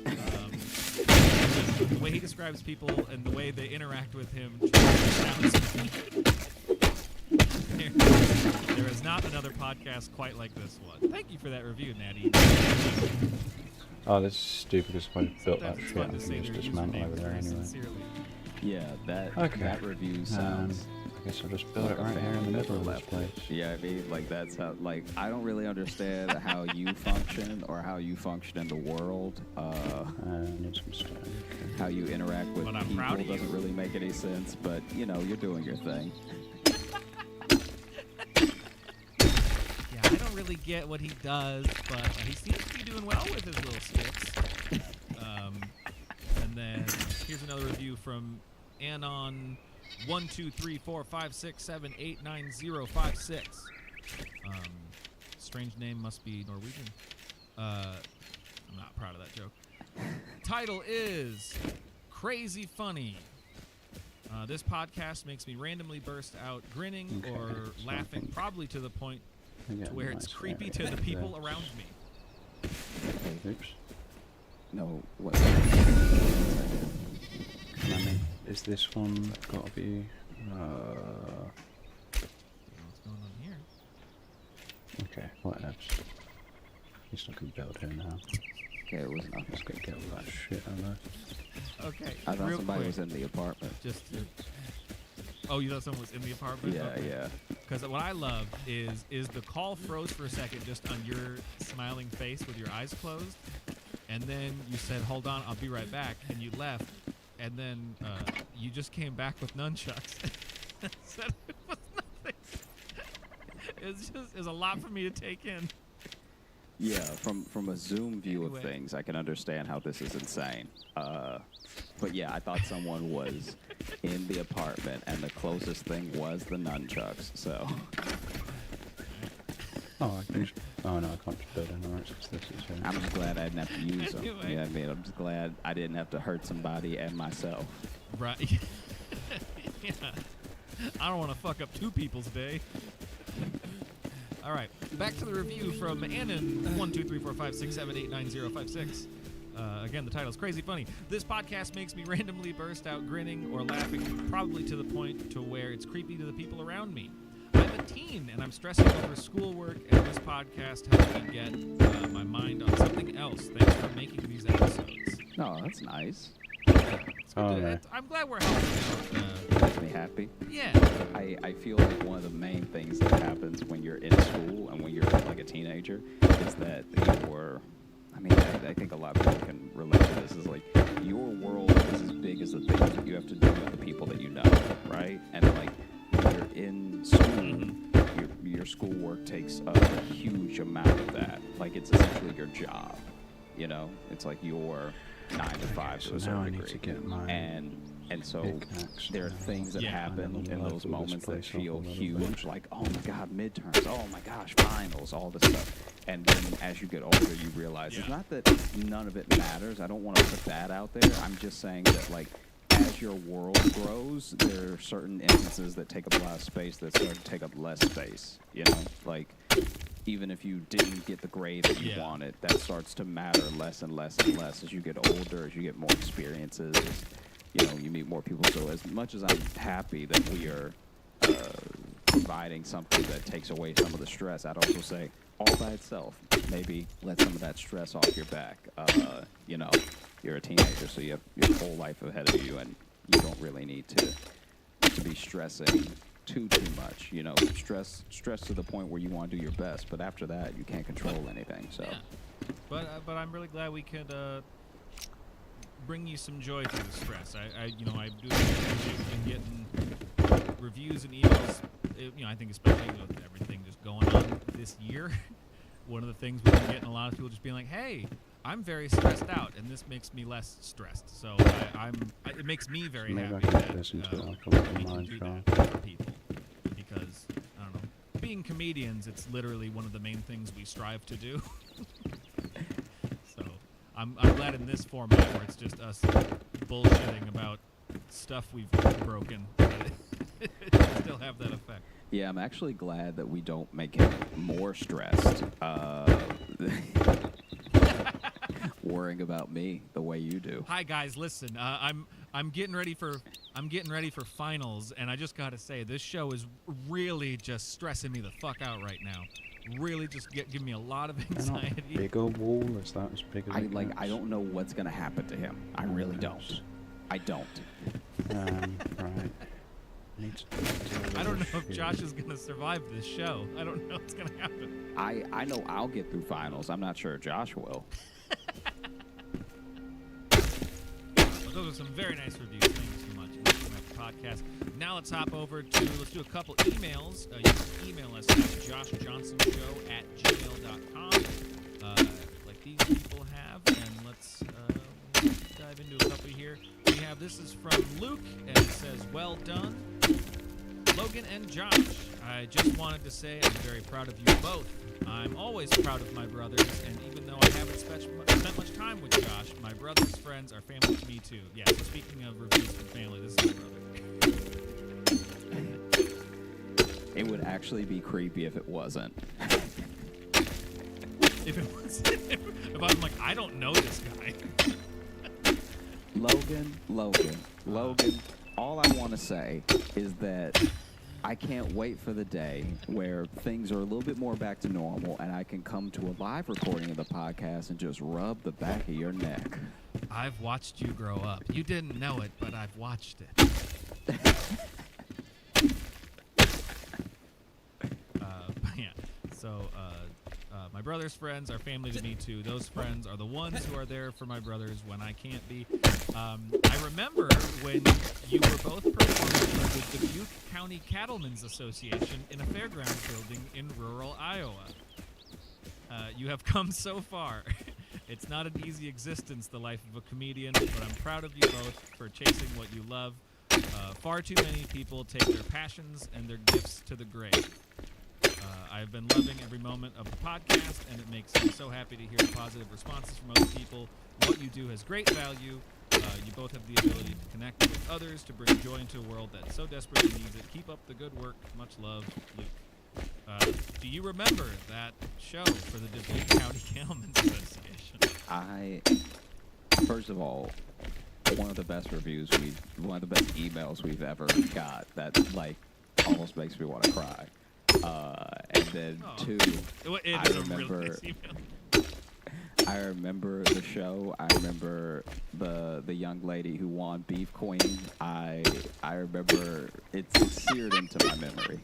The way he describes people and the way they interact with him sounds there is not another podcast quite like this one. Thank you for that review, Natty. Oh, this is stupid because if I built that Sometimes it's shit, I fun to say can just their dismantle username over there very anyway. sincerely. Yeah, that Okay. that review sounds. I guess I'll just build it right here in the middle of this place. Yeah, I mean, like that's how. Like, I don't really understand how you function or how you function in the world. I need some stone. How you interact with But I'm people proud of you. doesn't really make any sense. But you know, you're doing your thing. Yeah, I don't really get what he does, but he seems to be doing well with his little skits. And then here's another review from Anon 1234567899056. Strange name, must be Norwegian. I'm not proud of that joke. Title is Crazy Funny. This podcast makes me randomly burst out grinning Okay, or so I laughing, think probably to the point I get to where a it's nice creepy area to the people there. around me. Oops. No, what? I mean, is this one got to be? What's going on here? Okay, what else? He's not gonna build here now. Okay, it was nothing. Let's go get all that shit out there. Okay, I thought real somebody quick. was in the apartment. Just to, oh, you thought someone was in the apartment? Yeah, Okay. yeah. Because what I love is the call froze for a second just on your smiling face with your eyes closed, and then you said, "Hold on, I'll be right back," and you left, and then you just came back with nunchucks. Said it was nothing. It was a lot for me to take in. Yeah, from a Zoom view Anyway. of things, I can understand how this is insane. But yeah, I thought someone was in the apartment, and the closest thing was the nunchucks. So Oh, I can just. Oh no, I can't just build anywhere. It's just this is here. I'm just glad I didn't have to use them. Anyway. Yeah, I mean, I'm just glad I didn't have to hurt somebody and myself. Right. Yeah. I don't want to fuck up two people's day. All right, back to the review from Annan 1234567899056. Again, the title is Crazy Funny. This podcast makes me randomly burst out grinning or laughing, probably to the point to where it's creepy to the people around me. I'm a teen, and I'm stressing over schoolwork, and this podcast helps me get my mind on something else. Thanks for making these episodes. No, that's nice. I'm glad we're helping out. Makes me happy. Yeah. I feel like one of the main things that happens when you're in school and when you're like a teenager is that you're, I mean, I think a lot of people can relate to this, is like your world is as big as the things that you have to do with the people that you know, right? And like when you're in school, your schoolwork takes a huge amount of that. Like it's essentially your job, you know? It's like your 9 to 5 to a So now certain I degree. need to get my And so pickaxe there are now. things that Yeah. happen And in then those level this moments that place up a feel little huge, bit. like, oh my God, midterms, oh my gosh, finals, all this stuff. And then as you get older, you realize it's Yeah. not that none of it matters. I don't want to put that out there. I'm just saying that, like, as your world grows, there are certain instances that take up a lot of space that start to take up less space, you know? Like, even if you didn't get the grade that you Yeah. wanted, that starts to matter less and less and less as you get older, as you get more experiences, as, you know, you meet more people. So as much as I'm happy that we are providing something that takes away some of the stress, I'd also say all by itself, maybe let some of that stress off your back. You know, you're a teenager, so you have your whole life ahead of you, and you don't really need to be stressing too much. You know, stress to the point where you want to do your best, but after that, you can't control anything. So, Yeah. But I'm really glad we could bring you some joy through the stress. I do appreciate getting reviews and emails. I think especially with everything just going on this year, one of the things we've been getting a lot of people just being like, "Hey, I'm very stressed out, and this makes me less stressed." So it makes me very Maybe I happy can that listen to it like a we little can mind do trial. that for people, because I don't know. Being comedians, it's literally one of the main things we strive to do. So I'm glad in this format where it's just us bullshitting about stuff we've broken. It still have that effect. Yeah, I'm actually glad that we don't make him more stressed. Worrying about me the way you do. Hi guys, listen. I'm getting ready for finals, and I just gotta say this show is really just stressing me the fuck out right now. Really, just giving me a lot of anxiety. Bigger wall? Is that as big as it gets? I don't know what's gonna happen to him. I really don't. I don't. Right. I don't know if Josh is gonna survive this show. I don't know what's gonna happen. I know I'll get through finals. I'm not sure Josh will. Well, those are some very nice reviews. Thank you so much. Podcast. Now let's hop over to, let's do a couple emails. You can email us at joshjohnsonshow@gmail.com, like these people have. And let's dive into a couple here. We have, this is from Luke, and it says, well done, Logan and Josh. I just wanted to say I'm very proud of you both. I'm always proud of my brothers, and even though I haven't spent much time with Josh, my brother's friends are family to me too. Yeah, so speaking of reviews from family, this is my brother. It would actually be creepy if it wasn't. If it wasn't, if I'm like, I don't know this guy. Logan, all I want to say is that I can't wait for the day where things are a little bit more back to normal and I can come to a live recording of the podcast and just rub the back of your neck. I've watched you grow up. You didn't know it, but I've watched it. Yeah. So, my brother's friends are family to me too. Those friends are the ones who are there for my brothers when I can't be. I remember when you were both performing with the Butte County Cattlemen's Association in a fairgrounds building in rural Iowa. You have come so far. It's not an easy existence, the life of a comedian, but I'm proud of you both for chasing what you love. Far too many people take their passions and their gifts to the grave. I've been loving every moment of the podcast, and it makes me so happy to hear positive responses from other people. What you do has great value. You both have the ability to connect with others, to bring joy into a world that so desperately needs it. Keep up the good work. Much love, Luke. Do you remember that show for the Butte County Cattlemen's Association? First of all, one of the best emails we've ever got that like almost makes me want to cry. And then two, I remember the show. I remember the young lady who won Beef Queen. I remember it's seared into my memory.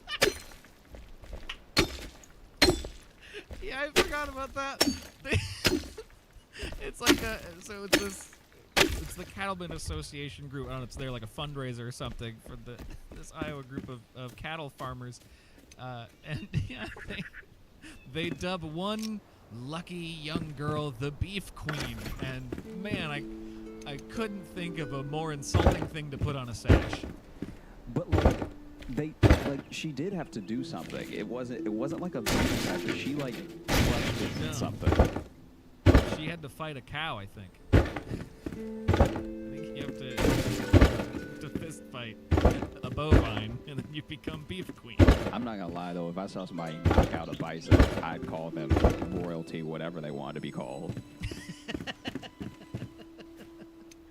Yeah, I forgot about that. It's like it's the Cattlemen Association group. I don't know, it's like a fundraiser or something for this Iowa group of cattle farmers. And yeah, they dub one lucky young girl the Beef Queen, and man, I couldn't think of a more insulting thing to put on a sash. But she did have to do something. It wasn't like a beef sash. She like crushed it with something. She had to fight a cow, I think. I think you have to fist fight a bovine, and then you become Beef Queen. I'm not gonna lie though, if I saw somebody knock out a bison, I'd call them royalty, whatever they wanted to be called.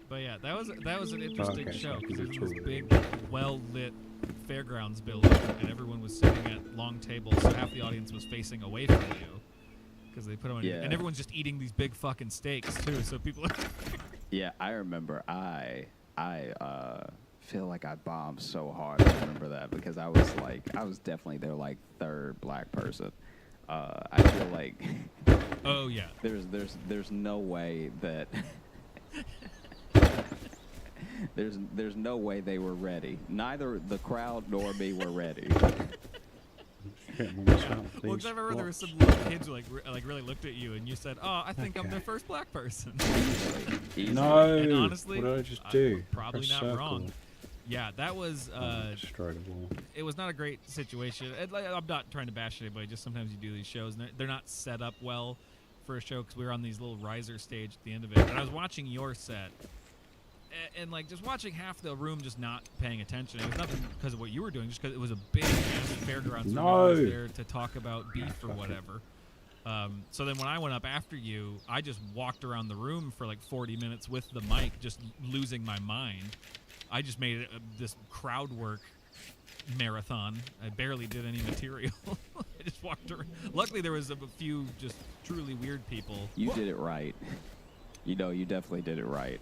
But yeah, that was an interesting show because it was this big, well-lit fairgrounds building, and everyone was sitting at long tables, so half the audience was facing away from you because they put them on. Yeah. And everyone's just eating these big fucking steaks too, so people. Yeah, I remember. I feel like I bombed so hard. I remember that because I was definitely their like third black person. I feel like. Oh yeah. There's no way that. There's no way they were ready. Neither the crowd nor me were ready. Yeah. Well, because I remember there were some little kids who like really looked at you and you said, "Oh, I think I'm their first black person." No. And honestly, what did I just do? Probably Press not circle. wrong. Yeah, that was. It was not a great situation. I'm not trying to bash anybody. Just sometimes you do these shows and they're not set up well for a show because we were on these little riser stage at the end of it, and I was watching your set, and like just watching half the room just not paying attention. It was nothing because of what you were doing, just because it was a big ass fairgrounds. No. I was there to talk about beef or whatever. So then when I went up after you, I just walked around the room for like 40 minutes with the mic, just losing my mind. I just made it this crowd work marathon. I barely did any material. I just walked around. Luckily, there was a few just truly weird people. You did it right. You know, you definitely did it right.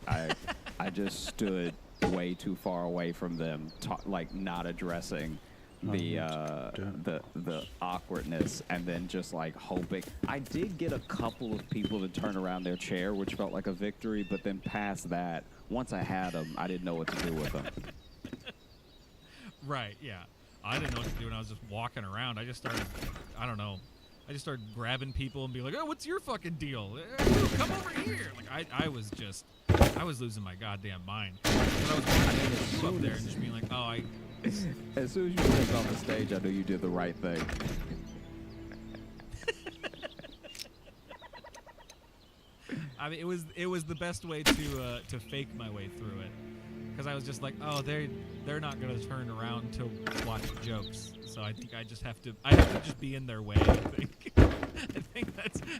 I just stood way too far away from them, like not addressing the awkwardness, and then just like hoping. I did get a couple of people to turn around their chair, which felt like a victory, but then past that, once I had them, I didn't know what to do with them. Right, yeah. I didn't know what to do, and I was just walking around. I just started, I don't know, I just started grabbing people and be like, oh, what's your fucking deal? Come over here. Like, I was losing my goddamn mind. But I was watching you up there and just being like, oh, As soon as you stepped off the stage, I knew you did the right thing. I mean, it was the best way to fake my way through it, because I was just like, oh, they're not gonna turn around to watch jokes, so I think I have to just be in their way. I think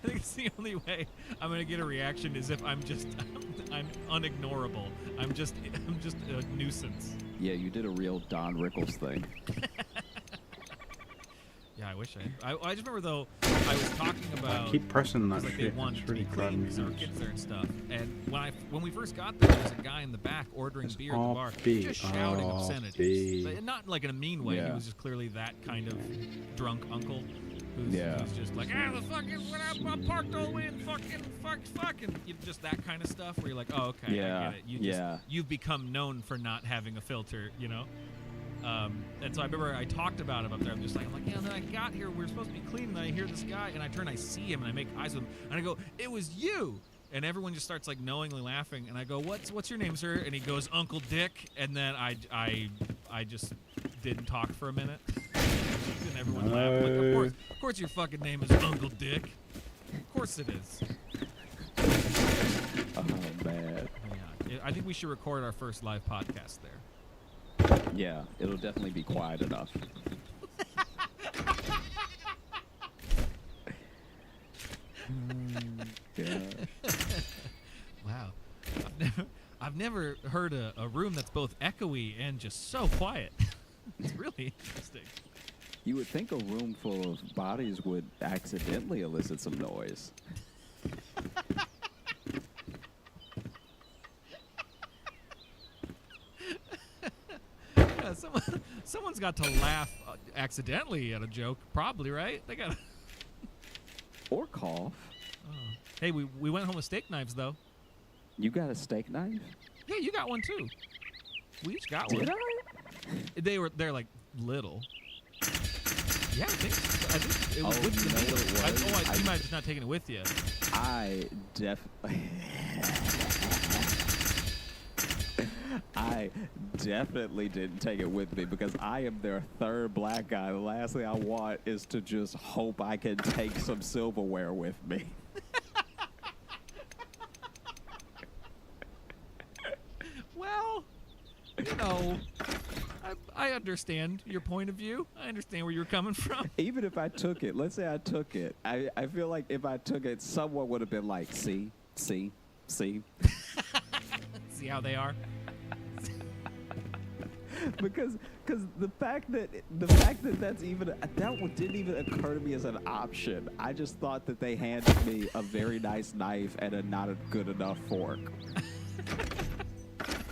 it's the only way I'm gonna get a reaction is if I'm unignorable. I'm just a nuisance. Yeah, you did a real Don Rickles thing. Yeah, I wish I just remember though I was talking about Keep pressing that like shit. they want It's to be really driving clean me because there were nuts. kids there and stuff. And when we first got there was a guy in the back ordering beer at the bar, just shouting obscenities. But not like in a mean way. Yeah. He was just clearly that kind of drunk uncle who's just like, the fucking when I'm parked all the way in fucking just that kind of stuff where you're like, oh, okay, Yeah. I get it. You've become known for not having a filter, you know. And so I remember I talked about him up there. I'm like, yeah, and then I got here, we were supposed to be clean, and then I hear this guy, and I turn, I see him, and I make eyes with him, and I go, it was you! And everyone just starts like knowingly laughing, and I go, what's your name, sir? And he goes, Uncle Dick, and then I just didn't talk for a minute. And everyone laughed. Like, of course your fucking name is Uncle Dick. Of course it is. Oh, man. Yeah, I think we should record our first live podcast there. Yeah, it'll definitely be quiet enough. Wow. I've never heard a room that's both echoey and just so quiet. It's really interesting. You would think a room full of bodies would accidentally elicit some noise. Yeah, someone's got to laugh accidentally at a joke, probably, right? They got. Or cough. Oh. Hey, we went home with steak knives, though. You got a steak knife? Yeah, you got one too. We each got Did one. They're like little. Yeah, I think it was with the meal. You might have just not taken it with you. I definitely didn't take it with me because I am their third black guy. The last thing I want is to just hope I can take some silverware with me. Well, you know, I understand your point of view. I understand where you're coming from. Even if I took it, let's say I took it, I feel like if I took it, someone would have been like, see. See how they are? because the fact that that's even that didn't even occur to me as an option. I just thought that they handed me a very nice knife and a not a good enough fork.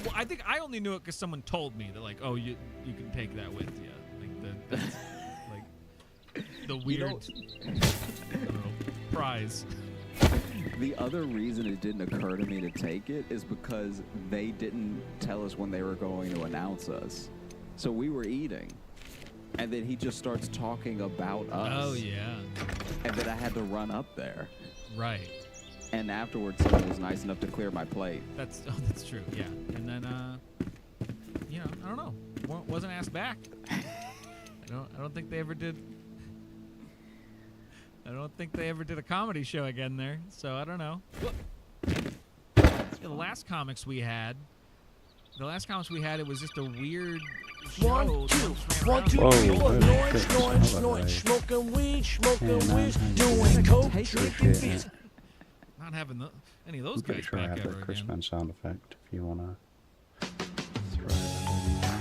Well, I think I only knew it because someone told me that, like, oh, you can take that with you. Like that's like the weird I don't know, prize. The other reason it didn't occur to me to take it is because they didn't tell us when they were going to announce us. So we were eating, and then he just starts talking about us. Oh, yeah. And then I had to run up there. Right. And afterwards, someone was nice enough to clear my plate. That's true, yeah. And then, you know, I don't know. Wasn't asked back. I don't think they ever did. I don't think they ever did a comedy show again there, so I don't know. Yeah, the last comics we had, it was just a weird show. One, two, smoking weed, doing coke, drinking beer. Not having any of those I'm pretty guys sure I back have ever that Chris again. Man sound effect if you want to throw that in there.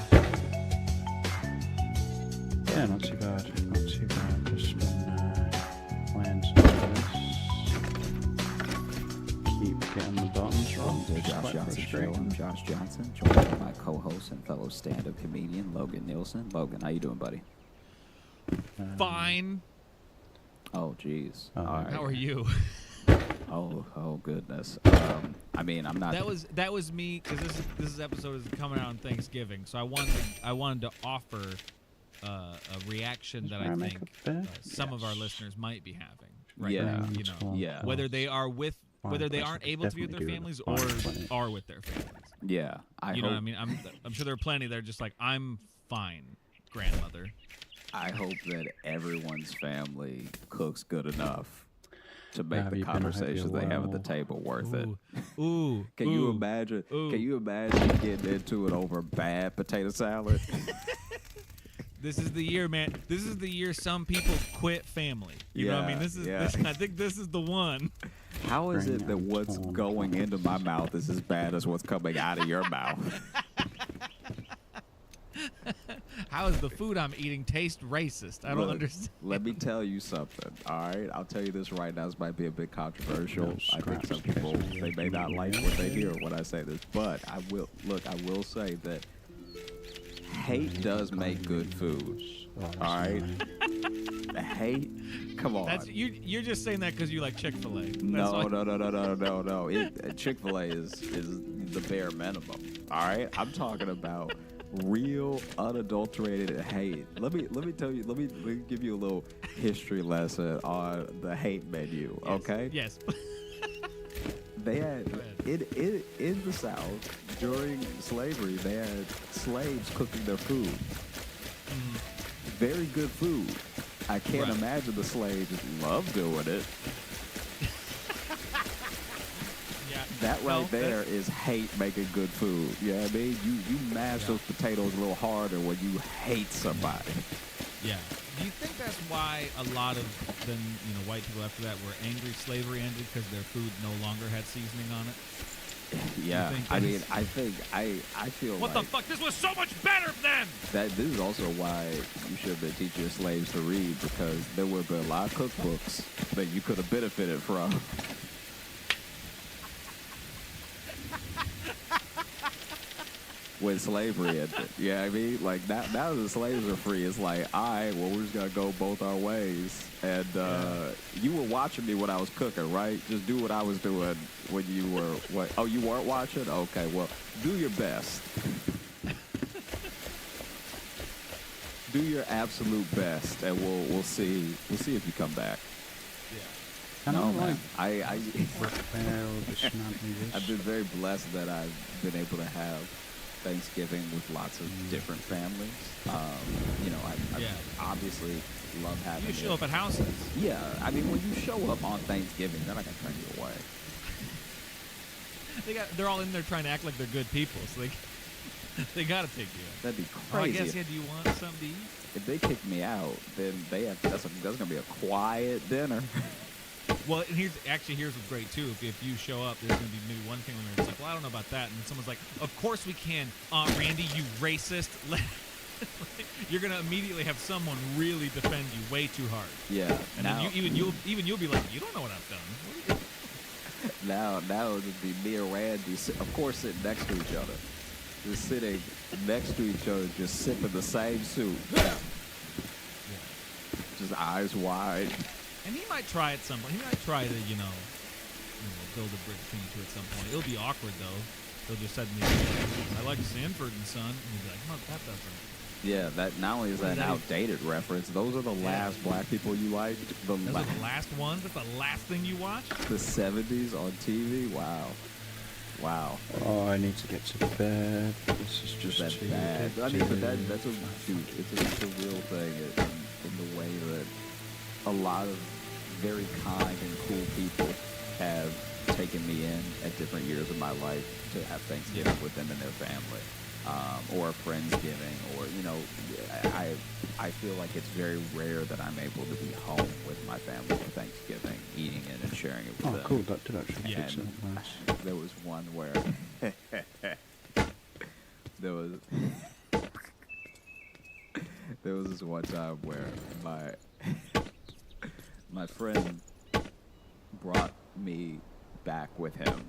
Yeah, not too bad. Not too bad. Just been playing some of this. Keep getting the buttons wrong. I'm Just Josh quite Johnson Show. frustrating. I'm Josh Johnson, joined by my co-host and fellow stand-up comedian, Logan Nielsen. Logan, how you doing, buddy? Fine. Oh, jeez. Oh, All right. How are you? Oh, goodness. I mean, I'm not. That was me because this episode is coming out on Thanksgiving, so I wanted to offer a reaction that I think some of our listeners might be having right now. You know, whether they are whether they aren't able to be with their families or are with their families. Yeah, you know what I mean? I'm sure there are plenty that are just like, I'm fine, grandmother. I hope that everyone's family cooks good enough to make the conversations they have at the table worth it. Ooh. Can you imagine? Can you imagine getting into it over bad potato salad? This is the year, man. This is the year some people quit family. You know what I mean? This is. I think this is the one. How is it that what's going into my mouth is as bad as what's coming out of your mouth? How does the food I'm eating taste racist? I don't understand. Let me tell you something, all right? I'll tell you this right now. This might be a bit controversial. I think some people, they may not like what they hear when I say this, but I will say that hate does make good food, all right? Hate, come on. You're just saying that because you like Chick-fil-A. No. Chick-fil-A is the bare minimum, all right? I'm talking about real unadulterated hate. Let me tell you. Let me give you a little history lesson on the hate menu. Okay. Yes. They had in the South during slavery. They had slaves cooking their food. Very good food. I can't imagine the slaves loved doing it. That right there is hate making good food. You know what I mean? You mash those potatoes a little harder when you hate somebody. Yeah. Do you think that's why a lot of then white people after that were angry slavery ended because their food no longer had seasoning on it? Yeah. I mean, I feel what the fuck? This was so much better then. This is also why you should have been teaching your slaves to read, because there would have been a lot of cookbooks that you could have benefited from. When slavery ended. Yeah, I mean, like now the slaves are free. It's like, all right, well, we're just gonna go both our ways. And you were watching me when I was cooking, right? Just do what I was doing when you were what? Oh, you weren't watching? Okay, well, do your best. Do your absolute best, and we'll see if you come back. Yeah. No, man. I've been very blessed that I've been able to have Thanksgiving with lots of different families. I obviously love having You show up at houses. Yeah, I mean, when you show up on Thanksgiving, they're not gonna turn you away. They're all in there trying to act like they're good people, so they gotta take you out. That'd be Oh, I crazy. guess, do you want something to eat? If they kick me out, then that's gonna be a quiet dinner. Well, and here's what's great too. If you show up, there's gonna be maybe one thing where it's like, well, I don't know about that, and then someone's like, of course we can, Randy, you racist. You're gonna immediately have someone really defend you way too hard. Yeah. And now, then you'll be like, you don't know what I've done. What now it would be me and Randy, of course, sitting next to each other. Just sitting next to each other, just sipping the same soup. Just eyes wide. And he might try at some point. He might try to, build a bridge between you two at some point. It'll be awkward, though. He'll just suddenly be like, I like Sanford and Son. And he'll be like, no, that doesn't. Yeah, that not only is that an outdated reference, those are the last black people you liked. Those are the last ones? That's the last thing you watched? The 70s on TV? Wow. Oh, I need to get to bed. This is just too bad. I mean, but that's it's a real thing in the way that a lot of very kind and cool people have taken me in at different years of my life to have Thanksgiving with them and their family, or a Friendsgiving, or I feel like it's very rare that I'm able to be home with my family for Thanksgiving, eating it and sharing it with them. Oh, cool! That did actually fix it. Nice. There was one where there was this one time where my friend brought me back with him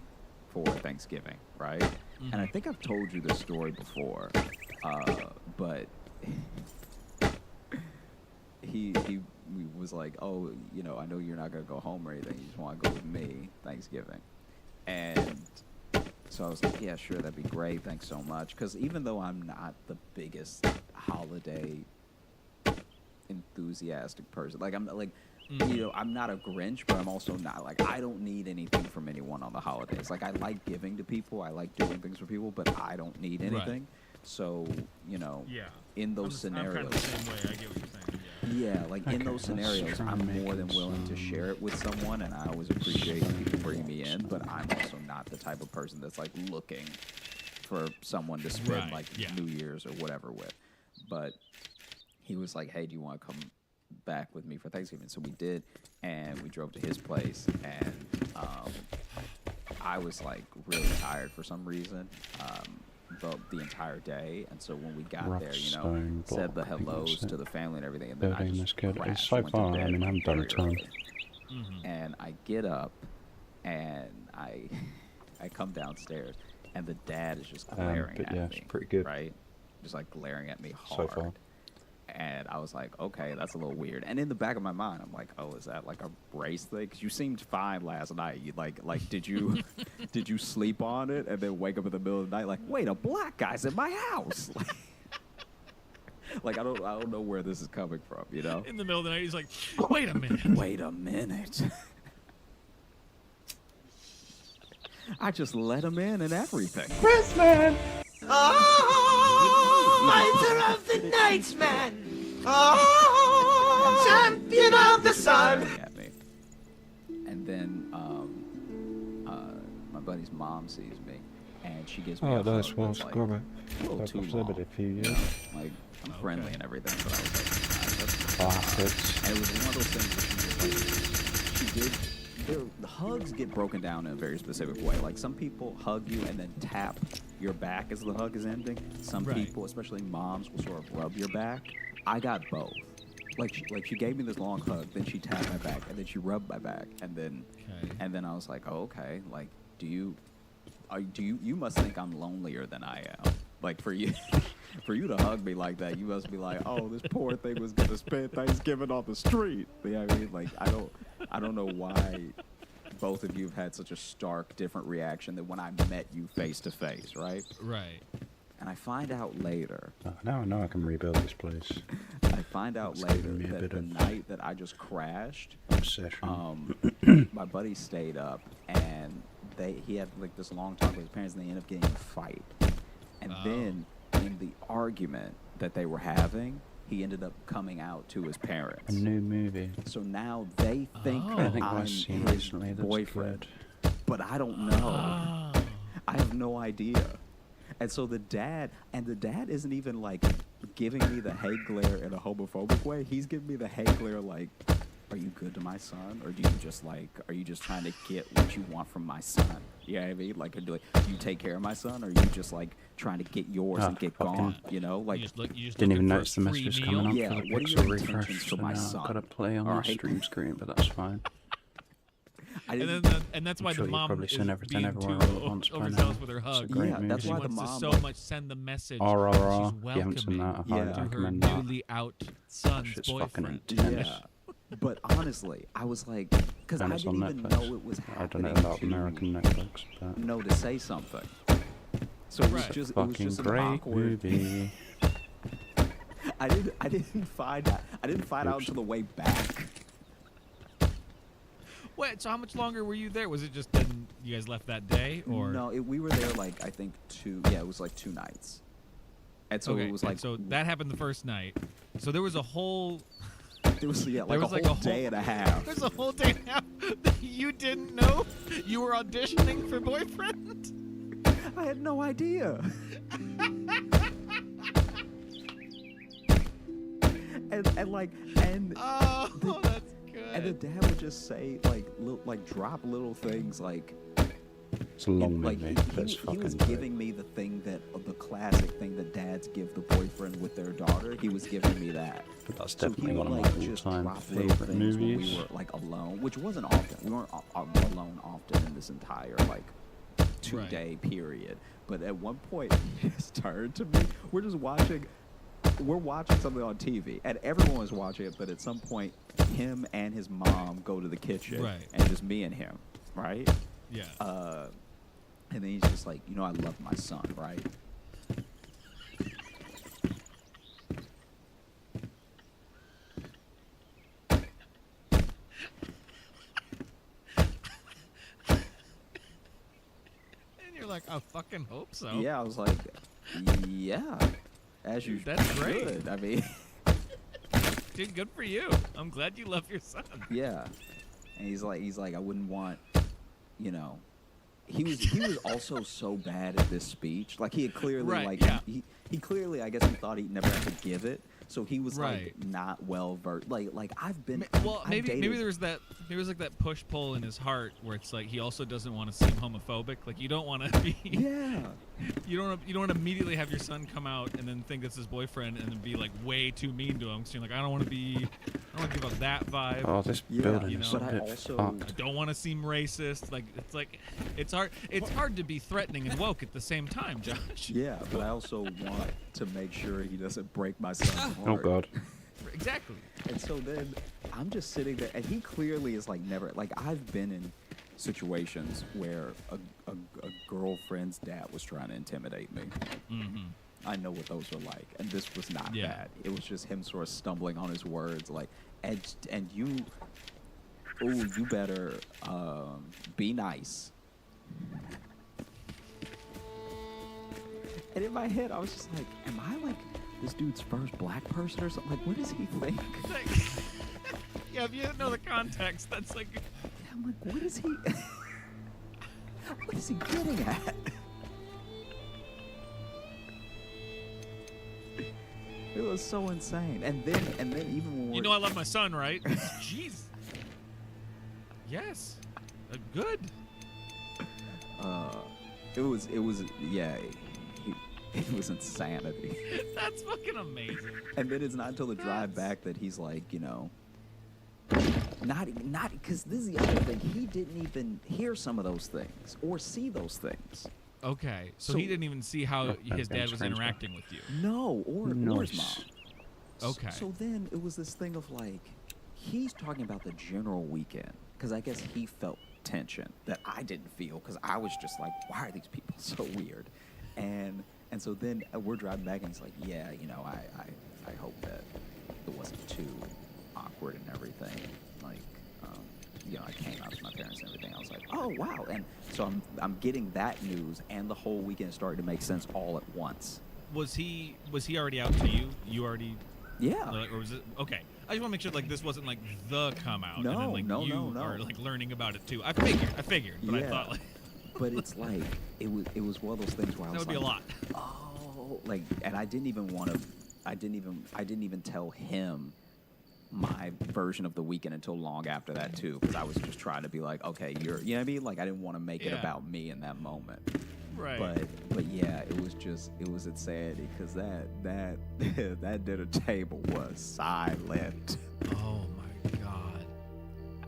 for Thanksgiving, right? Mm-hmm. And I think I've told you this story before, but he was like, oh, I know you're not gonna go home or anything. You just want to go with me Thanksgiving, and so I was like, yeah, sure, that'd be great. Thanks so much. Because even though I'm not the biggest holiday enthusiastic person, like I'm not a Grinch, but I'm also not like, I don't need anything from anyone on the holidays. Like, I like giving to people, I like doing things for people, but I don't need anything. Right. So, in those scenarios, I'm kind of the same way. I get what you're saying. Yeah, like in those scenarios, I'm more than willing to share it with someone, and I always appreciate people bringing me in. But I'm also not the type of person that's like looking for someone to spend New Year's or whatever with. But he was like, "Hey, do you want to come back with me for Thanksgiving?" So we did, and we drove to his place, and I was like really tired for some reason. The entire day, and so when we got there, said the hellos to the family and everything, and then I just crashed, so far, I mean, I haven't done a ton. And I get up, and I come downstairs, and the dad is just glaring at me. It's pretty good. Right? Just like glaring at me hard. So far. And I was like, okay, that's a little weird. And in the back of my mind, I'm like, oh, is that like a race thing? Because you seemed fine last night. You like, did you sleep on it and then wake up in the middle of the night like, wait, a black guy's in my house? Like I don't know where this is coming from, In the middle of the night, he's like, wait a minute. Wait a minute. I just let him in and everything. Christmas! Oh, fighter of the night, man! Oh, champion of the sun! At me. And then my buddy's mom sees me, and she gives me a hug. Well, like, a little too long. A few years. Like, I'm friendly and everything, but I was like, and it was one of those things that she did. The hugs get broken down in a very specific way. Like, some people hug you and then tap your back as the hug is ending. Some people, especially moms, will sort of rub your back. I got both. Like she gave me this long hug, then she tapped my back, and then she rubbed my back, and then I was like, oh, okay. Like, you must think I'm lonelier than I am. Like, for you to hug me like that, you must be like, oh, this poor thing was gonna spend Thanksgiving on the street. You know what I mean? Like, I don't know why both of you have had such a stark, different reaction than when I met you face to face, right? Right. And I find out later. Now I know I can rebuild this place. I find out later that the night that I just crashed, obsession. My buddy stayed up, and he had like this long talk with his parents, and they ended up getting in a fight. And then in the argument that they were having, he ended up coming out to his parents. A new movie. So now they think that I'm his boyfriend, but I don't know. I have no idea. And so the dad isn't even like giving me the hate glare in a homophobic way. He's giving me the hate glare like, are you good to my son? Or are you just trying to get what you want from my son? You know what I mean? Like, do you take care of my son, or are you just like trying to get yours and get gone? Like, you just didn't even notice the messages coming up. Yeah, what are your intentions for my son? Got to play on my stream screen, but that's fine. And that's why the mom probably is seen everything being everywhere too all at once overzealous with her hug. Yeah, that's why the mom wants to so much send the message. RRR. She's welcoming to her newly out son's boyfriend. Yeah. But honestly, I was like, because I didn't even know it was happening. I don't know about American Netflix, but no, to say something. So it was just an awkward movie. I didn't find out until the way back. Wait, so how much longer were you there? Was it just then you guys left that day, or no? We were there like I think 2. Yeah, it was like 2 nights. And so it was like so that happened the first night. So there was a whole It was There like was a whole day and a half. There's a whole day and a half that you didn't know you were auditioning for Boyfriend. I had no idea. and oh, that's good. And the dad would just say like drop little things like. It's a long like movie. he was giving me the thing the classic thing that dads give the boyfriend with their daughter. He was giving me that. That's So definitely he would, one of like, my just all-time drop little favorite things when movies. we were like alone, which wasn't often. We weren't alone often in this entire like 2-day period. But at one point, he just turned to me. We're watching something on TV, and everyone was watching it. But at some point, him and his mom go to the kitchen, Right. and just me and him, right? Yeah. And then he's just like, I love my son, right? And you're like, I fucking hope so. Yeah, I was like, yeah, as you That's great. should. I mean, Dude, good for you. I'm glad you love your son. yeah. And he's like, I wouldn't want, He was also so bad at this speech. Like he had clearly he clearly, I guess he thought he'd never have to give it. So he was like not well versed. Like I've been. Well, I've maybe dated, there was like that push pull in his heart where it's like he also doesn't want to seem homophobic. Like you don't want to be. Yeah. You don't want to immediately have your son come out and then think it's his boyfriend and then be like way too mean to him. So you're like, I don't want to give up that vibe. Oh, this building is a but bit I fucked. don't want to seem racist. Like it's hard. It's hard to be threatening and woke at the same time, Josh. Yeah, but I also want to make sure he doesn't break my son's heart. Oh God. Exactly. And so then I'm just sitting there, and he clearly is like never. Like I've been in situations where a girlfriend's dad was trying to intimidate me. Mm-hmm. I know what those are like, and this was not Yeah. that. It was just him sort of stumbling on his words, like, and you better be nice. And in my head, I was just like, am I like this dude's first black person or something? Like, what does he think? Yeah, if you didn't know the context, that's like. I'm like, what is he? What is he getting at? It was so insane. And then even when I love my son, right? Jeez. Yes. Good. it was yeah. It was insanity. That's fucking amazing. And then it's not until the drive back that he's like, not because this is the other thing. He didn't even hear some of those things or see those things. Okay, so he didn't even see how his dad was interacting with you. No, or his mom. Okay. So then it was this thing of like, he's talking about the general weekend because I guess he felt tension that I didn't feel because I was just like, why are these people so weird? And so then we're driving back and he's like, yeah, I hope that it wasn't too awkward and everything. Like, I came out to my parents and everything. I was like, oh wow. And so I'm getting that news and the whole weekend started to make sense all at once. Was he already out to you? You already? Yeah. Or was it okay? I just want to make sure like this wasn't like the come out. No, and then, like, no, you no. are like learning about it too. I figured, but I thought like. But it's like it was one of those things where I was that would like, be a lot. Oh, like, and I didn't even tell him my version of the weekend until long after that too, because I was just trying to be like, okay, you know what I mean? Like I didn't want to make it about me in that moment. Right. But yeah, it was insanity because that dinner table was silent. Oh my God,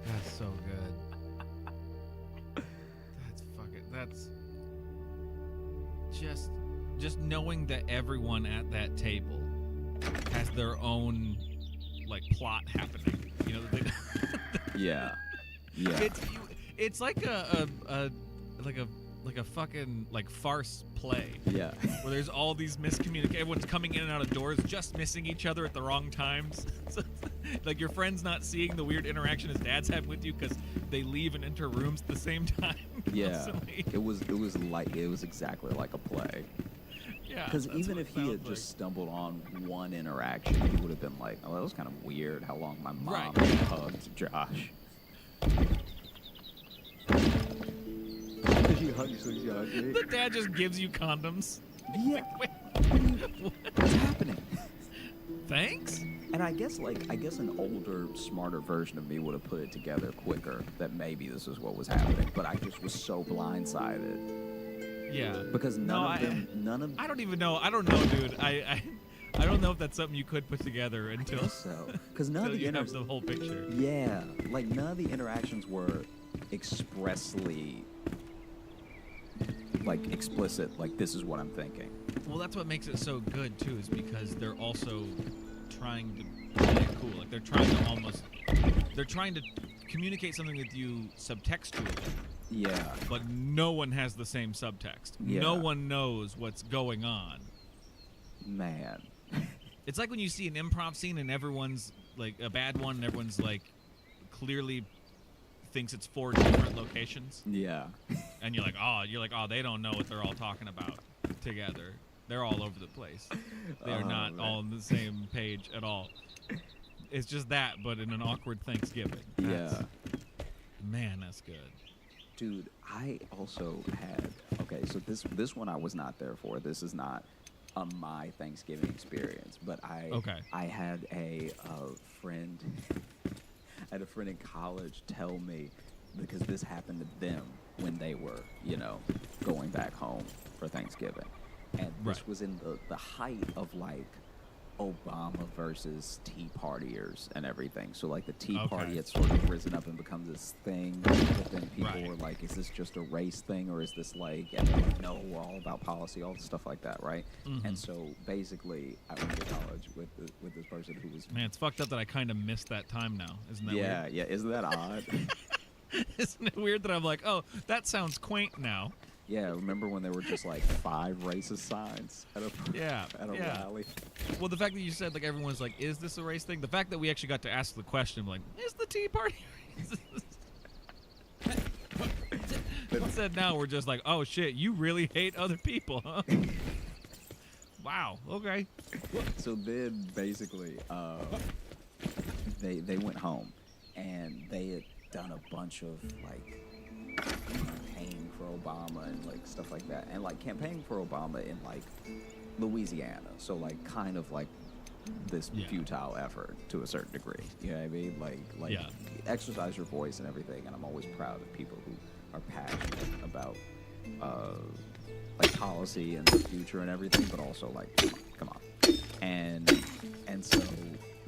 that's so good. That's just knowing that everyone at that table has their own like plot happening. Yeah. It's like a fucking like farce play. Yeah. Where there's all these miscommunications. Everyone's coming in and out of doors, just missing each other at the wrong times. So, like your friend's not seeing the weird interaction his dad's having with you because they leave and enter rooms at the same time. Yeah. It was exactly like a play. Yeah. Because that's even what if it he had sounds just stumbled on one interaction, he would have been like, "Oh, that was kind of weird. How long my mom Right. hugged Josh." He hugs so Josh. The dad just gives you condoms. Yeah. Wait, What's happening? thanks? And I guess an older, smarter version of me would have put it together quicker that maybe this is what was happening. But I just was so blindsided. Yeah. Because none of I don't even know. I don't know, dude. I don't know if that's something you could put together until so. Because none of until the you have the whole picture. Yeah, like none of the interactions were expressly like explicit. Like this is what I'm thinking. Well, that's what makes it so good too, is because they're also trying to play it cool. Like they're trying to communicate something with you subtextually. Yeah. But no one has the same subtext. Yeah. No one knows what's going on. Man. It's like when you see an improv scene and everyone's like a bad one and everyone's like clearly thinks it's 4 different locations. Yeah. And you're like, oh, they don't know what they're all talking about together. They're all over the place. They're not all on the same page at all. It's just that, but in an awkward Thanksgiving. Yeah. Man, that's good. Dude, I also had so this one I was not there for. This is not my Thanksgiving experience, but I had a friend I had a friend in college tell me, because this happened to them when they were, going back home for Thanksgiving. And this was in the height of like Obama versus Tea Partiers and everything. So like the Tea Party had sort of risen up and become this thing, but then people were like, is this just a race thing, or is this like, and they're like, no, we're all about policy, all stuff like that, right? Mm-hmm. And so basically I went to college with this person who was... Man, it's fucked up that I kind of missed that time now. Isn't that weird? Yeah, isn't that odd? Isn't it weird that I'm like, oh, that sounds quaint now? Yeah, remember when there were just like 5 racist signs at a rally? Well, the fact that you said like everyone's like, is this a race thing? The fact that we actually got to ask the question, like, is the Tea Party racist? Instead now we're just like, oh shit, you really hate other people, huh? Wow, okay. So then basically they went home and they had done a bunch of like campaign for Obama and like stuff like that, and like campaigning for Obama in like Louisiana, so like kind of like this futile effort to a certain degree, you know what I mean, like exercise your voice and everything. And I'm always proud of people who are passionate about like policy and the future and everything, but also like come on. And so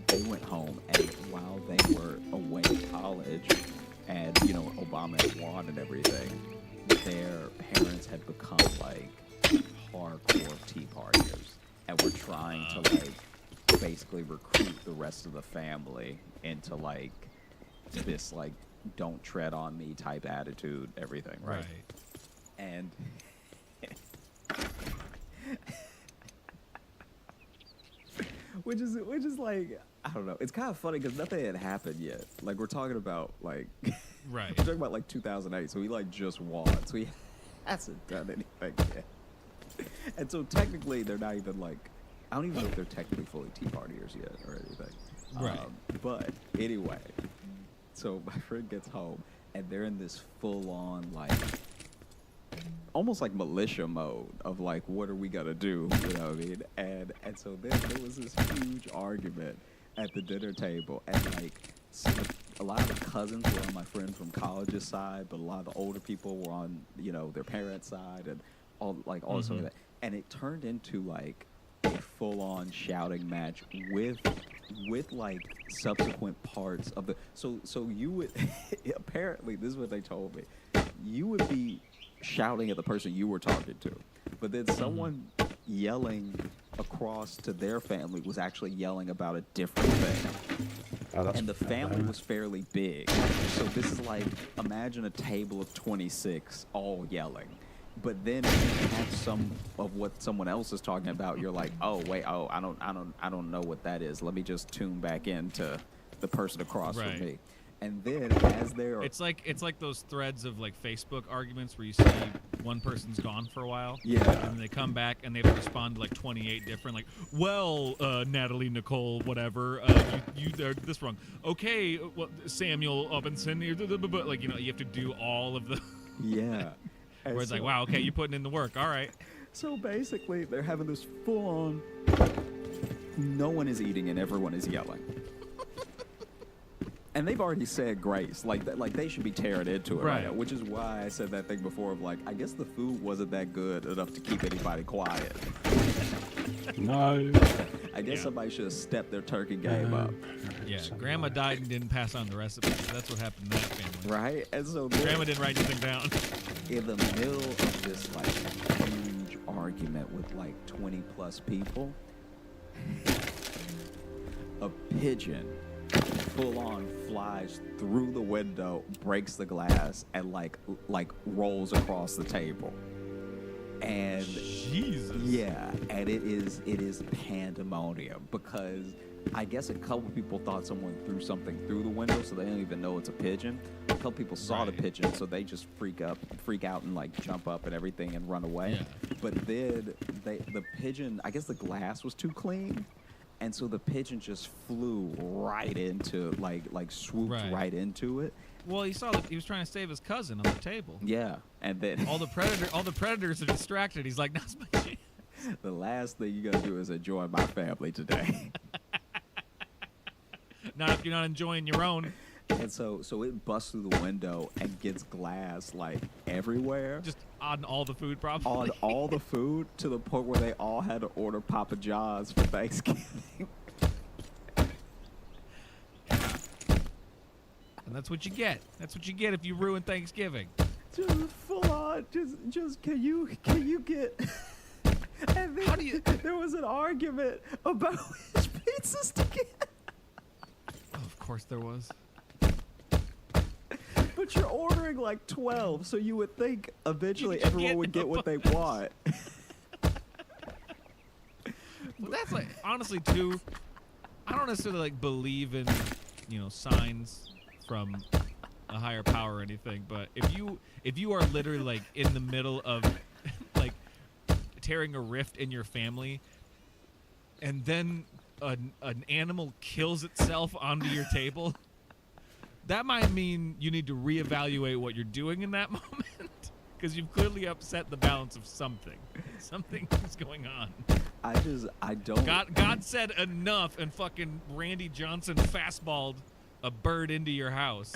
they went home, and while they were away at college and Obama had won and everything, their parents had become like hardcore Tea Partiers and were trying to like basically recruit the rest of the family into like this like don't tread on me type attitude, everything, right? And which is like, I don't know, it's kind of funny because nothing had happened yet. Like we're talking about like we're talking about like 2008, so he like just won, so he hasn't done anything yet. And so technically they're not even like, I don't even know if they're technically fully Tea Partiers yet or anything. Right. But anyway, so my friend gets home and they're in this full-on like almost like militia mode of like, what are we gonna do, you know what I mean? And so then there was this huge argument at the dinner table, and like a lot of the cousins were on my friend from college's side, but a lot of the older people were on their parents' side, and all this sort of that. And it turned into like a full-on shouting match with like subsequent parts of the so you would apparently, this is what they told me, you would be shouting at the person you were talking to, but then someone yelling across to their family was actually yelling about a different thing. And the family was fairly big, so this is like, imagine a table of 26 all yelling. But then if you have some of what someone else is talking about, you're like, oh wait, I don't know what that is. Let me just tune back into the person across from me. And then as they're It's like those threads of like Facebook arguments where you see one person's gone for a while. Yeah. And then they come back and they have to respond to like 28 different like, well, Natalie, Nicole, whatever, you did this wrong. Okay, well, Samuel Robinson, like, you know, you have to do all of the. Yeah. Where it's like, wow, okay, you're putting in the work. All right. So basically, they're having this full-on. No one is eating and everyone is yelling. And they've already said grace, like they should be tearing into it right now, which is why I said that thing before of like, I guess the food wasn't that good enough to keep anybody quiet. No. I guess somebody should have stepped their turkey game up. Yeah, Grandma died and didn't pass on the recipe. That's what happened to that family. Right? And so Grandma didn't write anything down. In the middle of this like huge argument with like 20 plus people, a pigeon full on flies through the window, breaks the glass, and like rolls across the table. And Jesus. Yeah, and it is pandemonium because I guess a couple people thought someone threw something through the window, so they don't even know it's a pigeon. A couple people saw the pigeon, so they just freak out and like jump up and everything and run away. Yeah. But then the pigeon, I guess the glass was too clean. And so the pigeon just flew right into, like swooped right into it. Well, he saw that he was trying to save his cousin on the table. Yeah, and then all the predators are distracted. He's like, "Now's my chance." The last thing you gotta do is enjoy my family today. Not if you're not enjoying your own. And so it busts through the window and gets glass like everywhere. Just on all the food, probably. On all the food, to the point where they all had to order Papa John's for Thanksgiving. And that's what you get. That's what you get if you ruin Thanksgiving. Just full on. Just can you get? And then how do you? There was an argument about which pizzas to get. Oh, of course there was. But you're ordering like 12, so you would think eventually everyone would get what they want. Well, that's like, honestly, too, I don't necessarily like believe in, you know, signs from a higher power or anything, but if you are literally like in the middle of like tearing a rift in your family, and then an animal kills itself onto your table, that might mean you need to reevaluate what you're doing in that moment, because you've clearly upset the balance of something. Something is going on. I don't. God said enough, and fucking Randy Johnson fastballed a bird into your house.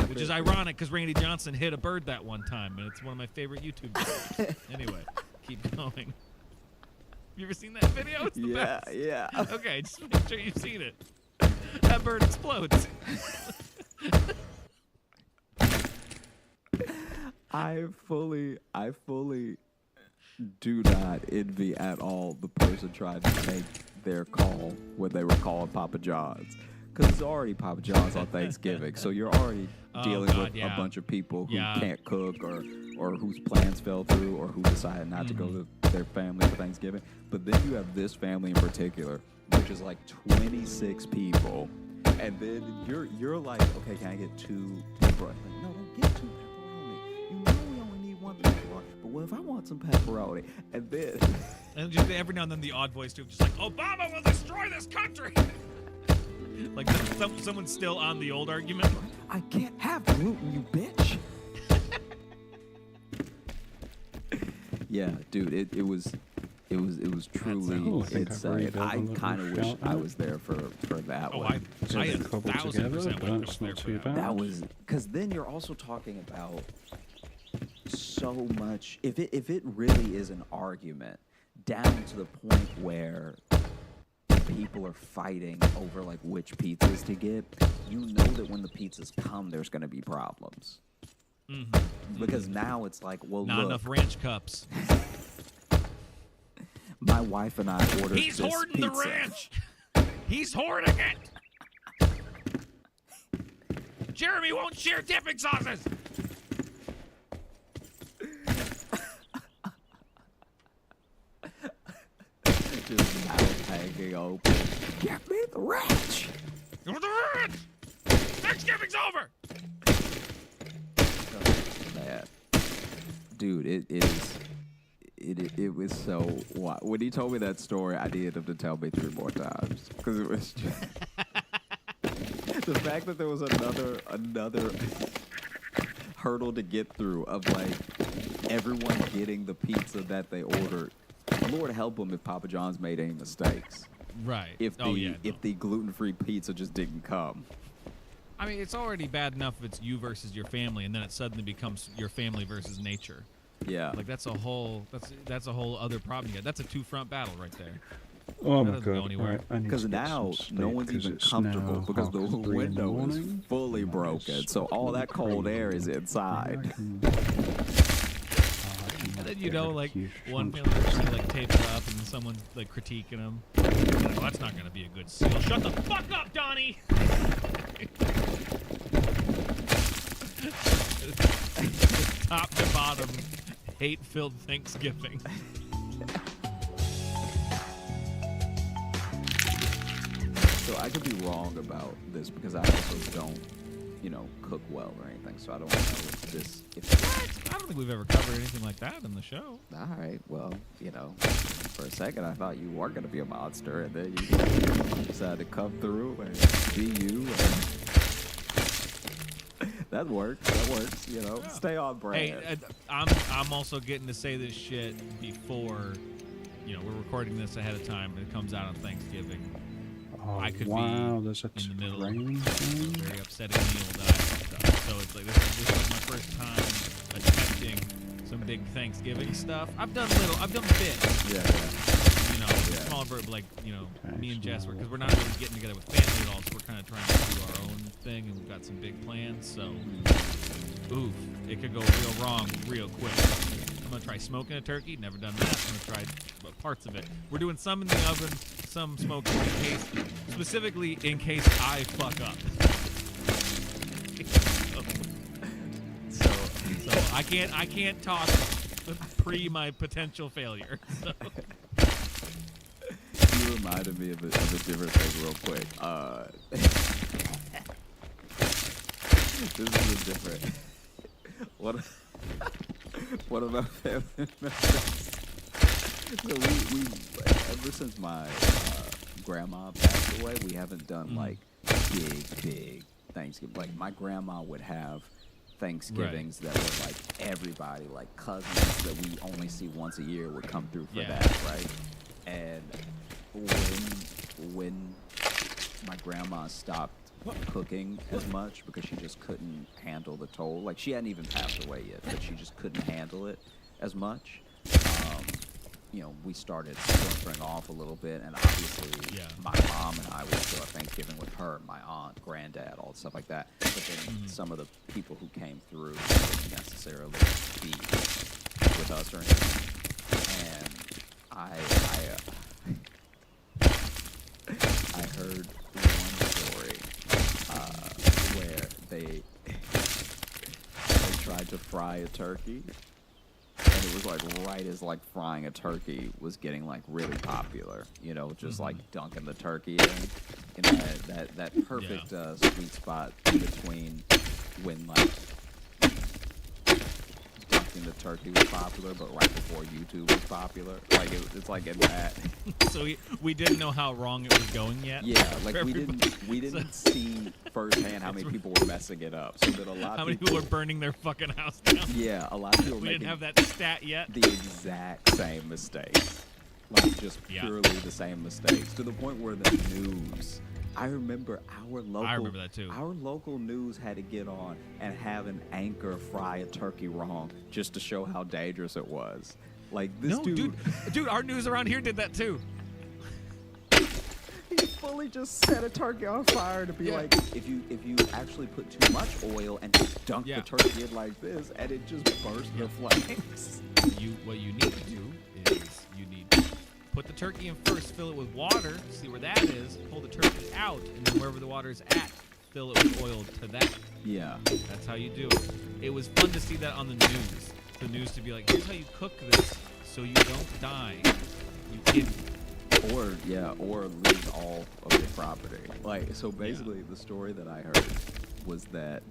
Which is ironic, because Randy Johnson hit a bird that one time, and it's one of my favorite YouTube videos. Anyway, keep going. You ever seen that video? It's the best. Yeah. Okay, just make sure you've seen it. That bird explodes. I fully do not envy at all the person trying to make their call when they were calling Papa John's. Because it's already Papa John's on Thanksgiving, so you're already dealing with a bunch of people who can't cook or whose plans fell through or who decided not to go to their family for Thanksgiving. But then you have this family in particular, which is like 26 people. And then you're like, okay, can I get 2 pepperoni? Like, no, don't get 2 pepperoni. You know we only need 1 pepperoni. But what if I want some pepperoni? And then and just every now and then the odd voice too, just like, Obama will destroy this country. Like someone's still on the old argument. I can't have gluten, you bitch. Yeah, dude, it was truly insane. I kind of wish I was there for that one. I 1,000% not too bad. That was because then you're also talking about so much. If it really is an argument down to the point where people are fighting over like which pizzas to get, you know that when the pizzas come, there's going to be problems. Because now it's like, well, not enough ranch cups. My wife and I ordered He's this hoarding pizza. the ranch. He's hoarding it. Jeremy won't share dipping sauces. Just mouth hanging open. Get me the ranch. The ranch. Thanksgiving's over. Man, dude, it was so. When he told me that story, I needed him to tell me 3 more times because it was just the fact that there was another hurdle to get through of like everyone getting the pizza that they ordered. Lord help them if Papa John's made any mistakes. Right. If the gluten-free pizza just didn't come. I mean, it's already bad enough if it's you versus your family, and then it suddenly becomes your family versus nature. Yeah. Like that's a whole other problem. That's a 2-front battle right there. Oh that my doesn't go god! anywhere. Because now no one's even comfortable because the window is fully broken, so all that cold air is inside. And then like one family person like tape it up, and someone's like critiquing them. Like, well, that's not gonna be a good seal. Shut the fuck up, Donnie. Top to bottom, hate-filled Thanksgiving. So I could be wrong about this because I also don't, cook well or anything. So I don't know if this. I don't think we've ever covered anything like that in the show. All right. Well, for a second I thought you were going to be a monster, and then you decided to come through and be you. That works. Yeah. Stay on brand. Hey, I'm also getting to say this shit before, we're recording this ahead of time. It comes out on Thanksgiving. Oh, I could wow, be there's a in the middle of a train thing? very upsetting meal that I fucked up. So it's like this is my first time attempting some big Thanksgiving stuff. I've done bits. Yeah. Small but like, Okay, me and Jess, so- because we're not really getting together with family at all, so we're kind of trying to do our own thing, and we've got some big plans. So, oof, it could go real wrong real quick. I'm gonna try smoking a turkey. Never done that. I'm gonna try parts of it. We're doing some in the oven, some smoking specifically in case I fuck up. So I can't talk pre my potential failure. So. You reminded me of a different thing real quick. This is a different. One of my family members. So we ever since my grandma passed away, we haven't done like big Thanksgiving. Like my grandma would have Thanksgivings that were like everybody, like cousins that we only see once a year would come through for that, right? And when my grandma stopped cooking as much because she just couldn't handle the toll. Like she hadn't even passed away yet, but she just couldn't handle it as much. We started splintering off a little bit, and obviously my mom and I would still have Thanksgiving with her, my aunt, granddad, all stuff like that. But then some of the people who came through didn't necessarily be with us or anything. And I heard one story where they tried to fry a turkey, and it was like right as like frying a turkey was getting like really popular, just like dunking the turkey in that perfect sweet spot in between when like dunking the turkey was popular, but right before YouTube was popular. Like it's like in that. So we didn't know how wrong it was going yet. Yeah, like we didn't see firsthand how many people were messing it up. So that a lot how of many people were burning their fucking house down. Yeah, a lot of people were we making didn't have that stat yet. the exact same mistakes. Like just purely the same mistakes. To the point where the news, I remember that too. Our local news had to get on and have an anchor fry a turkey wrong just to show how dangerous it was. Like this dude, our news around here did that too. He fully just set a turkey on fire to be like, if you actually put too much oil and just dunk the turkey in like this, and it just burst the flames. What you need to do is you need to put the turkey in first, fill it with water, see where that is, pull the turkey out, and then wherever the water is at, fill it with oil to that. Yeah. That's how you do it. It was fun to see that on the news. The news to be like, here's how you cook this so you don't die, you idiot. Or lose all of your property. Like, so basically the story that I heard was that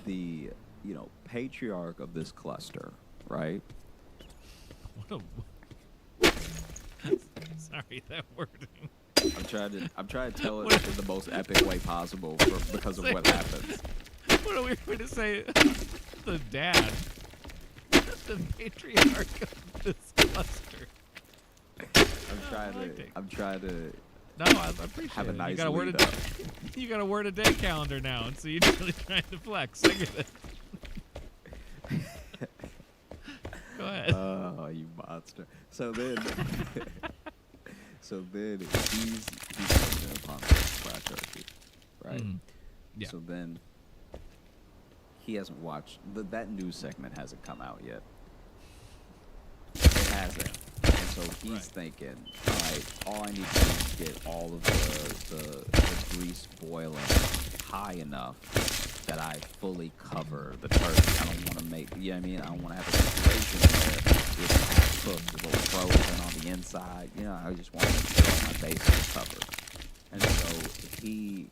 the patriarch of this cluster, right? What sorry, that wording. I'm trying to tell it in the most epic way possible because of what happens. What a weird way to say the dad, the patriarch of this cluster. I'm trying to. No, I appreciate have a it. nice You got a word lead up. You got a word a day calendar now, and so you're really trying to flex. I get it. Go ahead. Oh, you monster! So then, he's pregnant upon this fried turkey, right? Yeah. So then he hasn't watched that news segment hasn't come out yet. It hasn't. And so he's thinking, all right, all I need to do is get all of the grease boiling high enough that I fully cover the turkey. I don't want to make, you know what I mean? I don't want to have a situation where it's half cooked, a little frozen on the inside. You know, I just want to make sure my base is covered. And so he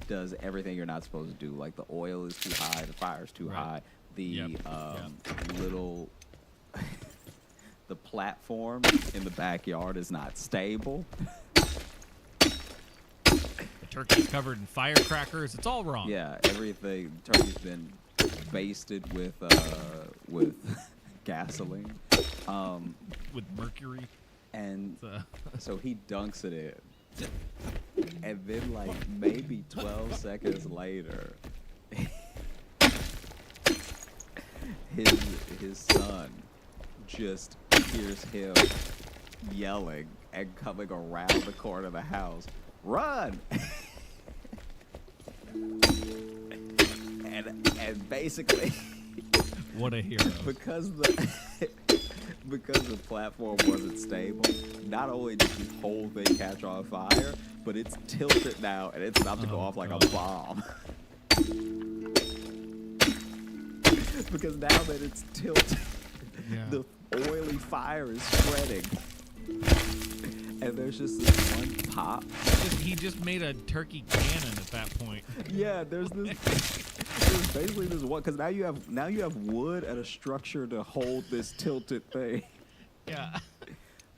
does everything you're not supposed to do. Like the oil is too high, the fire's too high, the little... The platform in the backyard is not stable. The turkey's covered in firecrackers. It's all wrong. Yeah, everything. Turkey's been basted with gasoline, with mercury, and so he dunks it in, and then like maybe 12 seconds later, his son just hears him yelling and coming around the corner of the house, "Run!" and basically, what a hero! Because the platform wasn't stable, not only did the whole thing catch on fire, but it's tilted now and it's about to go off like a bomb. Because now that it's tilted, the oily fire is spreading, and there's just this one pop. He just made a turkey cannon at that point. Yeah, there's basically this one, because now you have wood and a structure to hold this tilted thing. Yeah.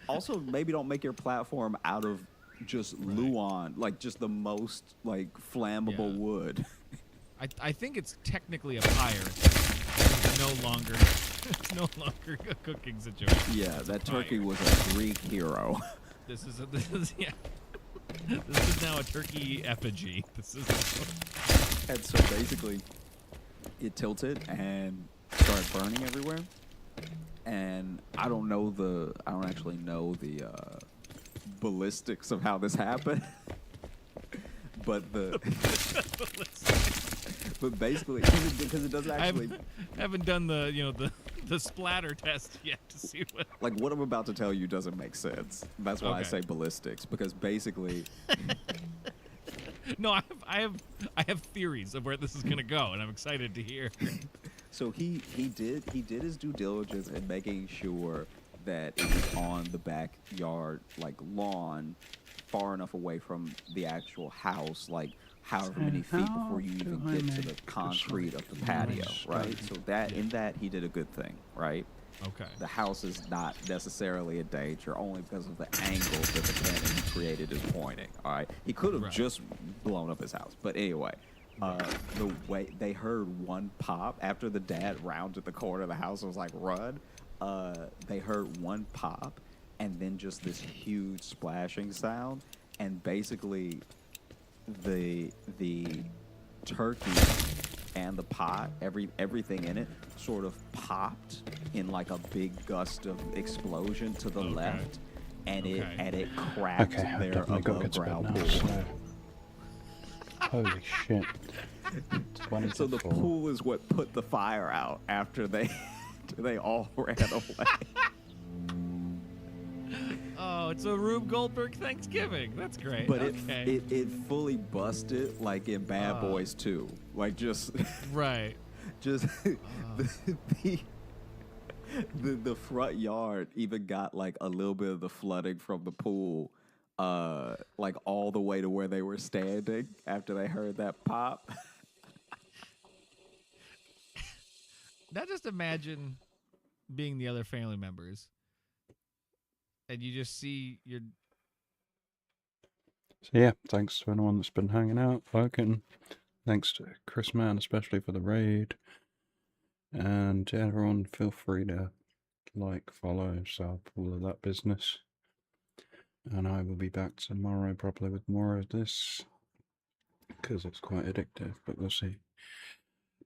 Also, maybe don't make your platform out of just Luan, like just the most like flammable wood. I think it's technically a pyre. It's no longer a cooking situation. Yeah, that turkey was a Greek hero. This is now a turkey effigy. And so basically, it tilted and started burning everywhere. And I don't actually know the ballistics of how this happened. But but basically, because it doesn't actually. I haven't done the splatter test yet to see what. Like what I'm about to tell you doesn't make sense. That's why I say ballistics, because basically. No, I have theories of where this is gonna go, and I'm excited to hear. So he did his due diligence in making sure that it was on the backyard like lawn, far enough away from the actual house, like however many feet before you even get to the concrete of the patio, right? So in that he did a good thing, right? Okay. The house is not necessarily a danger, only because of the angle that the cannon he created is pointing. All right, he could have just blown up his house, but anyway, the way they heard one pop after the dad rounded the corner of the house and was like, "Run!" They heard one pop, and then just this huge splashing sound, and basically, the turkey and the pot, everything in it, sort of popped in like a big gust of explosion to the left, and it cracked their above ground pool. Holy shit! So the pool is what put the fire out after they all ran away. Oh, it's a Rube Goldberg Thanksgiving. That's great. But it fully busted like in Bad Boys 2. Like just right. Just the front yard even got like a little bit of the flooding from the pool like all the way to where they were standing after they heard that pop. Now just imagine being the other family members, and you just see your. So yeah, thanks to anyone that's been hanging out, lurking. Thanks to Chris Man, especially for the raid. And everyone, feel free to like, follow, sub, all of that business. And I will be back tomorrow, probably with more of this, because it's quite addictive, but we'll see.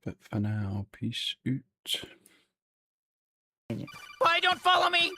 But for now, peace out. Why don't follow me?